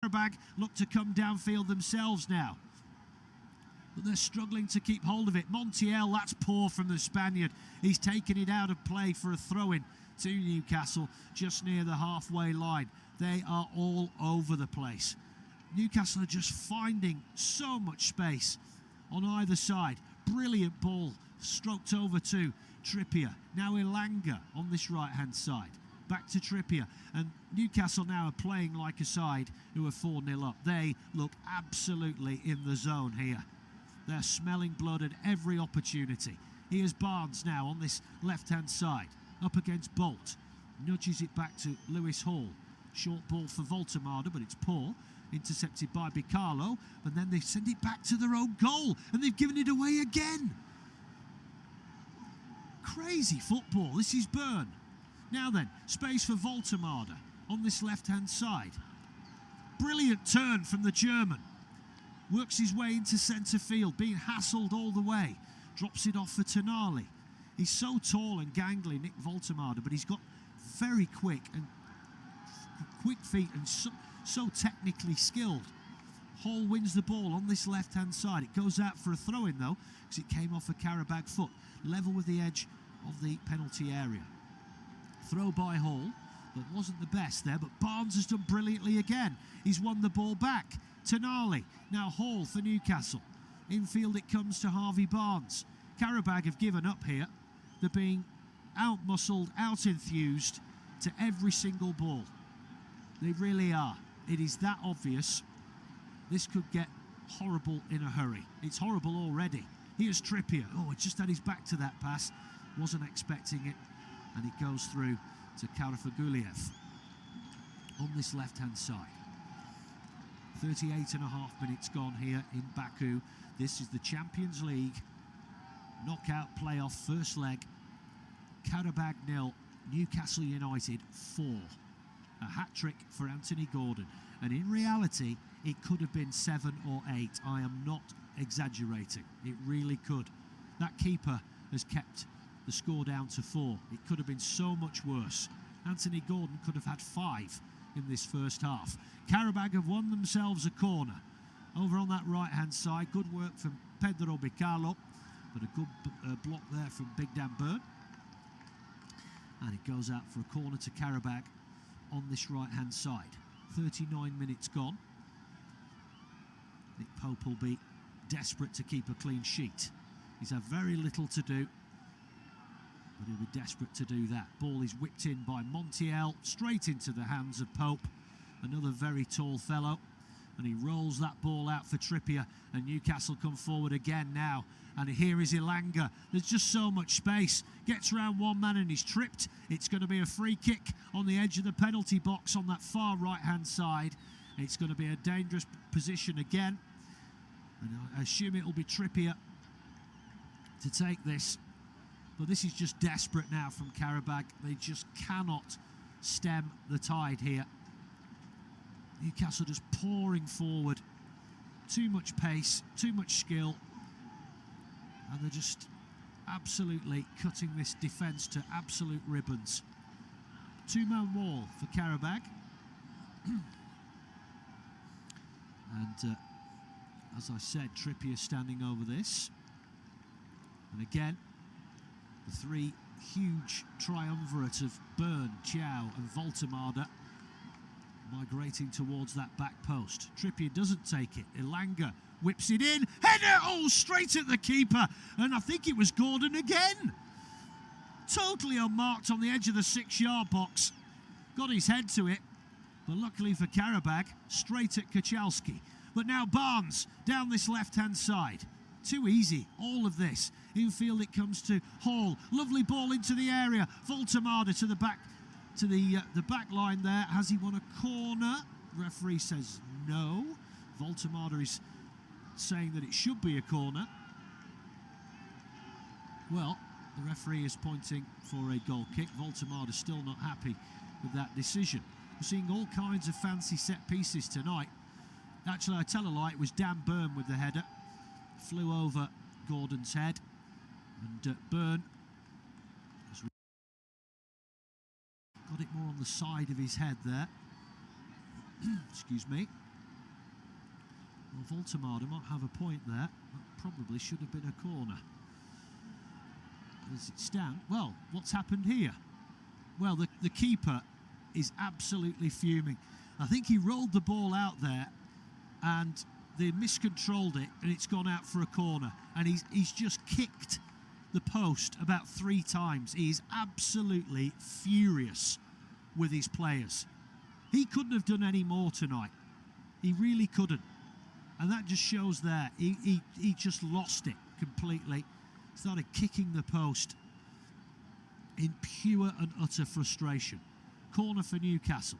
[SPEAKER 9] Qarabag look to come downfield themselves now, but they're struggling to keep hold of it. Montiel, that's poor from the Spaniard. He's taken it out of play for a throw-in to Newcastle just near the halfway line. They are all over the place. Newcastle are just finding so much space on either side. Brilliant ball stroked over to Trippier. Now Elanga on this right-hand side. Back to Trippier, and Newcastle now are playing like a side who are 4-0 up. They look absolutely in the zone here. They're smelling blood at every opportunity. Here's Barnes now on this left-hand side, up against Bolt. Nudges it back to Lewis Hall. Short ball for Voltemade, but it's poor. Intercepted by Bicalo, but then they send it back to their own goal, and they've given it away again. Crazy football. This is Burn. Now then, space for Voltemade on this left-hand side. Brilliant turn from the German. Works his way into centre field, being hassled all the way. Drops it off for Tonali. He's so tall and gangly, Nick Voltemade, but he's got very quick feet and so technically skilled. Hall wins the ball on this left-hand side. It goes out for a throw-in though, because it came off a Qarabag foot, level with the edge of the penalty area. Throw by Hall, but wasn't the best there, but Barnes has done brilliantly again. He's won the ball back. Tonali, now Hall for Newcastle. Infield it comes to Harvey Barnes. Qarabag have given up here. They're being out-muscled, out-enthused to every single ball. They really are. It is that obvious. This could get horrible in a hurry. It's horrible already. Here's Trippier. Oh, it just had his back to that pass. Wasn't expecting it. And it goes through to Karafaguliev on this left-hand side. 38.5 minutes gone here in Baku. This is the Champions League knockout playoff first leg. Qarabag 0, Newcastle United 4. A hat-trick for Anthony Gordon. And in reality, it could have been 7 or 8. I am not exaggerating. It really could. That keeper has kept the score down to 4. It could have been so much worse. Anthony Gordon could have had 5 in this first half. Qarabag have won themselves a corner. Over on that right-hand side, good work from Pedro Bicalo, but a good block there from Big Dan Burn. And it goes out for a corner to Qarabag on this right-hand side. 39 minutes gone. Nick Pope will be desperate to keep a clean sheet. He's had very little to do, but he'll be desperate to do that. Ball is whipped in by Montiel, straight into the hands of Pope, another very tall fellow, and he rolls that ball out for Trippier, and Newcastle come forward again now, and here is Elanga. There's just so much space. Gets round one man and he's tripped. It's going to be a free kick on the edge of the penalty box on that far right-hand side. It's going to be a dangerous position again, and I assume it will be Trippier to take this. But this is just desperate now from Qarabag. They just cannot stem the tide here. Newcastle just pouring forward. Too much pace, too much skill. And they're just absolutely cutting this defence to absolute ribbons. Two-man wall for Qarabag. And as I said, Trippier standing over this. And again, the three huge triumvirate of Burn, Chow and Voltemade migrating towards that back post. Trippier doesn't take it. Elanga whips it in. Header! Oh, straight at the keeper. And I think it was Gordon again. Totally unmarked on the edge of the 6-yard box. Got his head to it. But luckily for Qarabag, straight at Kachalski. But now Barnes down this left-hand side. Too easy, all of this. Infield it comes to Hall. Lovely ball into the area. Voltemade to the back to the back line there. Has he won a corner? Referee says no. Voltemada is saying that it should be a corner. Well, the referee is pointing for a goal kick. Voltemada still not happy with that decision. We're seeing all kinds of fancy set pieces tonight. Actually, I tell a lie, it was Dan Byrne with the header. Flew over Gordon's head. And Byrne has got it more on the side of his head there. Excuse me. Well, Voltemada might have a point there. That probably should have been a corner. As it stands, well, what's happened here? Well, the keeper is absolutely fuming. I think he rolled the ball out there and they miscontrolled it and it's gone out for a corner, and he's just kicked the post about 3 times. He is absolutely furious with his players. He couldn't have done any more tonight. He really couldn't. And that just shows there, he just lost it completely. Started kicking the post in pure and utter frustration. Corner for Newcastle.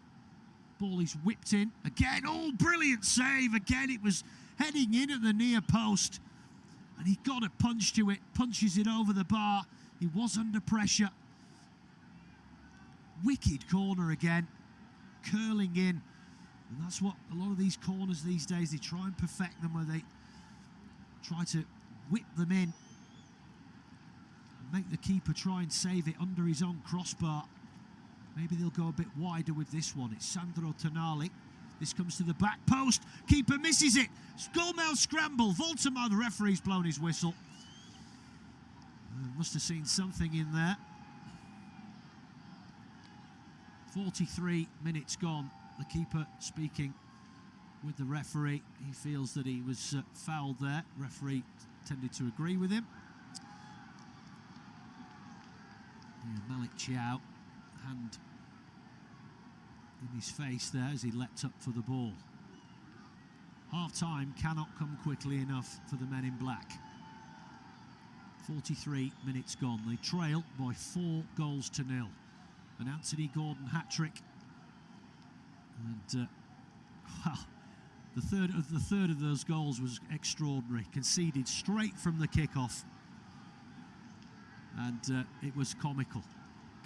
[SPEAKER 9] Ball is whipped in. Again, oh, brilliant save. Again, it was heading in at the near post. And he got a punch to it. Punches it over the bar. He was under pressure. Wicked corner again. Curling in. And that's what a lot of these corners these days, they try and perfect them, where they try to whip them in. Make the keeper try and save it under his own crossbar. Maybe they'll go a bit wider with this one. It's Sandro Tonali. This comes to the back post. Keeper misses it. Goalmouth scramble. Voltemada, the referee's blown his whistle. Must have seen something in there. 43 minutes gone. The keeper speaking with the referee. He feels that he was fouled there. Referee tended to agree with him. Malik Chow, hand in his face there as he leapt up for the ball. Half-time cannot come quickly enough for the men in black. 43 minutes gone. They trail by 4 goals to 0. An Anthony Gordon hat-trick. And, well, the third of those goals was extraordinary. Conceded straight from the kick-off. And it was comical.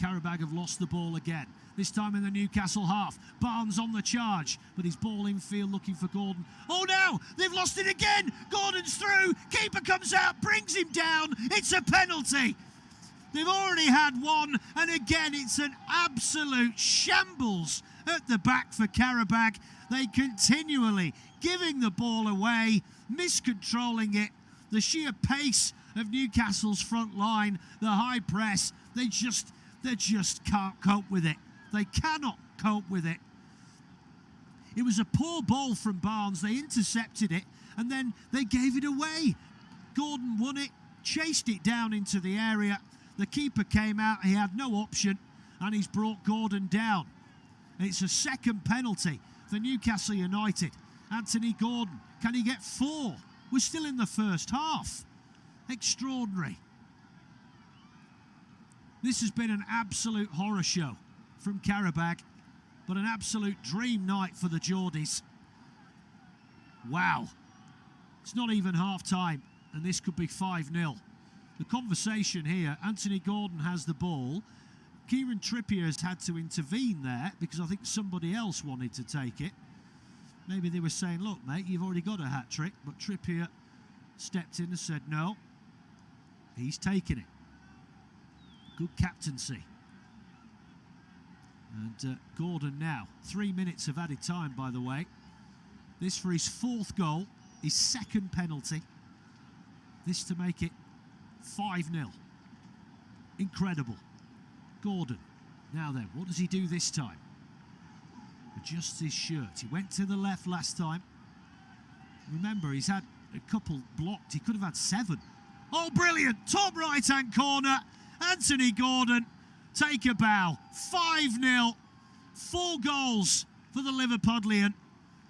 [SPEAKER 9] Qarabag have lost the ball again, this time in the Newcastle half. Barnes on the charge, but his ball in field looking for Gordon. Oh no, they've lost it again. Gordon's through, keeper comes out, brings him down. It's a penalty. They've already had one, and again it's an absolute shambles at the back for Qarabag. They continually giving the ball away, miscontrolling it. The sheer pace of Newcastle's front line, the high press, they just can't cope with it. They cannot cope with it. It was a poor ball from Barnes. They intercepted it and then they gave it away. Gordon won it, chased it down into the area. The keeper came out, he had no option, and he's brought Gordon down. It's a second penalty for Newcastle United. Anthony Gordon, can he get 4? We're still in the first half. Extraordinary. This has been an absolute horror show from Qarabag, but an absolute dream night for the Geordies. Wow. It's not even half time, and this could be 5-0. The conversation here, Anthony Gordon has the ball. Kieran Trippier has had to intervene there because I think somebody else wanted to take it. Maybe they were saying, look, mate, you've already got a hat-trick, but Trippier stepped in and said, no, he's taking it. Good captaincy. And Gordon now, 3 minutes of added time, by the way. This for his 4th goal, his 2nd penalty. This to make it 5-0. Incredible. Gordon. Now then, what does he do this time? Adjusts his shirt. He went to the left last time. Remember, he's had a couple blocked. He could have had 7. Oh, brilliant. Top right-hand corner. Anthony Gordon, take a bow. 5-0. 4 goals for the Liverpudlian.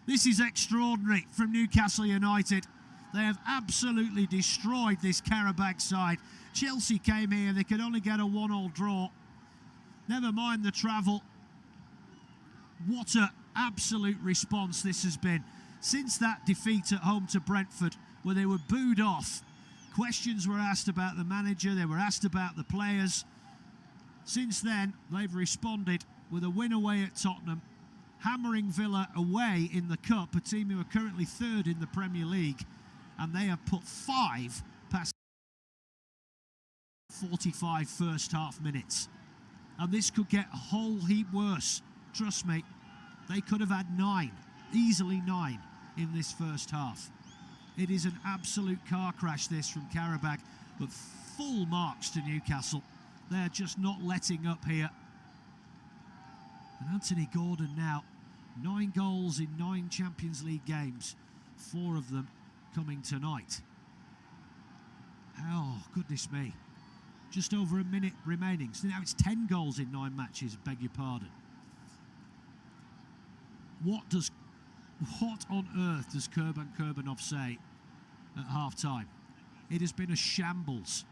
[SPEAKER 9] This is extraordinary from Newcastle United. They have absolutely destroyed this Qarabag side. Chelsea came here, they could only get a 1-1 draw. Never mind the travel. What an absolute response this has been. Since that defeat at home to Brentford, where they were booed off, questions were asked about the manager, they were asked about the players. Since then, they've responded with a win away at Tottenham, hammering Villa away in the Cup, a team who are currently third in the Premier League, and they have put 5 past 45 first half minutes. And this could get a whole heap worse. Trust me, they could have had 9, easily 9 in this first half. It is an absolute car crash, this, from Qarabag, but full marks to Newcastle. They're just not letting up here. And Anthony Gordon now, 9 goals in 9 Champions League games, 4 of them coming tonight. Oh, goodness me. Just over a minute remaining. So now it's 10 goals in 9 matches, beg your pardon. What on earth does Kurbanov say at half-time? It has been a shambles.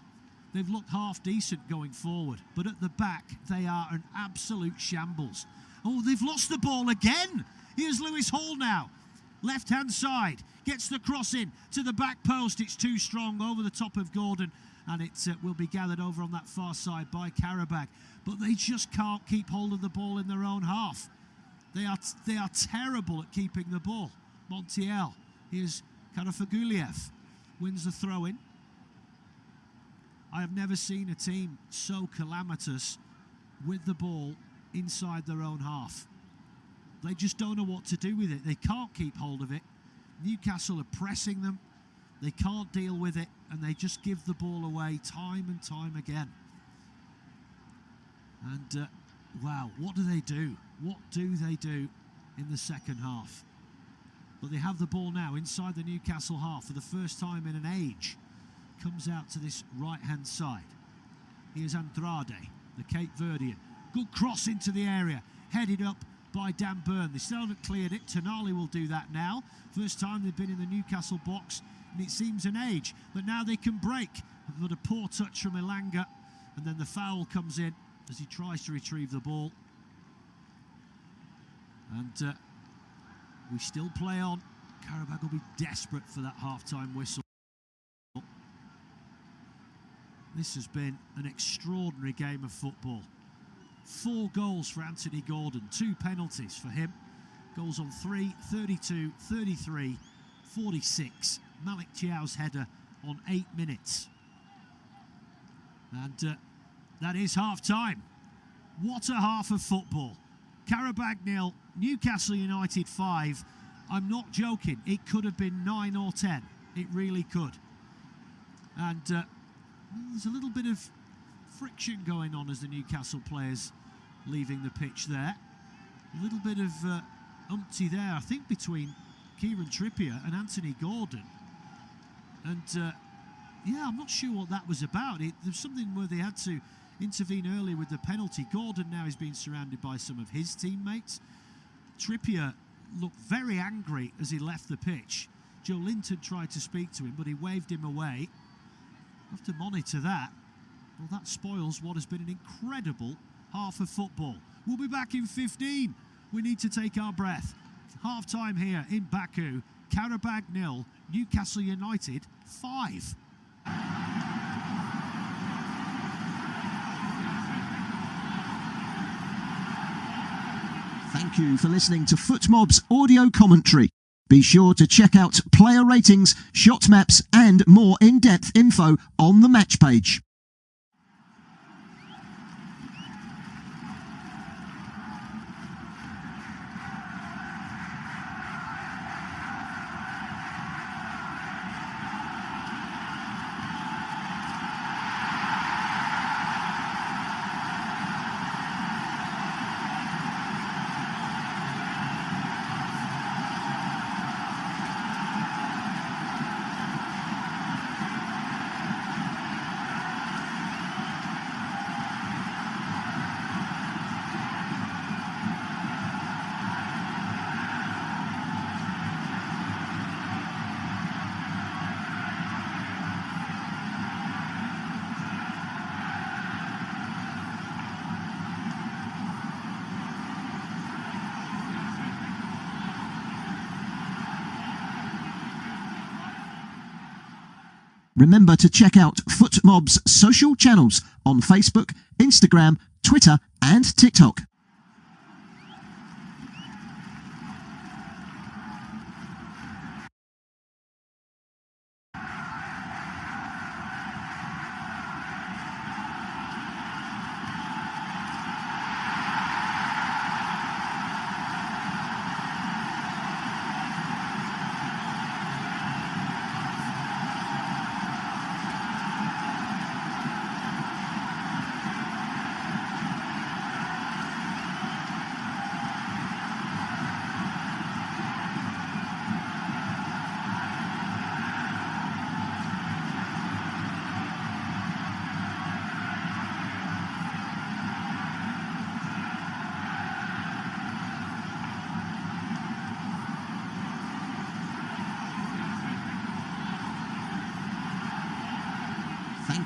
[SPEAKER 9] They've looked half decent going forward, but at the back, they are an absolute shambles. Oh, they've lost the ball again. Here's Lewis Hall now. Left-hand side, gets the cross in to the back post. It's too strong over the top of Gordon, and it will be gathered over on that far side by Qarabag. But they just can't keep hold of the ball in their own half. They are terrible at keeping the ball. Montiel, here's Karafaguliev, wins the throw-in. I have never seen a team so calamitous with the ball inside their own half. They just don't know what to do with it. They can't keep hold of it. Newcastle are pressing them. They can't deal with it, and they just give the ball away time and time again. And wow, what do they do? What do they do in the second half? But they have the ball now inside the Newcastle half for the first time in an age. Comes out to this right-hand side. Here's Andrade, the Cape Verdean. Good cross into the area, headed up by Dan Burn. They still haven't cleared it. Tonali will do that now. First time they've been in the Newcastle box, and it seems an age. But now they can break. But a poor touch from Elanga, and then the foul comes in as he tries to retrieve the ball. And we still play on. Qarabag will be desperate for that half-time whistle. This has been an extraordinary game of football. 4 goals for Anthony Gordon, 2 penalties for him. Goals on 3, 32, 33, 46. Malik Thiaw's header on 8 minutes. And that is half-time. What a half of football. Qarabag 0, Newcastle United 5. I'm not joking, it could have been 9 or 10. It really could. And there's a little bit of friction going on as the Newcastle players leaving the pitch there. A little bit of umpty there, I think, between Kieran Trippier and Anthony Gordon. And yeah, I'm not sure what that was about. There's something where they had to intervene earlier with the penalty. Gordon now is being surrounded by some of his teammates. Trippier looked very angry as he left the pitch. Joe Linton tried to speak to him, but he waved him away. Have to monitor that. Well, that spoils what has been an incredible half of football. We'll be back in 15. We need to take our breath. Half-time here in Baku. Qarabag 0, Newcastle United 5.
[SPEAKER 21] Thank you for listening to FootMob's audio commentary. Be sure to check out player ratings, shot maps and more in-depth info on the match page.
[SPEAKER 12] Remember to check out FootMob's social channels on Facebook, Instagram, Twitter and TikTok.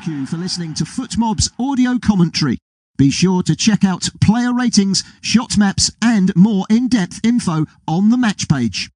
[SPEAKER 12] Thank you for listening to FootMob's audio commentary. Be sure to check out player ratings, shot maps and more in-depth info on the match page.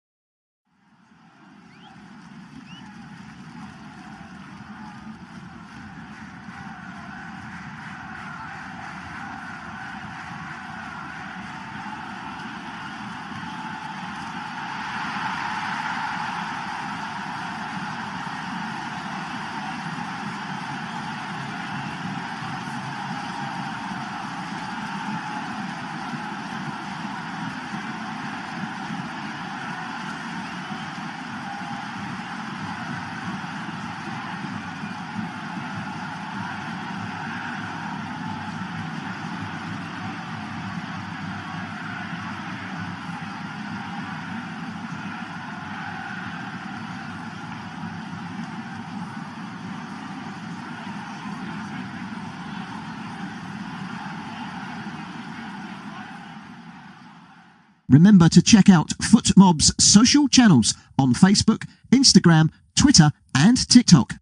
[SPEAKER 12] Remember to check out FootMob's social channels on Facebook, Instagram, Twitter and TikTok.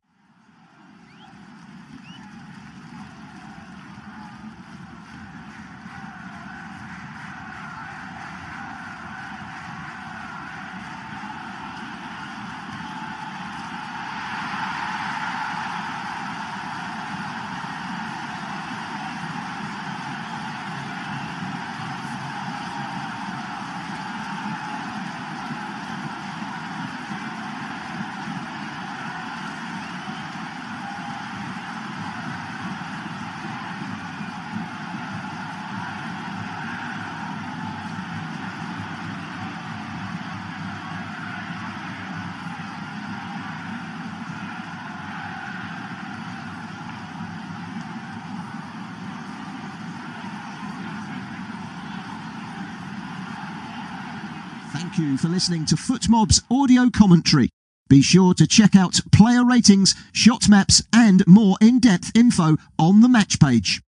[SPEAKER 12] Thank you for listening to FootMob's audio commentary. Be sure to check out player ratings, shot maps and more in-depth info on the match page.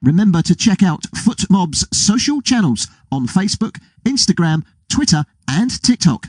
[SPEAKER 12] Remember to check out FootMob's social channels on Facebook, Instagram, Twitter and TikTok.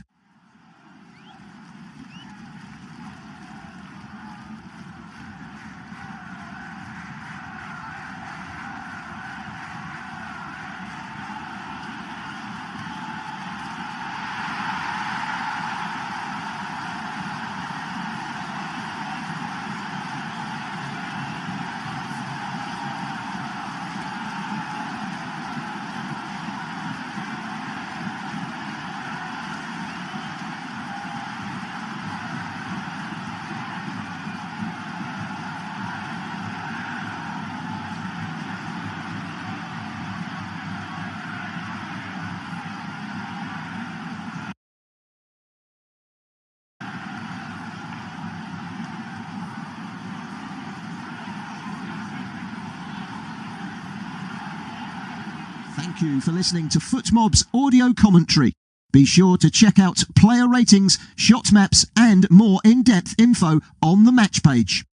[SPEAKER 12] Thank you for listening to FootMob's audio commentary. Be sure to check out player ratings, shot maps and more in-depth info on the match page.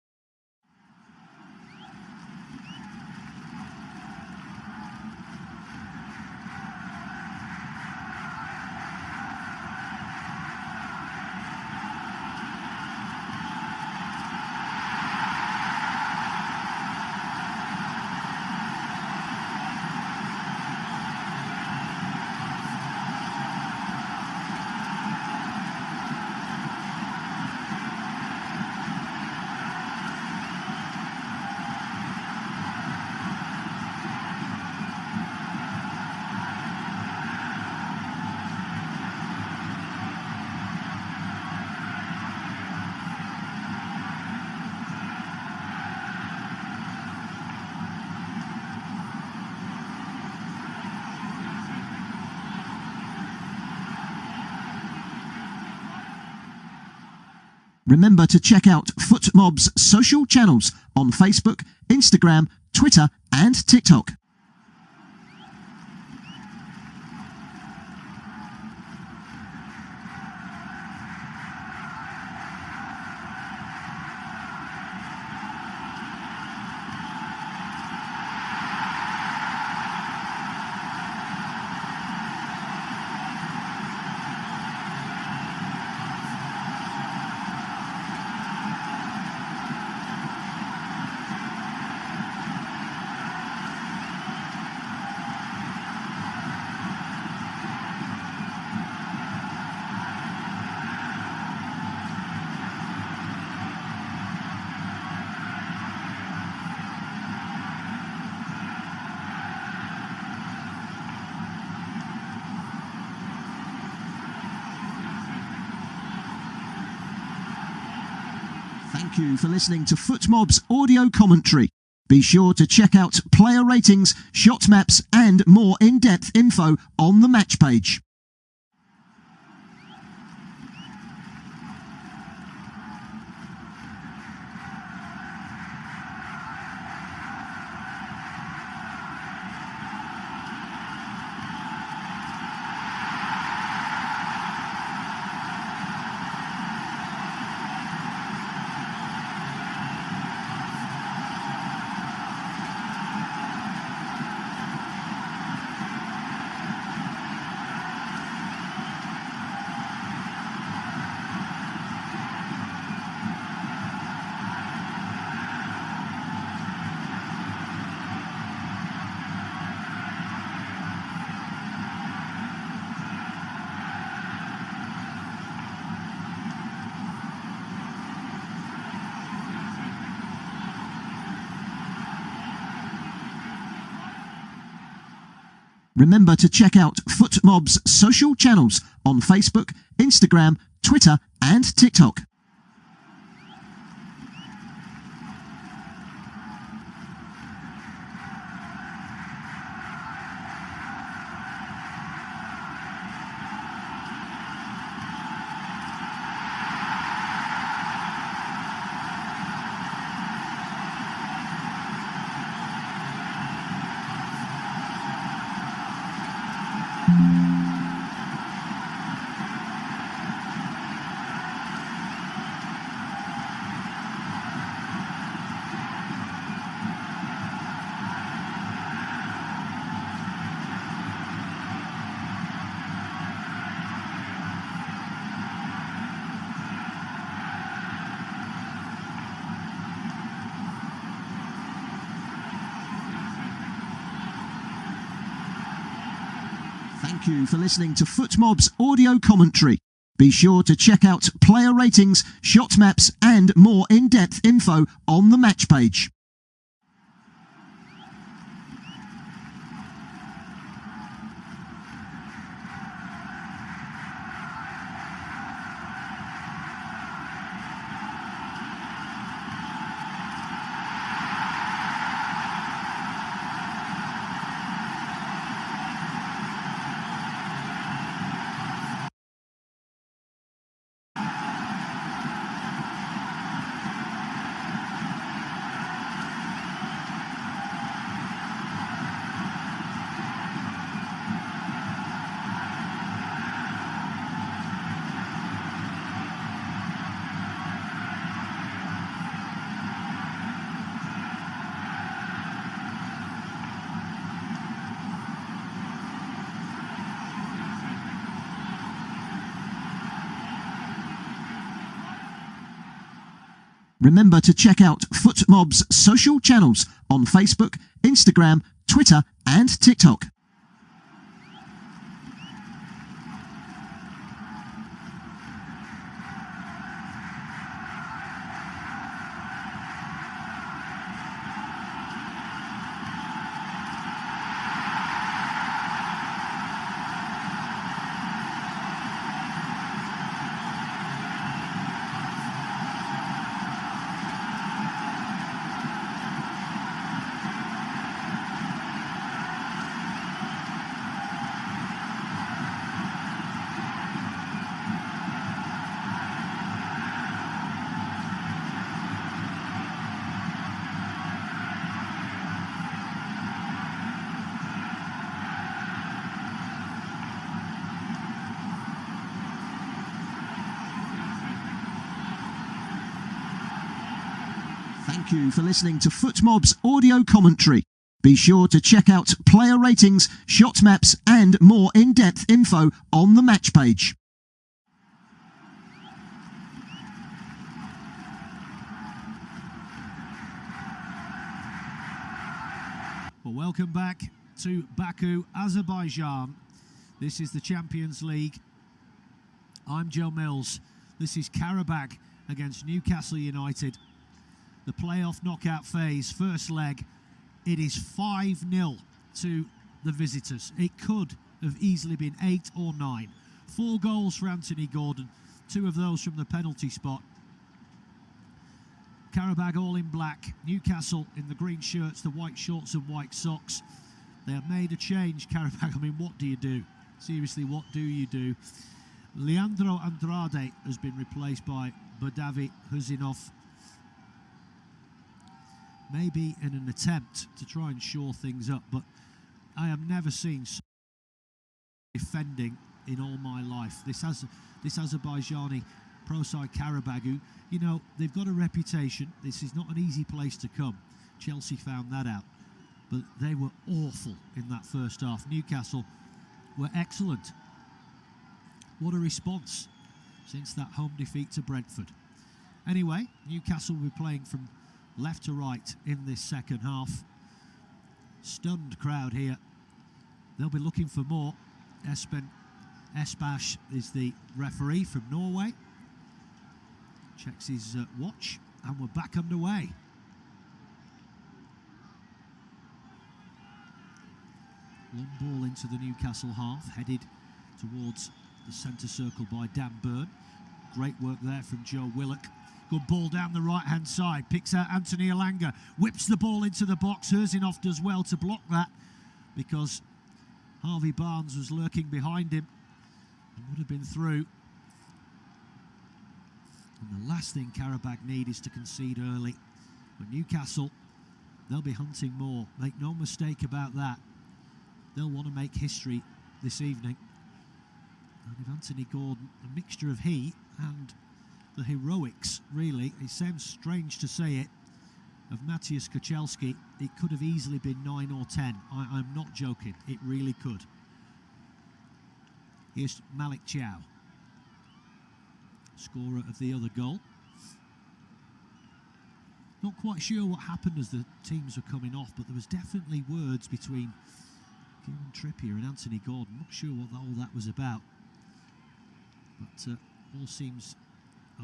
[SPEAKER 12] Remember to check out FootMob's social channels on Facebook, Instagram, Twitter and TikTok. Thank you for listening to FootMob's audio commentary. Be sure to check out player ratings, shot maps and more in-depth info on the match page. Remember to check out FootMob's social channels on Facebook, Instagram, Twitter and TikTok. Thank you for listening to FootMob's audio commentary. Be sure to check out player ratings, shot maps and more in-depth info on the match page. Remember to check out FootMob's social channels on Facebook, Instagram, Twitter and TikTok. Thank you for listening to FootMob's audio commentary. Be sure to check out player ratings, shot maps and more in-depth info on the match page.
[SPEAKER 9] Well, welcome back to Baku, Azerbaijan. This is the Champions League. I'm Joe Mills. This is Qarabag against Newcastle United. The playoff knockout phase, first leg, it is 5-0 to the visitors. It could have easily been 8 or 9. 4 goals for Anthony Gordon, 2 of those from the penalty spot. Qarabag all in black, Newcastle in the green shirts, the white shorts and white socks. They have made a change, Qarabag. I mean, what do you do? Seriously, what do you do? Leandro Andrade has been replaced by Badavi Husinov. Maybe in an attempt to try and shore things up, but I have never seen so defending in all my life. This Azerbaijani pro side Qarabag, who, you know, they've got a reputation. This is not an easy place to come. Chelsea found that out, but they were awful in that first half. Newcastle were excellent. What a response since that home defeat to Brentford. Anyway, Newcastle will be playing from left to right in this second half. Stunned crowd here. They'll be looking for more. Espen Espash is the referee from Norway. Checks his watch and we're back underway. Long ball into the Newcastle half, headed towards the centre circle by Dan Burn. Great work there from Joe Willock. Good ball down the right-hand side. Picks out Anthony Elanga. Whips the ball into the box. Husinov does well to block that because Harvey Barnes was lurking behind him and would have been through. And the last thing Qarabag need is to concede early. But Newcastle, they'll be hunting more. Make no mistake about that. They'll want to make history this evening. And if Anthony Gordon, a mixture of he and the heroics, really, it sounds strange to say it, of Maciej Kuchelski, it could have easily been 9 or 10. I'm not joking, it really could. Here's Malik Chow, scorer of the other goal. Not quite sure what happened as the teams were coming off, but there was definitely words between Kieran Trippier and Anthony Gordon. Not sure what all that was about. But all seems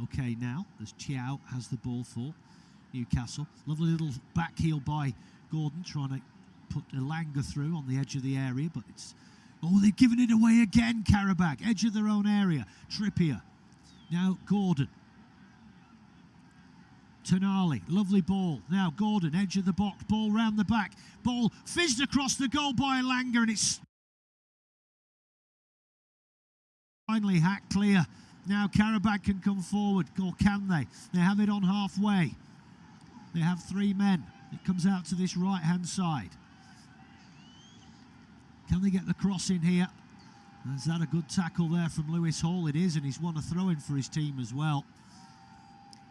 [SPEAKER 9] okay now, as Chow has the ball for Newcastle. Lovely little back heel by Gordon, trying to put Elanga through on the edge of the area, but it's... Oh, they've given it away again, Qarabag. Edge of their own area. Trippier. Now Gordon. Tonali, lovely ball. Now Gordon, edge of the box, ball round the back. Ball fizzed across the goal by Elanga, and it's finally hacked clear. Now Qarabag can come forward, or can they? They have it on halfway. They have 3 men. It comes out to this right-hand side. Can they get the cross in here? Is that a good tackle there from Lewis Hall? It is, and he's won a throw-in for his team as well.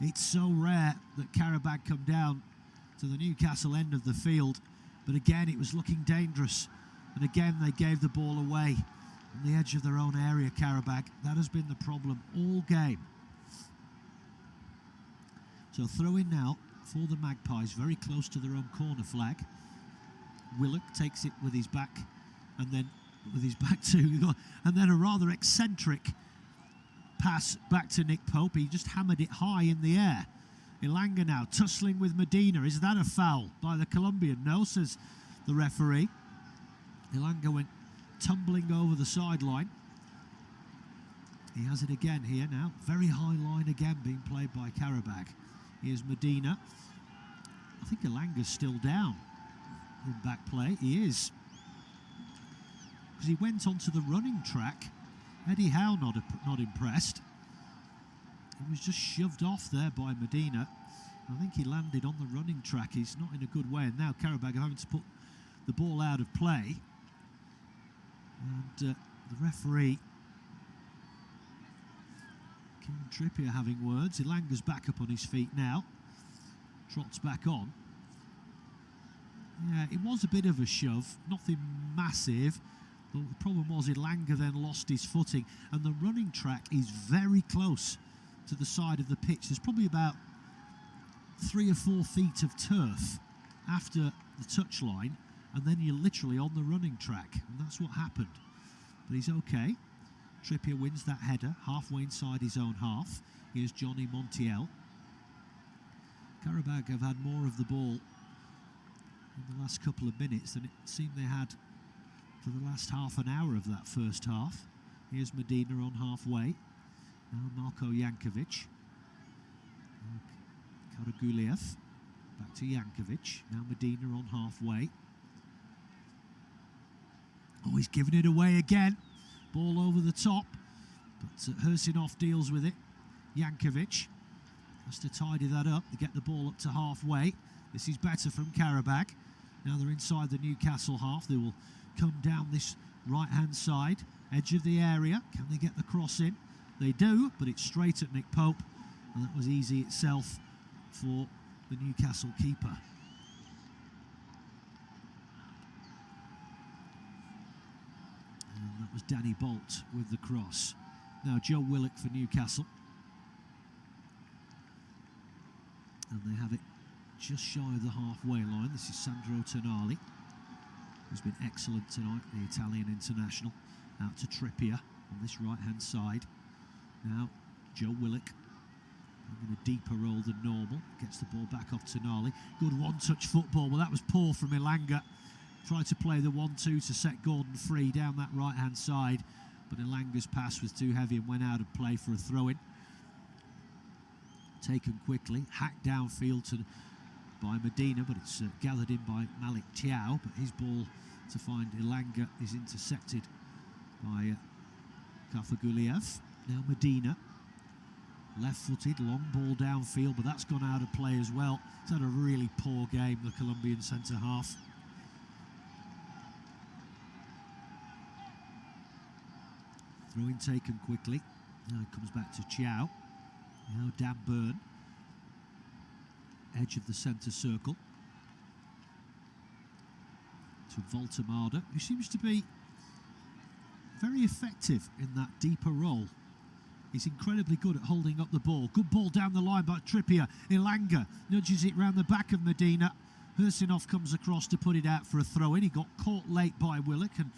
[SPEAKER 9] It's so rare that Qarabag come down to the Newcastle end of the field, but again it was looking dangerous, and again they gave the ball away on the edge of their own area, Qarabag. That has been the problem all game.
[SPEAKER 14] So throw in now for the Magpies, very close to their own corner flag. Willock takes it with his back, and then with his back to, and then a rather eccentric pass back to Nick Pope. He just hammered it high in the air. Ilanga now tussling with Medina. Is that a foul by the Colombian? No, says the referee. Ilanga went tumbling over the sideline. He has it again here now. Very high line again being played by Qarabag. Here's Medina. I think Ilanga's still down in back play. He is. Because he went onto the running track. Eddie Howe not impressed. He was just shoved off there by Medina. I think he landed on the running track. He's not in a good way. And now Qarabag are having to put the ball out of play. And the referee, Kieran Trippier, having words. Ilanga's back up on his feet now. Trots back on. Yeah, it was a bit of a shove. Nothing massive. But the problem was Ilanga then lost his footing. And the running track is very close to the side of the pitch. There's probably about 3 or 4 feet of turf after the touchline, and then you're literally on the running track, and that's what happened. But he's okay. Trippier wins that header halfway inside his own half. Here's Johnny Montiel. Qarabag have had more of the ball in the last couple of minutes than it seemed they had for the last half an hour of that first half. Here's Medina on halfway. Now Marko Jankovic. Karaguliev. Back to Jankovic. Now Medina on halfway. Oh, he's giving it away again. Ball over the top. But Hursinov deals with it. Jankovic has to tidy that up to get the ball up to halfway. This is better from Qarabag. Now they're inside the Newcastle half. They will come down this right-hand side, edge of the area. Can they get the cross in? They do, but it's straight at Nick Pope, and that was easy itself for the Newcastle keeper. And that was Danny Bolt with the cross. Now Joe Willock for Newcastle. And they have it just shy of the halfway line. This is Sandro Tonali, who's been excellent tonight, the Italian international. Out to Trippier on this right-hand side. Now, Joe Willock in a deeper role than normal. Gets the ball back off Tonali. Good one-touch football. Well, that was poor from Ilanga. Tried to play the 1-2 to set Gordon free down that right-hand side. But Ilanga's pass was too heavy and went out of play for a throw-in. Taken quickly. Hacked downfield by Medina, but it's gathered in by Malik Thiaw. But his ball to find Ilanga is intercepted by Karaguliev. Now Medina, left-footed, long ball downfield, but that's gone out of play as well. He's had a really poor game, the Colombian centre-half. Throw-in taken quickly. Now it comes back to Thiaw. Now Dan Burn, edge of the centre circle. To Voltemada, who seems to be very effective in that deeper role. He's incredibly good at holding up the ball. Good ball down the line by Trippier. Ilanga nudges it round the back of Medina. Hursinov comes across to put it out for a throw-in. He got caught late by Willock and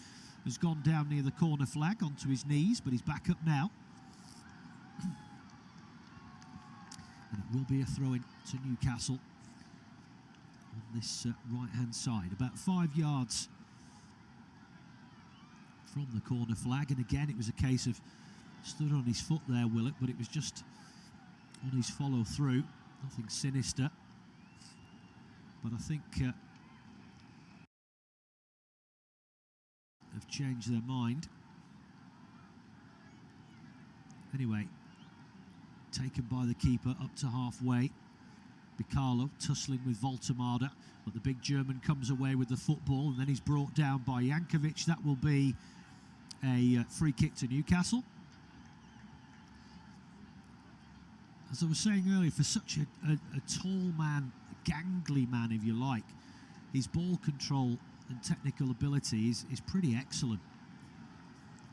[SPEAKER 14] has gone down near the corner flag onto his knees, but he's back up now. And it will be a throw-in to Newcastle on this right-hand side. About 5 yards from the corner flag, and again it was a case of stood on his foot there, Willock, but it was just on his follow through, nothing sinister. But I think have changed their mind. Anyway, taken by the keeper up to halfway. Bicalo tussling with Voltemada, but the big German comes away with the football, and then he's brought down by Jankovic. That will be a free kick to Newcastle. As I was saying earlier, for such a tall man, a gangly man if you like, his ball control and technical ability is pretty excellent.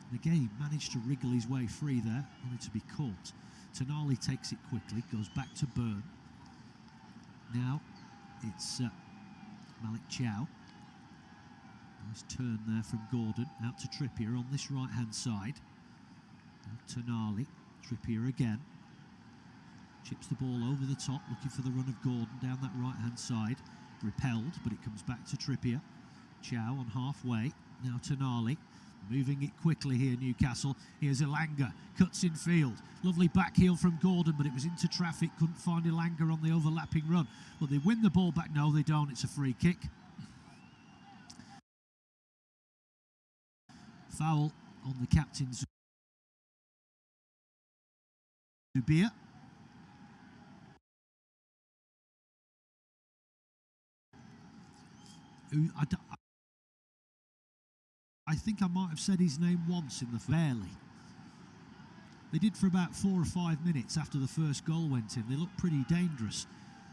[SPEAKER 14] And again, he managed to wriggle his way free there, only to be caught. Tonali takes it quickly, goes back to Burn. Now it's Malik Chow. Nice turn there from Gordon, out to Trippier on this right-hand side. Now Tonali, Trippier again. Chips the ball over the top, looking for the run of Gordon down that right-hand side. Repelled, but it comes back to Trippier. Chow on halfway. Now Tonali, moving it quickly here, Newcastle. Here's Elanga, cuts in field. Lovely back heel from Gordon, but it was into traffic. Couldn't find Elanga on the overlapping run. Well, they win the ball back. No, they don't. It's a free kick. Foul on the captain, Zubir. I think I might have said his name once in the barely. They did for about 4 or 5 minutes after the first goal went in. They looked pretty dangerous,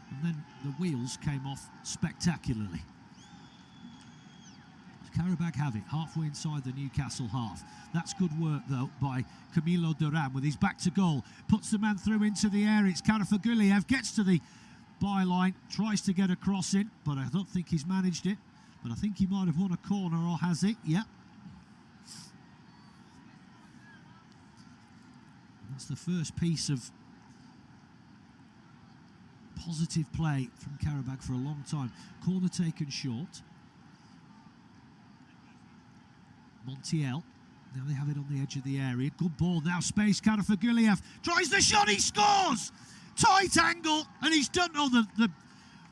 [SPEAKER 14] and then the wheels came off spectacularly. Qarabag have it halfway inside the Newcastle half. That's good work though by Camilo Duran with his back to goal. Puts the man through into the area. It's Qarabag, gets to the byline, tries to get a cross in, but I don't think he's managed it. But I think he might have won a corner, or has it? Yeah. That's the first piece of positive play from Qarabag for a long time. Corner taken short. Montiel. Now they have it on the edge of the area. Good ball. Now space. Qarabag tries the shot. He scores. Tight angle, and he's done. Oh,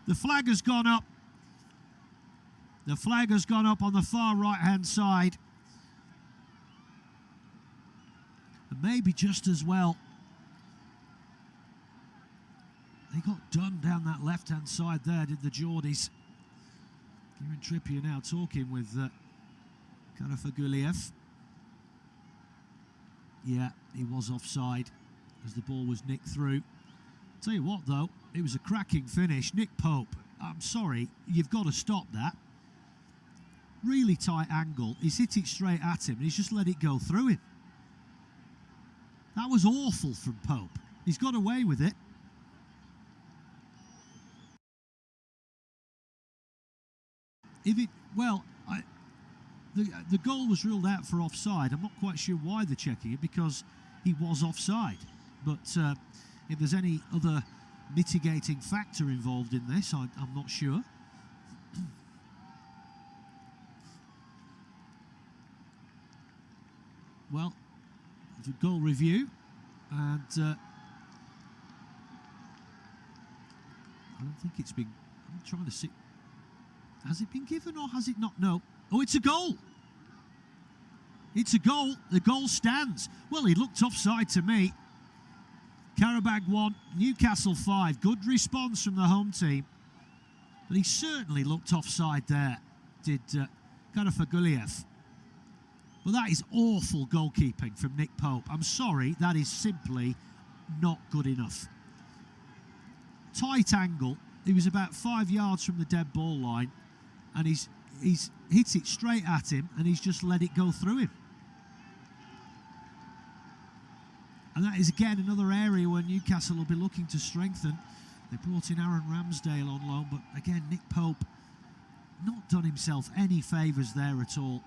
[SPEAKER 14] the flag has gone up. The flag has gone up on the far right-hand side. And maybe just as well. They got done down that left-hand side there, did the Geordies. Kieran Trippier now talking with Qarabag. Yeah, he was offside as the ball was nicked through. Tell you what, though, it was a cracking finish. Nick Pope, I'm sorry, you've got to stop that. Really tight angle. He's hit it straight at him and he's just let it go through him. That was awful from Pope. He's got away with it. The goal was ruled out for offside. I'm not quite sure why they're checking it, because he was offside. But if there's any other mitigating factor involved in this, I'm not sure. Well, the goal review, and I don't think it's been. I'm trying to see. Has it been given or has it not? No. Oh, it's a goal. It's a goal. The goal stands. Well, he looked offside to me. Qarabag 1, Newcastle 5. Good response from the home team. But he certainly looked offside there, did Qarabag. But that is awful goalkeeping from Nick Pope. I'm sorry, that is simply not good enough. Tight angle. He was about 5 yards from the dead ball line, and he's hit it straight at him, and he's just let it go through him. And that is again another area where Newcastle will be looking to strengthen. They brought in Aaron Ramsdale on loan, but again, Nick Pope not done himself any favours there at all.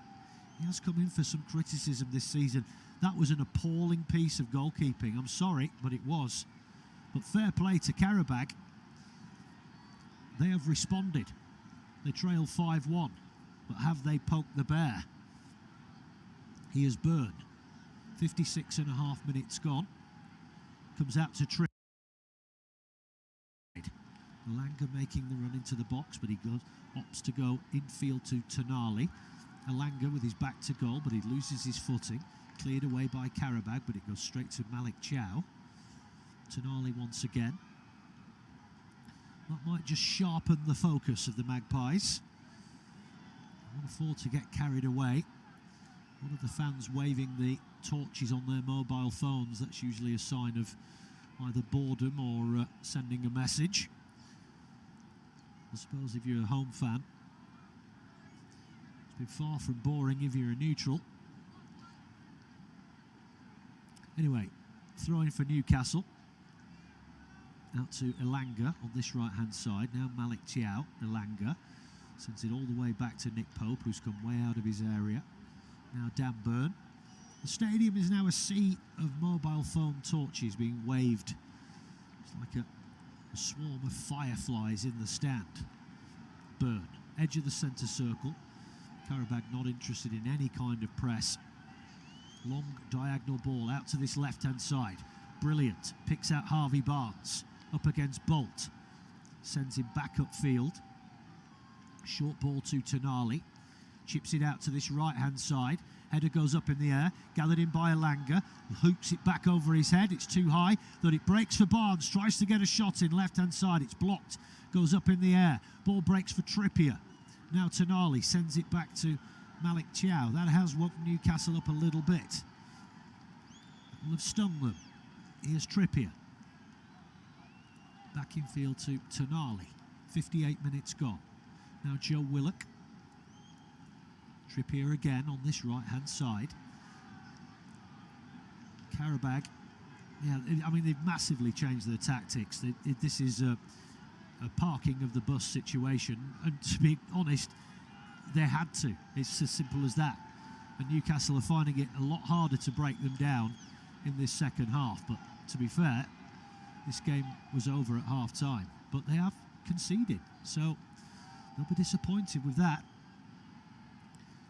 [SPEAKER 14] He has come in for some criticism this season. That was an appalling piece of goalkeeping. I'm sorry, but it was. But fair play to Qarabag. They have responded. They trail 5-1. But have they poked the bear? He has burned. 56.5 minutes gone. Comes out to Trade. Elanga making the run into the box, but he opts to go infield to Tonali. Elanga with his back to goal, but he loses his footing. Cleared away by Qarabag, but it goes straight to Malik Chow. Tonali once again. That might just sharpen the focus of the Magpies. I won't afford to get carried away. One of the fans waving the torches on their mobile phones, that's usually a sign of either boredom or sending a message. I suppose if you're a home fan, it's been far from boring if you're a neutral. Anyway, throwing for Newcastle. out to Elanga on this right-hand side. Now Malik Thiaw, Elanga. Sends it all the way back to Nick Pope, who's come way out of his area. Now Dan Burn. The stadium is now a sea of mobile phone torches being waved. It's like a swarm of fireflies in the stand. Burn, edge of the centre circle. Qarabag not interested in any kind of press. Long diagonal ball out to this left-hand side. Brilliant. Picks out Harvey Barnes. Up against Bolt. Sends him back upfield. Short ball to Tonali. Chips it out to this right-hand side. Header goes up in the air. Gathered in by Elanga. Hoops it back over his head. It's too high. That it breaks for Barnes. Tries to get a shot in left-hand side. It's blocked. Goes up in the air. Ball breaks for Trippier. Now Tonali sends it back to Malik Thiaw. That has woken Newcastle up a little bit. That will have stung them. Here's Trippier. Back in field to Tonali. 58 minutes gone. Now Joe Willock. Trippier again on this right-hand side. Qarabag. Yeah, I mean, they've massively changed their tactics. This is a parking of the bus situation. And to be honest, they had to. It's as simple as that. And Newcastle are finding it a lot harder to break them down in this second half. But to be fair, this game was over at half-time. But they have conceded. So they'll be disappointed with that.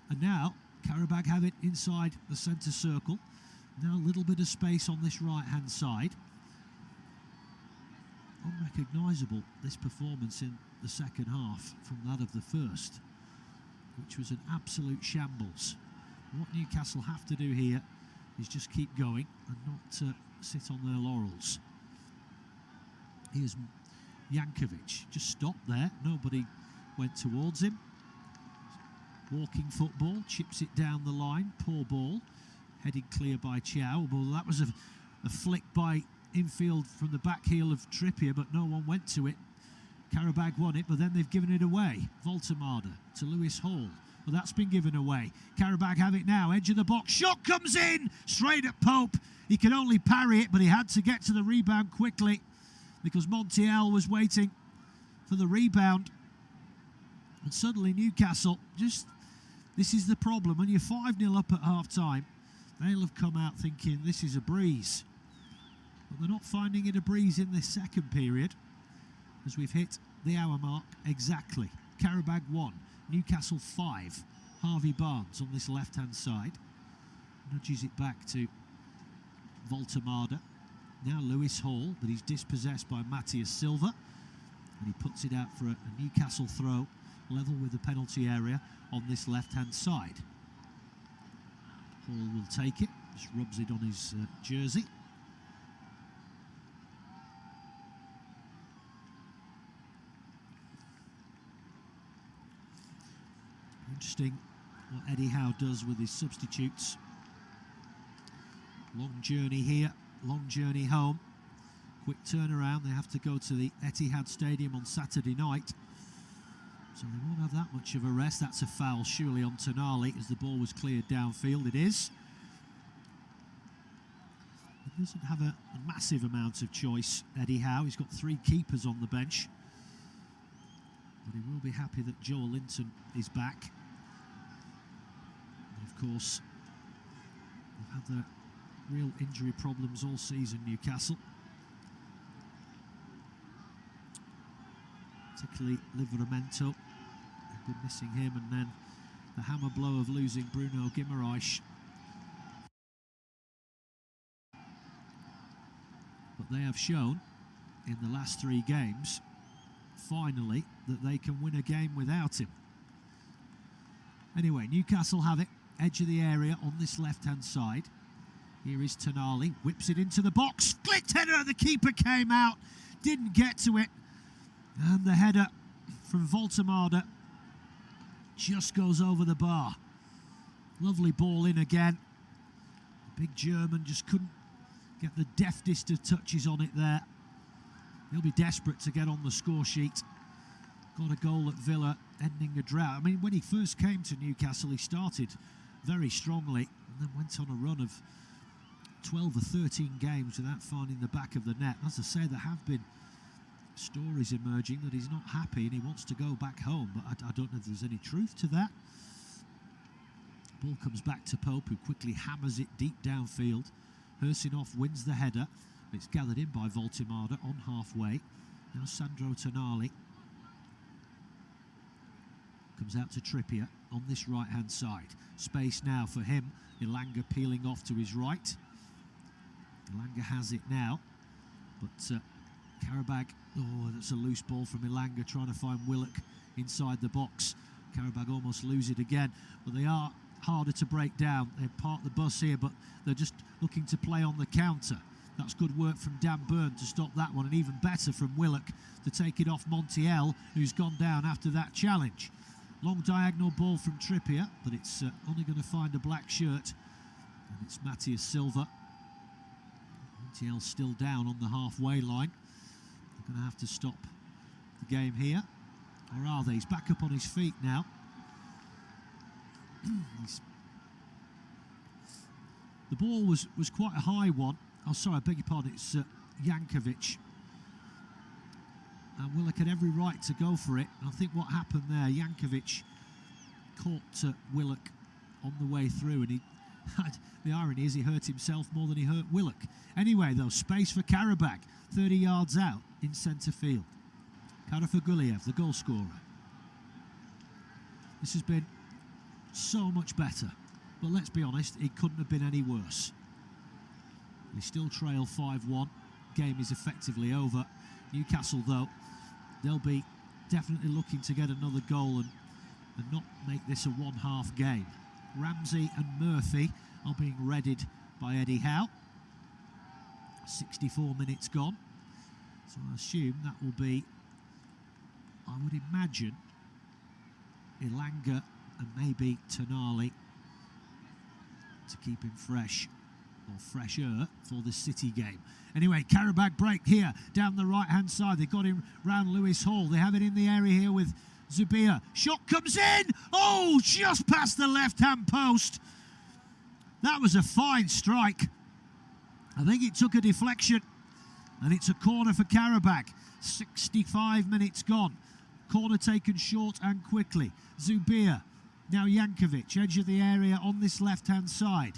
[SPEAKER 14] And now Qarabag have it inside the centre circle. Now a little bit of space on this right-hand side. Unrecognisable, this performance in the second half from that of the first, which was an absolute shambles. What Newcastle have to do here is just keep going and not sit on their laurels. Here's Jankovic, just stopped there. Nobody went towards him. Walking football, chips it down the line. Poor ball, headed clear by Thiaw. Well, that was a flick by infield from the back heel of Trippier, but no one went to it. Qarabag won it, but then they've given it away. Voltemada to Lewis Hall. Well, that's been given away. Qarabag have it now, edge of the box. Shot comes in, straight at Pope. He could only parry it, but he had to get to the rebound quickly because Montiel was waiting for the rebound. And suddenly Newcastle, this is the problem. When you're 5-0 up at half-time, they'll have come out thinking this is a breeze. But they're not finding it a breeze in this second period, as we've hit the hour mark exactly. Qarabag 1, Newcastle 5. Harvey Barnes on this left-hand side. Nudges it back to Voltemada. Now Lewis Hall, but he's dispossessed by Matthias Silva. And he puts it out for a Newcastle throw, level with the penalty area on this left-hand side. Hall will take it, just rubs it on his jersey. Interesting what Eddie Howe does with his substitutes. Long journey here, long journey home. Quick turnaround, they have to go to the Etihad Stadium on Saturday night. So they won't have that much of a rest. That's a foul surely on Tonali as the ball was cleared downfield. It is. He doesn't have a massive amount of choice, Eddie Howe. He's got 3 keepers on the bench. But he will be happy that Joel Linton is back. And of course, they've had their real injury problems all season, Newcastle. Particularly Livramento. They've been missing him, and then the hammer blow of losing Bruno Guimaraes. But they have shown in the last 3 games, finally, that they can win a game without him. Anyway, Newcastle have it, edge of the area on this left-hand side. Here is Tonali, whips it into the box, flicked header, the keeper came out, didn't get to it. And the header from Voltemada just goes over the bar. Lovely ball in again. The big German just couldn't get the deftest of touches on it there. He'll be desperate to get on the score sheet. Got a goal at Villa, ending a drought. I mean, when he first came to Newcastle, he started very strongly and then went on a run of 12 or 13 games without finding the back of the net. As I say, there have been stories emerging that he's not happy and he wants to go back home, but I don't know if there's any truth to that. Ball comes back to Pope, who quickly hammers it deep downfield. Hursinoff wins the header. It's gathered in by Voltimada on halfway. Now Sandro Tonali comes out to Trippier on this right-hand side. Space now for him. Ilanga peeling off to his right. Ilanga has it now, but Qarabag, oh, that's a loose ball from Ilanga trying to find Willock inside the box. Qarabag almost lose it again, but they are harder to break down. They park the bus here, but they're just looking to play on the counter. That's good work from Dan Burn to stop that one, and even better from Willock to take it off Montiel, who's gone down after that challenge. Long diagonal ball from Trippier, but it's only going to find a black shirt, and it's Matthias Silva. Montiel still down on the halfway line. They're going to have to stop the game here, or are they? He's back up on his feet now. The ball was quite a high one. Oh, sorry, I beg your pardon. It's Jankovic. And Willock had every right to go for it. And I think what happened there, Jankovic caught Willock on the way through, and he had, the irony is he hurt himself more than he hurt Willock. Anyway, though, space for Qarabag, 30 yards out in centre field. Karafaguliev, the goal scorer. This has been so much better, but let's be honest, it couldn't have been any worse. They still trail 5-1. Game is effectively over. Newcastle, though, they'll be definitely looking to get another goal and not make this a one-half game. Ramsey and Murphy are being readied by Eddie Howe. 64 minutes gone. So I assume that will be, I would imagine, Ilanga and maybe Tonali to keep him fresh, or fresher, for the City game. Anyway, Qarabag break here down the right-hand side. They've got him round Lewis Hall. They have it in the area here with Zubir. Shot comes in! Oh, just past the left-hand post. That was a fine strike. I think it took a deflection, and it's a corner for Qarabag. 65 minutes gone. Corner taken short and quickly. Zubir, now Jankovic, edge of the area on this left-hand side.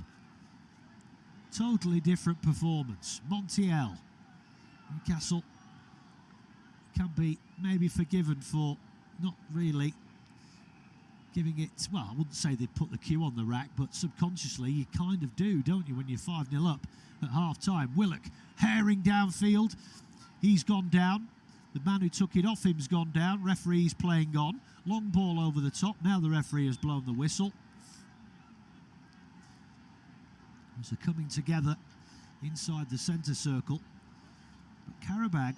[SPEAKER 14] Totally different performance. Montiel. Newcastle can be maybe forgiven for not really giving it, well, I wouldn't say they put the cue on the rack, but subconsciously you kind of do, don't you, when you're 5-0 up at half-time. Willock herring downfield. He's gone down. The man who took it off him's gone down. Referee's playing on. Long ball over the top. Now the referee has blown the whistle. So coming together inside the centre circle. But Qarabag,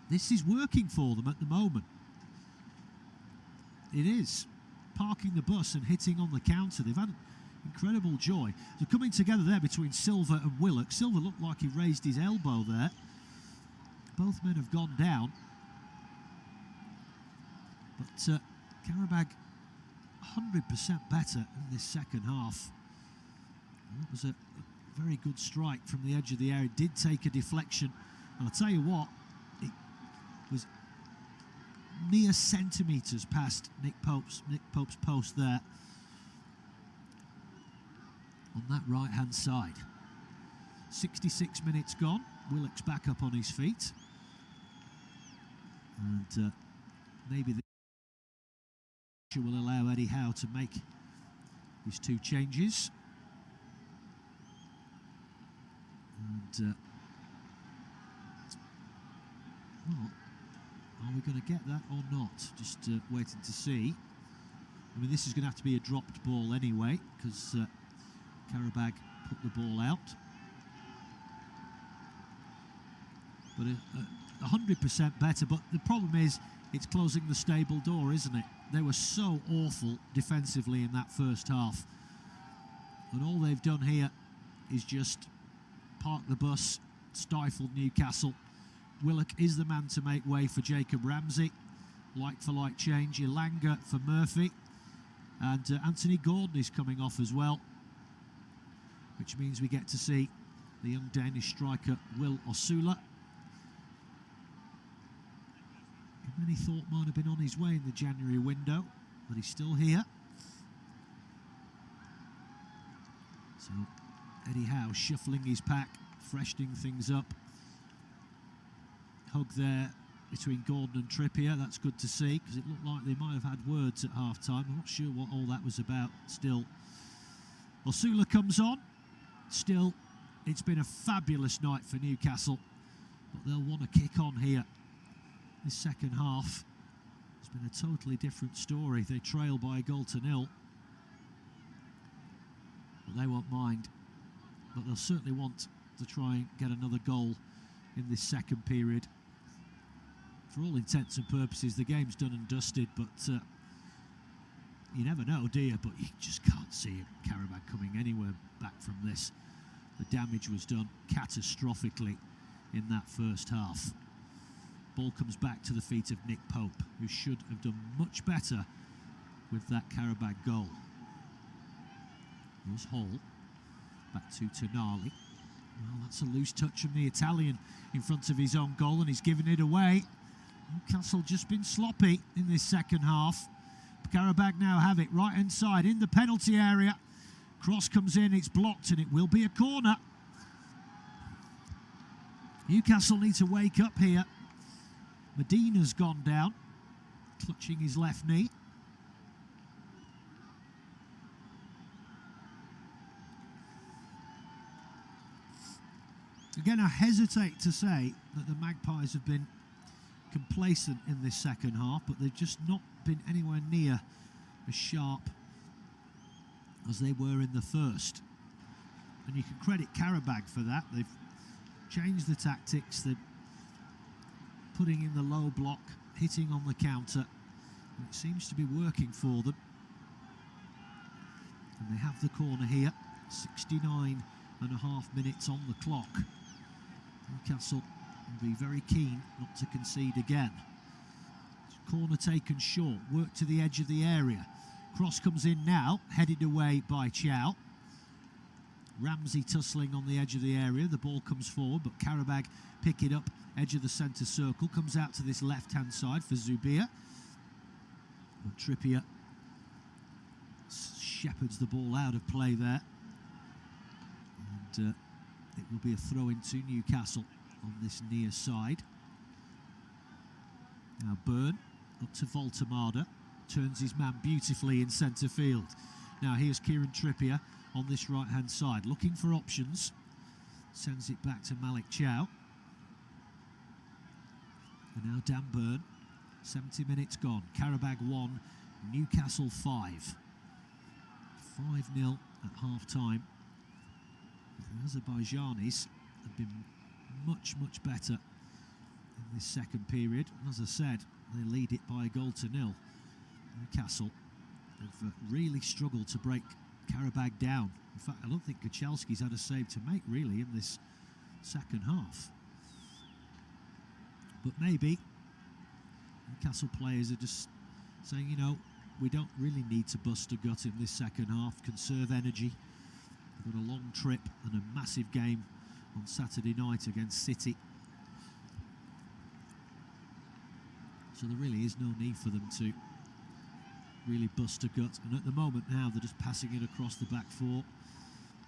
[SPEAKER 14] this is working for them at the moment. It is. Parking the bus and hitting on the counter. They've had incredible joy. So coming together there between Silva and Willock. Silva looked like he raised his elbow there. Both men have gone down. But Qarabag 100% better in this second half. And that was a very good strike from the edge of the area. It did take a deflection. And I'll tell you what, it was mere centimetres past Nick Pope's post there on that right-hand side. 66 minutes gone. Willock's back up on his feet. And maybe the will allow Eddie Howe to make his two changes. And well, are we going to get that or not? Just waiting to see. I mean, this is going to have to be a dropped ball anyway, because Qarabag put the ball out. But 100% better. But the problem is, it's closing the stable door, isn't it? They were so awful defensively in that first half. And all they've done here is just park the bus, stifled Newcastle. Willock is the man to make way for Jacob Ramsey. Like-for-like change. Ilanga for Murphy. And Anthony Gordon is coming off as well, which means we get to see the young Danish striker Will Osula Many thought might have been on his way in the January window, but he's still here. So Eddie Howe shuffling his pack, freshening things up. Hug there between Gordon and Trippier. That's good to see, because it looked like they might have had words at half-time. I'm not sure what all that was about still. Osula comes on. Still, it's been a fabulous night for Newcastle, but they'll want to kick on here. This second half has been a totally different story. They trail by a goal to nil, but they won't mind. But they'll certainly want to try and get another goal in this second period. For all intents and purposes, the game's done and dusted, but you never know, do you? But you just can't see Qarabag coming anywhere back from this. The damage was done catastrophically in that first half. Ball comes back to the feet of Nick Pope, who should have done much better with that Qarabag goal. Here's Hall, back to Tonali. Well, that's a loose touch from the Italian in front of his own goal, and he's given it away. Newcastle just been sloppy in this second half. Qarabag now have it right hand side in the penalty area. Cross comes in, it's blocked, and it will be a corner. Newcastle need to wake up here. Medina's gone down, clutching his left knee. Again, I hesitate to say that the Magpies have been complacent in this second half, but they've just not been anywhere near as sharp as they were in the first. And you can credit Qarabag for that. They've changed the tactics. They're putting in the low block, hitting on the counter. And it seems to be working for them. And they have the corner here. 69.5 minutes on the clock. Newcastle will be very keen not to concede again. Corner taken short, work to the edge of the area. Cross comes in now, headed away by Chow. Ramsey tussling on the edge of the area. The ball comes forward, but Qarabag pick it up, edge of the centre circle. Comes out to this left-hand side for Zubir. But Trippier shepherds the ball out of play there. And it will be a throw into Newcastle on this near side. Now Byrne up to Voltemada, turns his man beautifully in centre field. Now here's Kieran Trippier on this right hand side, looking for options, sends it back to Malik Chow. And now Dan Byrne, 70 minutes gone, Qarabag 1, Newcastle 5. 5-0 at half time. The Azerbaijanis have been much better in this second period. And as I said, they lead it by a goal to nil. Newcastle have really struggled to break Qarabag down. In fact, I don't think Kuchelski's had a save to make really in this second half. But maybe Newcastle players are just saying, you know, we don't really need to bust a gut in this second half, conserve energy. We've got a long trip and a massive game on Saturday night against City. So there really is no need for them to really bust a gut. And at the moment now, they're just passing it across the back four,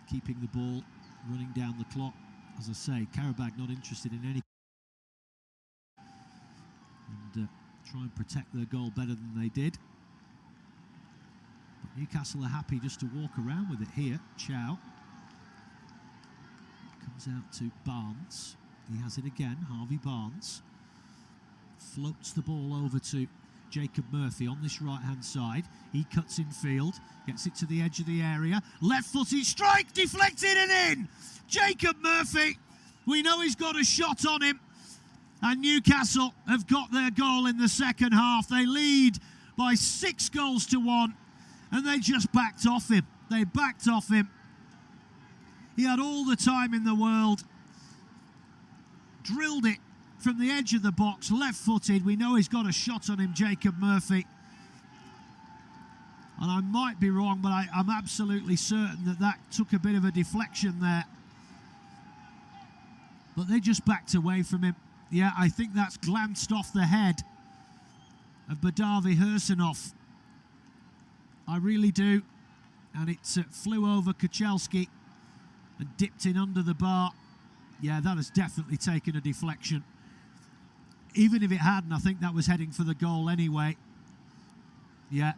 [SPEAKER 14] keeping the ball, running down the clock. As I say, Qarabag not interested in any... And try and protect their goal better than they did. But Newcastle are happy just to walk around with it here. Chow comes out to Barnes. He has it again, Harvey Barnes. Floats the ball over to Jacob Murphy on this right-hand side. He cuts in field, gets it to the edge of the area. Left-footed strike, deflected and in! Jacob Murphy, we know he's got a shot on him. And Newcastle have got their goal in the second half. They lead by 6 goals to 1, and they just backed off him. They backed off him. He had all the time in the world. Drilled it from the edge of the box, left-footed. We know he's got a shot on him, Jacob Murphy. And I might be wrong, but I'm absolutely certain that that took a bit of a deflection there. But they just backed away from him. Yeah, I think that's glanced off the head of Badavi Hersenov. I really do. And it flew over Kuchelski and dipped in under the bar. Yeah, that has definitely taken a deflection. Even if it hadn't, I think that was heading for the goal anyway. Yeah,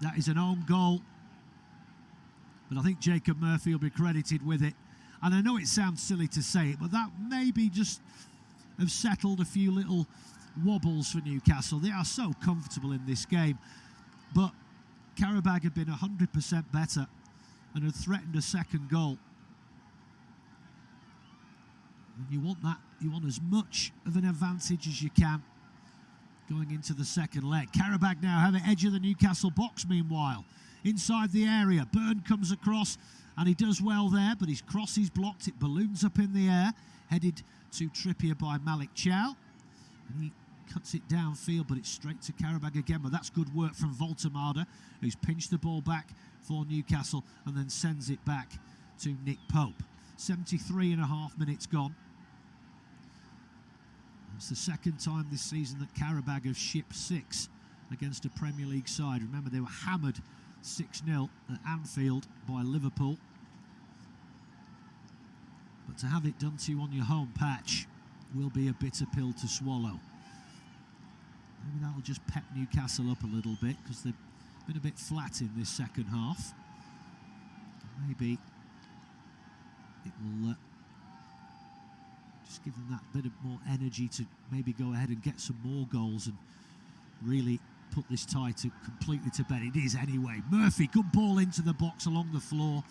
[SPEAKER 14] that is an own goal. But I think Jacob Murphy will be credited with it. And I know it sounds silly to say it, but that maybe just have settled a few little wobbles for Newcastle. They are so comfortable in this game. But Qarabag have been 100% better and have threatened a second goal. And you want that, you want as much of an advantage as you can going into the second leg. Qarabag now have the edge of the Newcastle box meanwhile. Inside the area, Byrne comes across and he does well there, but his cross is blocked. It balloons up in the air, headed to Trippier by Malik Chow. And he cuts it downfield, but it's straight to Qarabag again. But that's good work from Voltemada, who's pinched the ball back for Newcastle and then sends it back to Nick Pope. 73.5 minutes gone. It's the second time this season that Qarabag have shipped 6 against a Premier League side. Remember, they were hammered 6-0 at Anfield by Liverpool. But to have it done to you on your home patch will be a bitter pill to swallow. Maybe that'll just pep Newcastle up a little bit, because they've been a bit flat in this second half. Maybe it will just give them that bit of more energy to maybe go ahead and get some more goals and really put this tie completely to bed. It is anyway. Murphy, good ball into the box along the floor.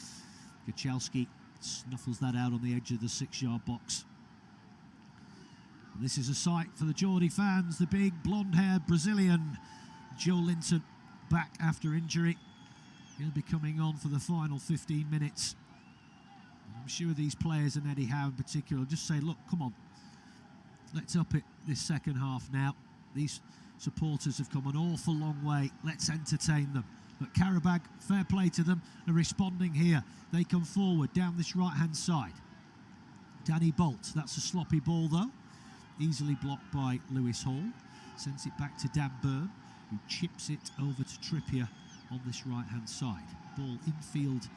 [SPEAKER 14] Kuchelski snuffles that out on the edge of the 6-yard box. And this is a sight for the Geordie fans. The big blonde-haired Brazilian Joe Linton back after injury. He'll be coming on for the final 15 minutes. I'm sure these players, and Eddie Howe in particular, will just say, look, come on, let's up it this second half now. These supporters have come an awful long way. Let's entertain them. But Qarabag, fair play to them, are responding here. They come forward down this right-hand side. Danny Bolt, that's a sloppy ball though. Easily blocked by Lewis Hall. Sends it back to Dan Byrne, who chips it over to Trippier on this right-hand side. Ball infield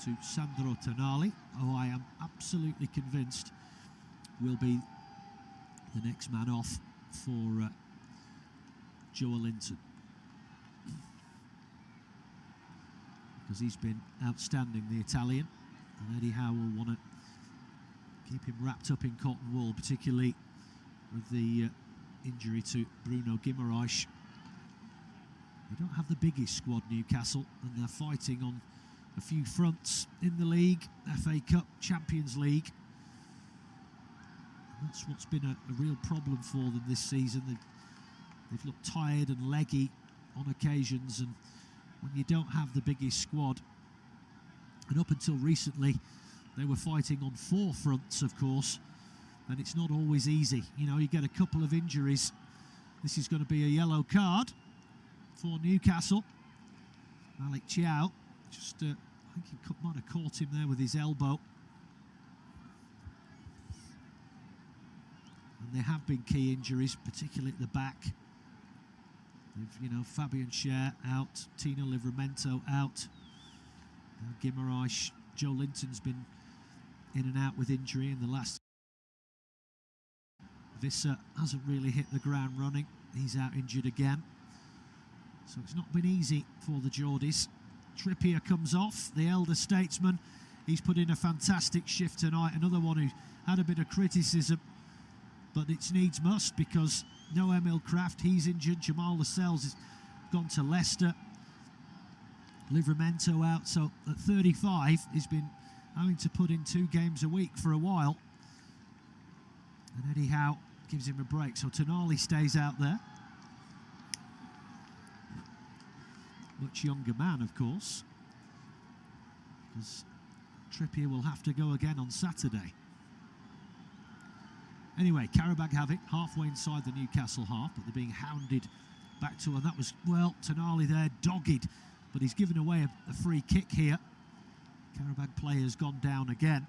[SPEAKER 14] to Sandro Tonali, who I am absolutely convinced will be the next man off for Joe Linton, because he's been outstanding, the Italian, and Eddie Howe will want to keep him wrapped up in cotton wool, particularly with the injury to Bruno Guimaraes. They don't have the biggest squad, Newcastle, and they're fighting on a few fronts in the league, FA Cup, Champions League. And that's what's been a real problem for them this season. They've looked tired and leggy on occasions, and when you don't have the biggest squad, and up until recently they were fighting on 4 fronts, of course, and it's not always easy. You know, you get a couple of injuries. This is going to be a yellow card for Newcastle. Malik Chow, just I think he might have caught him there with his elbow. And there have been key injuries, particularly at the back. You know, Fabian Schär out, Tino Livramento out, Guimaraes, Joe Linton's been in and out with injury in the last. Visser hasn't really hit the ground running, he's out injured again. So it's not been easy for the Geordies. Trippier comes off, the elder statesman. He's put in a fantastic shift tonight, another one who had a bit of criticism, but it's needs must, because no Emil Kraft, he's injured. Jamal Lascelles has gone to Leicester. Livramento out, so at 35 he's been having to put in 2 games a week for a while. And Eddie Howe gives him a break, so Tonali stays out there. Much younger man, of course, because Trippier will have to go again on Saturday. Anyway, Qarabag have it halfway inside the Newcastle half, but they're being hounded back to, and that was, well, Tonali there, dogged, but he's given away a free kick here. Qarabag player's gone down again.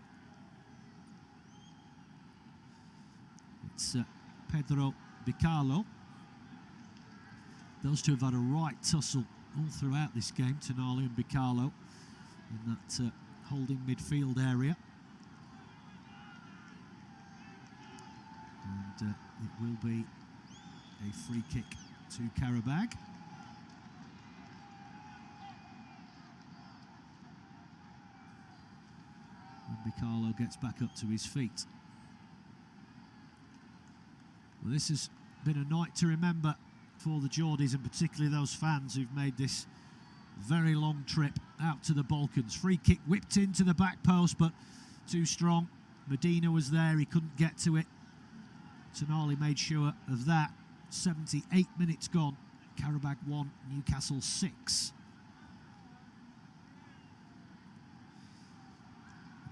[SPEAKER 14] It's Pedro Bicalo. Those two have had a right tussle all throughout this game, Tonali and Bicalo, in that holding midfield area. And it will be a free kick to Qarabag. And Bicalo gets back up to his feet. Well, this has been a night to remember for the Geordies, and particularly those fans who've made this very long trip out to the Balkans. Free kick whipped into the back post, but too strong. Medina was there, he couldn't get to it. Tonali made sure of that. 78 minutes gone. Qarabag 1, Newcastle 6.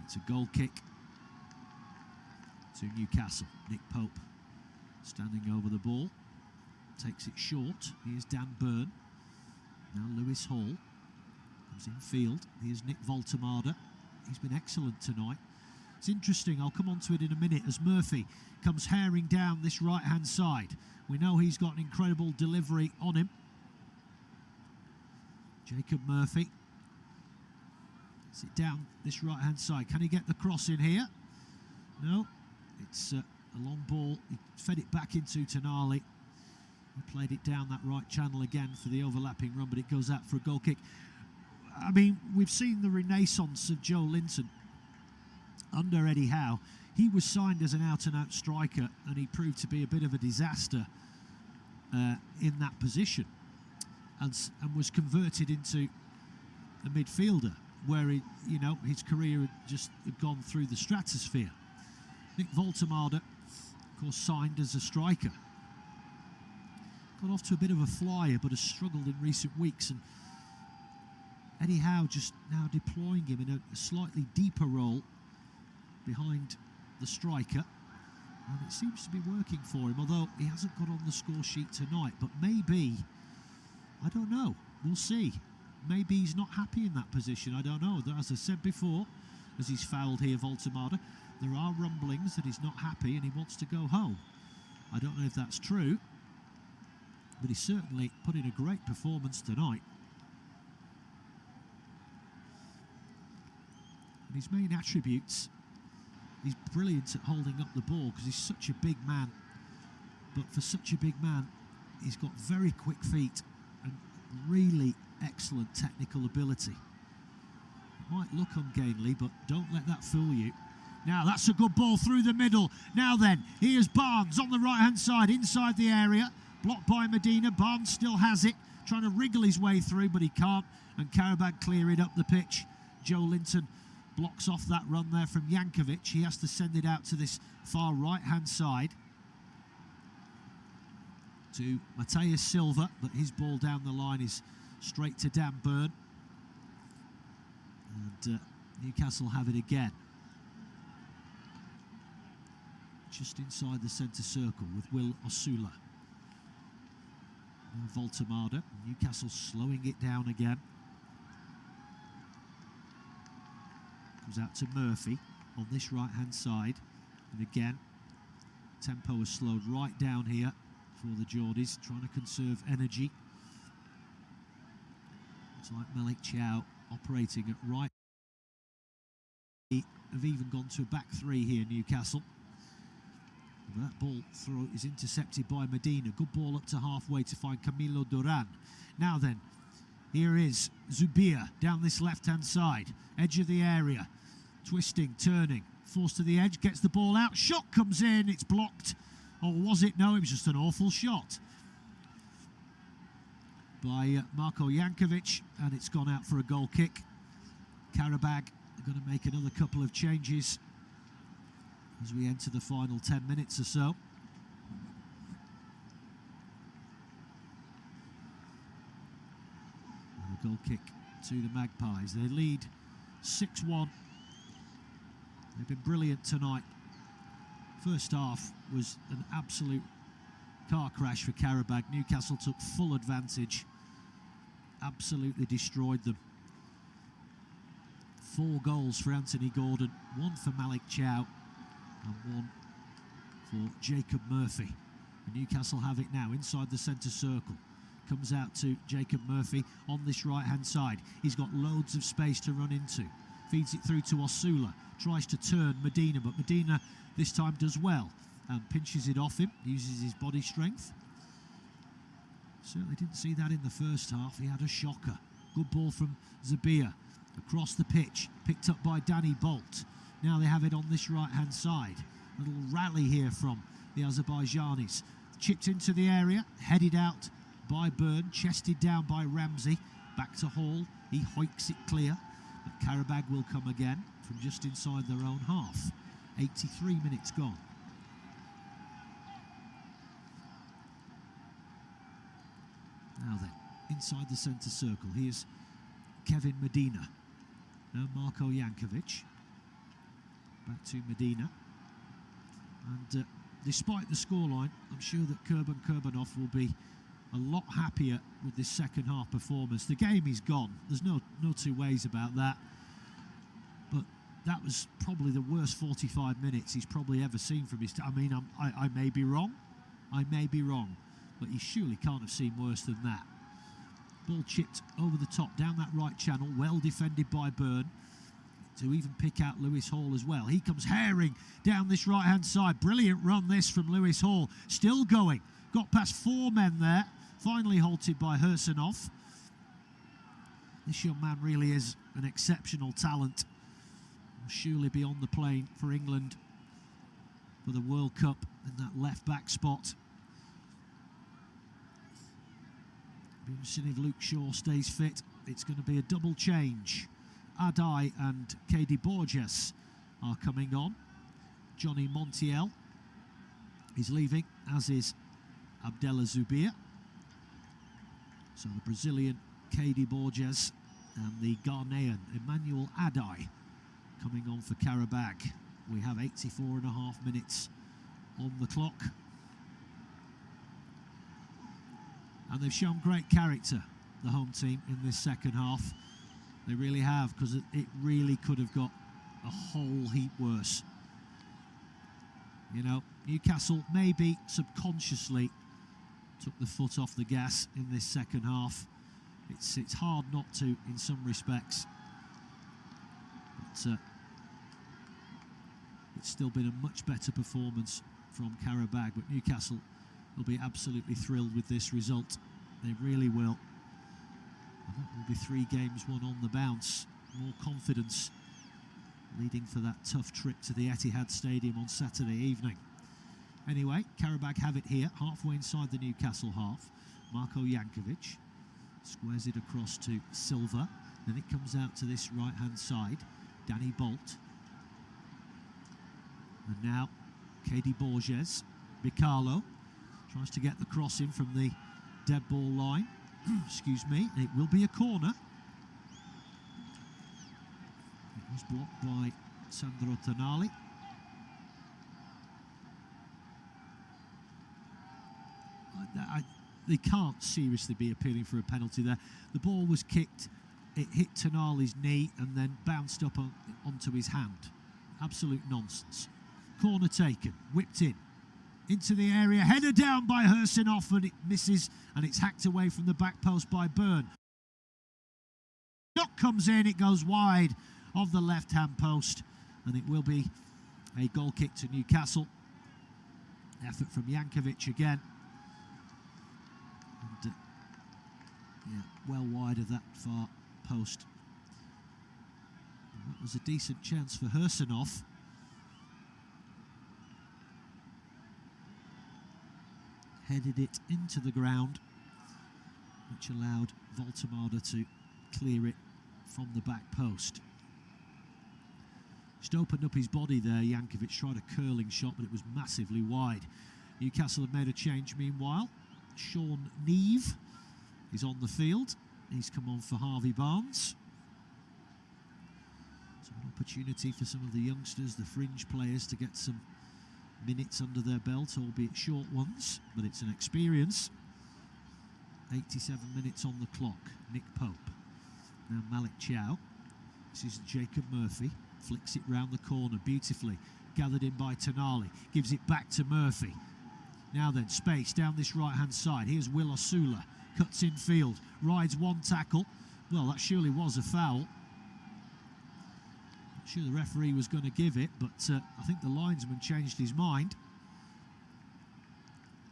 [SPEAKER 14] It's a goal kick to Newcastle. Nick Pope standing over the ball. Takes it short. Here's Dan Burn. Now Lewis Hall comes in field. Here's Nick Voltemada. He's been excellent tonight. It's interesting, I'll come on to it in a minute, as Murphy comes herring down this right-hand side. We know he's got an incredible delivery on him. Jacob Murphy. Sit down this right-hand side. Can he get the cross in here? No. It's a long ball. He fed it back into Tonali. He played it down that right channel again for the overlapping run, but it goes out for a goal kick. I mean, we've seen the renaissance of Joe Linton under Eddie Howe. He was signed as an out-and-out striker, and he proved to be a bit of a disaster in that position, and was converted into a midfielder, where he, you know, his career had just gone through the stratosphere. Nick Voltemada, of course, signed as a striker. Got off to a bit of a flyer, but has struggled in recent weeks, and Eddie Howe just now deploying him in a slightly deeper role behind the striker, and it seems to be working for him, although he hasn't got on the score sheet tonight. But maybe, I don't know, we'll see. Maybe he's not happy in that position, I don't know. As I said before, as he's fouled here, Voltemada, there are rumblings that he's not happy and he wants to go home. I don't know if that's true, but he certainly put in a great performance tonight. And his main attributes, he's brilliant at holding up the ball because he's such a big man. But for such a big man, he's got very quick feet and really excellent technical ability. It might look ungainly, but don't let that fool you. Now, that's a good ball through the middle. Now then, here's Barnes on the right-hand side, inside the area. Blocked by Medina. Barnes still has it, trying to wriggle his way through, but he can't. And Qarabag clear it up the pitch. Joe Linton blocks off that run there from Jankovic. He has to send it out to this far right-hand side to Mateus Silva, but his ball down the line is straight to Dan Burn. And Newcastle have it again. Just inside the centre circle with Will Osula. Now Voltemada. Newcastle slowing it down again. Comes out to Murphy on this right-hand side. And again, tempo has slowed right down here for the Geordies, trying to conserve energy. It's like Malik Chow operating at right. Have even gone to a back three here, Newcastle. But that ball throw is intercepted by Medina. Good ball up to halfway to find Camilo Duran. Now then, here is Zubir down this left-hand side. Edge of the area. Twisting, turning. Forced to the edge, gets the ball out. Shot comes in, it's blocked. Or was it? No, it was just an awful shot by Marko Jankovic, and it's gone out for a goal kick. Qarabag are going to make another couple of changes as we enter the final 10 minutes or so. And a goal kick to the Magpies. They lead 6-1. They've been brilliant tonight. First half was an absolute car crash for Qarabag. Newcastle took full advantage. Absolutely destroyed them. 4 goals for Anthony Gordon, 1 for Malik Chow, and 1 for Jacob Murphy. And Newcastle have it now inside the centre circle. comes out to Jacob Murphy on this right-hand side. He's got loads of space to run into. Feeds it through to Osula. Tries to turn Medina, but Medina this time does well and pinches it off him, uses his body strength. Certainly didn't see that in the first half. He had a shocker. Good ball from Zabia across the pitch, picked up by Danny Bolt. Now they have it on this right-hand side. A little rally here from the Azerbaijanis. Chipped into the area, headed out by Byrne, chested down by Ramsey. Back to Hall, he hoiks it clear. But Qarabag will come again from just inside their own half. 83 minutes gone. Now then, inside the centre circle, here's Kevin Medina. Now Marko Jankovic. Back to Medina. And despite the scoreline, I'm sure that Kurban Kurbanov will be a lot happier with this second half performance. The game is gone. There's no two ways about that. But that was probably the worst 45 minutes he's probably ever seen from his... I mean, I may be wrong. I may be wrong. But he surely can't have seen worse than that. Ball chipped over the top, down that right channel. Well defended by Byrne. To even pick out Lewis Hall as well. He comes herring down this right-hand side. Brilliant run this from Lewis Hall. Still going. Got past 4 men there. Finally halted by Hersenov. This young man really is an exceptional talent. Will surely be on the plane for England for the World Cup in that left-back spot. Be interesting if Luke Shaw stays fit. It's going to be a double change. Adai and Katie Borges are coming on. Johnny Montiel is leaving, as is Abdella Zubir. So the Brazilian Katie Borges and the Ghanaian Emmanuel Adai coming on for Qarabag. We have 84.5 minutes on the clock. And they've shown great character, the home team, in this second half. They really have, because it really could have got a whole heap worse. You know, Newcastle maybe subconsciously took the foot off the gas in this second half. It's hard not to in some respects. But it's still been a much better performance from Qarabag. But Newcastle will be absolutely thrilled with this result. They really will. And that will be 3 games won on the bounce. More confidence leading for that tough trip to the Etihad Stadium on Saturday evening. Anyway, Qarabag have it here, halfway inside the Newcastle half. Marko Jankovic squares it across to Silva. Then it comes out to this right-hand side. Danny Bolt. And now, Katie Borges. Bicalo tries to get the cross in from the dead ball line. Excuse me, it will be a corner. It was blocked by Sandro Tonali. They can't seriously be appealing for a penalty there. The ball was kicked, it hit Tonali's knee and then bounced up onto his hand. Absolute nonsense. Corner taken, whipped in. Into the area, header down by Hersenov, and it misses, and it's hacked away from the back post by Byrne. Shot comes in, it goes wide of the left-hand post, and it will be a goal kick to Newcastle. Effort from Jankovic again. And, yeah, well wide of that far post. And that was a decent chance for Hersenov. Headed it into the ground, which allowed Voltemada to clear it from the back post. Just opened up his body there. Jankovic tried a curling shot, but it was massively wide. Newcastle have made a change meanwhile. Sean Neve is on the field. He's come on for Harvey Barnes. So an opportunity for some of the youngsters, the fringe players, to get some minutes under their belt, albeit short ones, but it's an experience. 87 minutes on the clock. Nick Pope. Now Malik Chow. This is Jacob Murphy. Flicks it round the corner beautifully. Gathered in by Tonali. Gives it back to Murphy. Now then, space down this right-hand side. Here's Will Osula. cuts in field, rides one tackle. Well, that surely was a foul. Not sure the referee was going to give it, but I think the linesman changed his mind.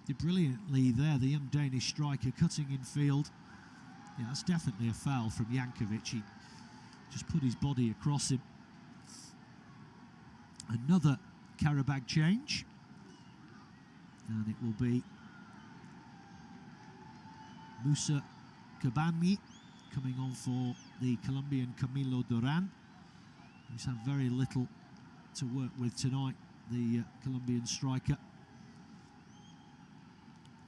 [SPEAKER 14] Did brilliantly there, the young Danish striker cutting in field. Yeah, that's definitely a foul from Jankovic. He just put his body across him. Another Qarabag change. And it will be Musa Kabani coming on for the Colombian Camilo Duran, who's had very little to work with tonight, the Colombian striker.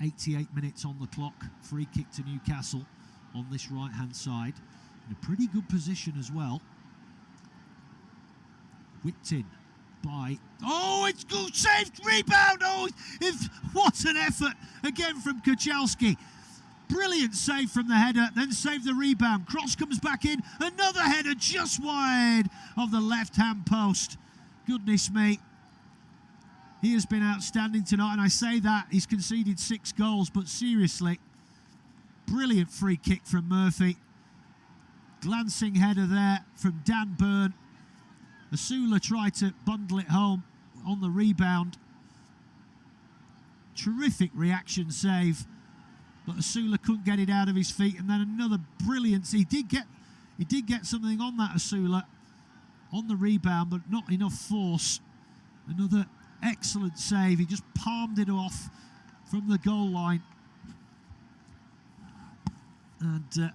[SPEAKER 14] 88 minutes on the clock, free kick to Newcastle on this right-hand side. In a pretty good position as well. Whipped in by... Oh, it's good, saved, rebound! Oh, what an effort again from Kuchelski. Brilliant save from the header, then saved the rebound. Cross comes back in, another header just wide of the left-hand post. Goodness me. He has been outstanding tonight, and I say that, he's conceded 6 goals, but seriously, brilliant free kick from Murphy. Glancing header there from Dan Burn. Asula tried to bundle it home on the rebound. Terrific reaction save, but Asula couldn't get it out of his feet, and then another brilliant... He did get something on that, Asula, on the rebound, but not enough force. Another excellent save. He just palmed it off from the goal line. And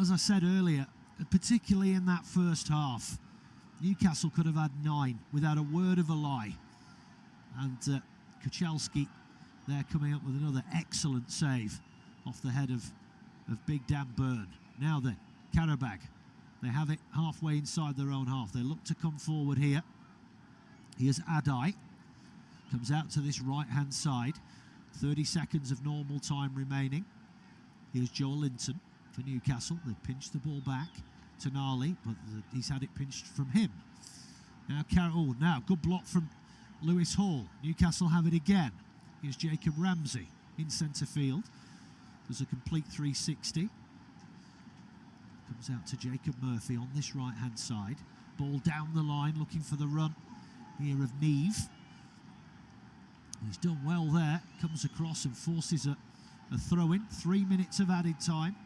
[SPEAKER 14] as I said earlier, particularly in that first half, Newcastle could have had 9 without a word of a lie. And Kuchelski there coming up with another excellent save off the head of Big Dan Burn. Now then, Qarabag, they have it halfway inside their own half. They look to come forward here. Here's Adai, comes out to this right-hand side. 30 seconds of normal time remaining. Here's Joe Linton for Newcastle. They've pinched the ball back to Nali, but he's had it pinched from him. Now, now good block from Lewis Hall. Newcastle have it again. Here's Jacob Ramsey in centre field. There's a complete 360. Comes out to Jacob Murphy on this right-hand side. Ball down the line, looking for the run here of Neve. He's done well there. Comes across and forces a throw-in. 3 minutes of added time.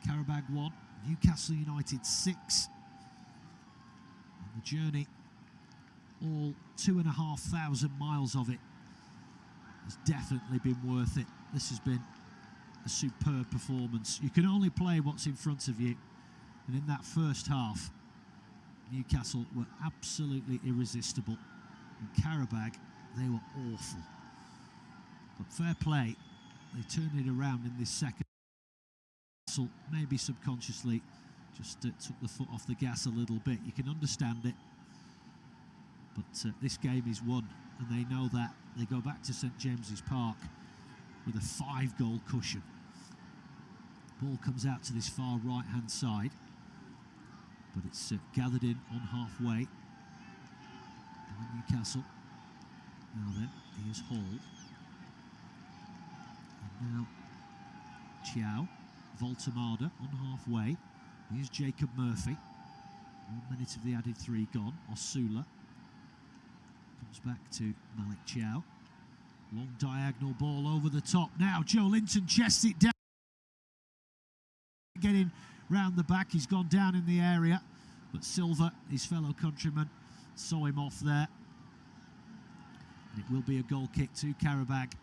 [SPEAKER 14] Qarabag 1, Newcastle United 6. And the journey, all 2,500 miles of it, has definitely been worth it. This has been a superb performance. You can only play what's in front of you. And in that first half, Newcastle were absolutely irresistible. And Qarabag, they were awful. But fair play, they turned it around in this second. Maybe subconsciously just took the foot off the gas a little bit. You can understand it. But this game is won, and they know that. They go back to St James's Park with a 5-goal cushion. Ball comes out to this far right-hand side, but it's gathered in on halfway by Newcastle. Now then, here's Hall. And now Chiao. Voltamada on halfway. Here's Jacob Murphy. 1 minute of the added 3 gone. Osula comes back to Malik Chiao. Long diagonal ball over the top. Now Joe Linton chests it down. Getting round the back. He's gone down in the area. But Silva, his fellow countryman, saw him off there. And it will be a goal kick to Qarabag.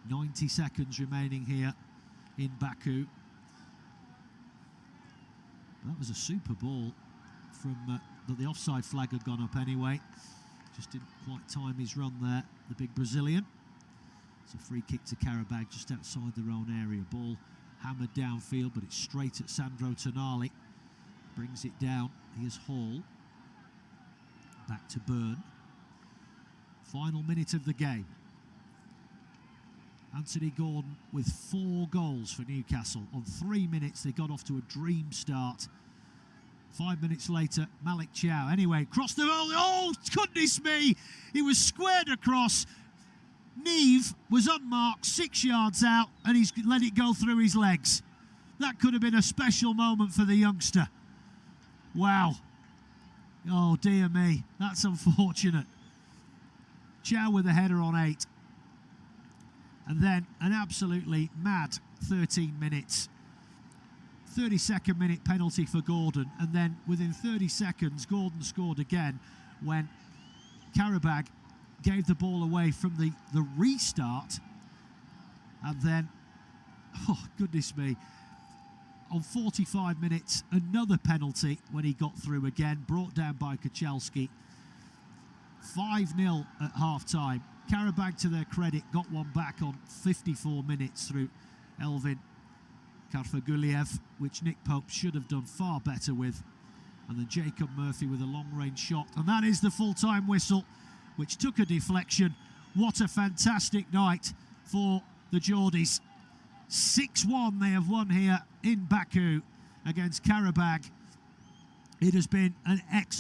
[SPEAKER 14] 90 seconds remaining here in Baku. That was a super ball from, but the offside flag had gone up anyway. Just didn't quite time his run there, the big Brazilian. It's a free kick to Qarabag just outside their own area. Ball hammered downfield, but it's straight at Sandro Tonali. Brings it down. Here's Hall. Back to Burn. Final minute of the game. Anthony Gordon with 4 goals for Newcastle. On 3 minutes, they got off to a dream start. 5 minutes later, Malik Chiao. Anyway, crossed the... Oh, goodness me! He was squared across. Neve was unmarked 6 yards out and he's let it go through his legs. That could have been a special moment for the youngster. Wow. Oh, dear me. That's unfortunate. Chow with a header on 8. And then an absolutely mad 13 minutes. 32nd minute penalty for Gordon. And then within 30 seconds, Gordon scored again when Qarabag gave the ball away from the restart. And then, oh, goodness me. On 45 minutes, another penalty when he got through again, brought down by Kochalski. 5-0 at half-time. Qarabag, to their credit, got one back on 54 minutes through Elvin Karfaguliev, which Nick Pope should have done far better with. And then Jacob Murphy with a long-range shot. And that is the full-time whistle, which took a deflection. What a fantastic night for the Geordies. 6-1 they have won here in Baku against Qarabag. It has been an excellent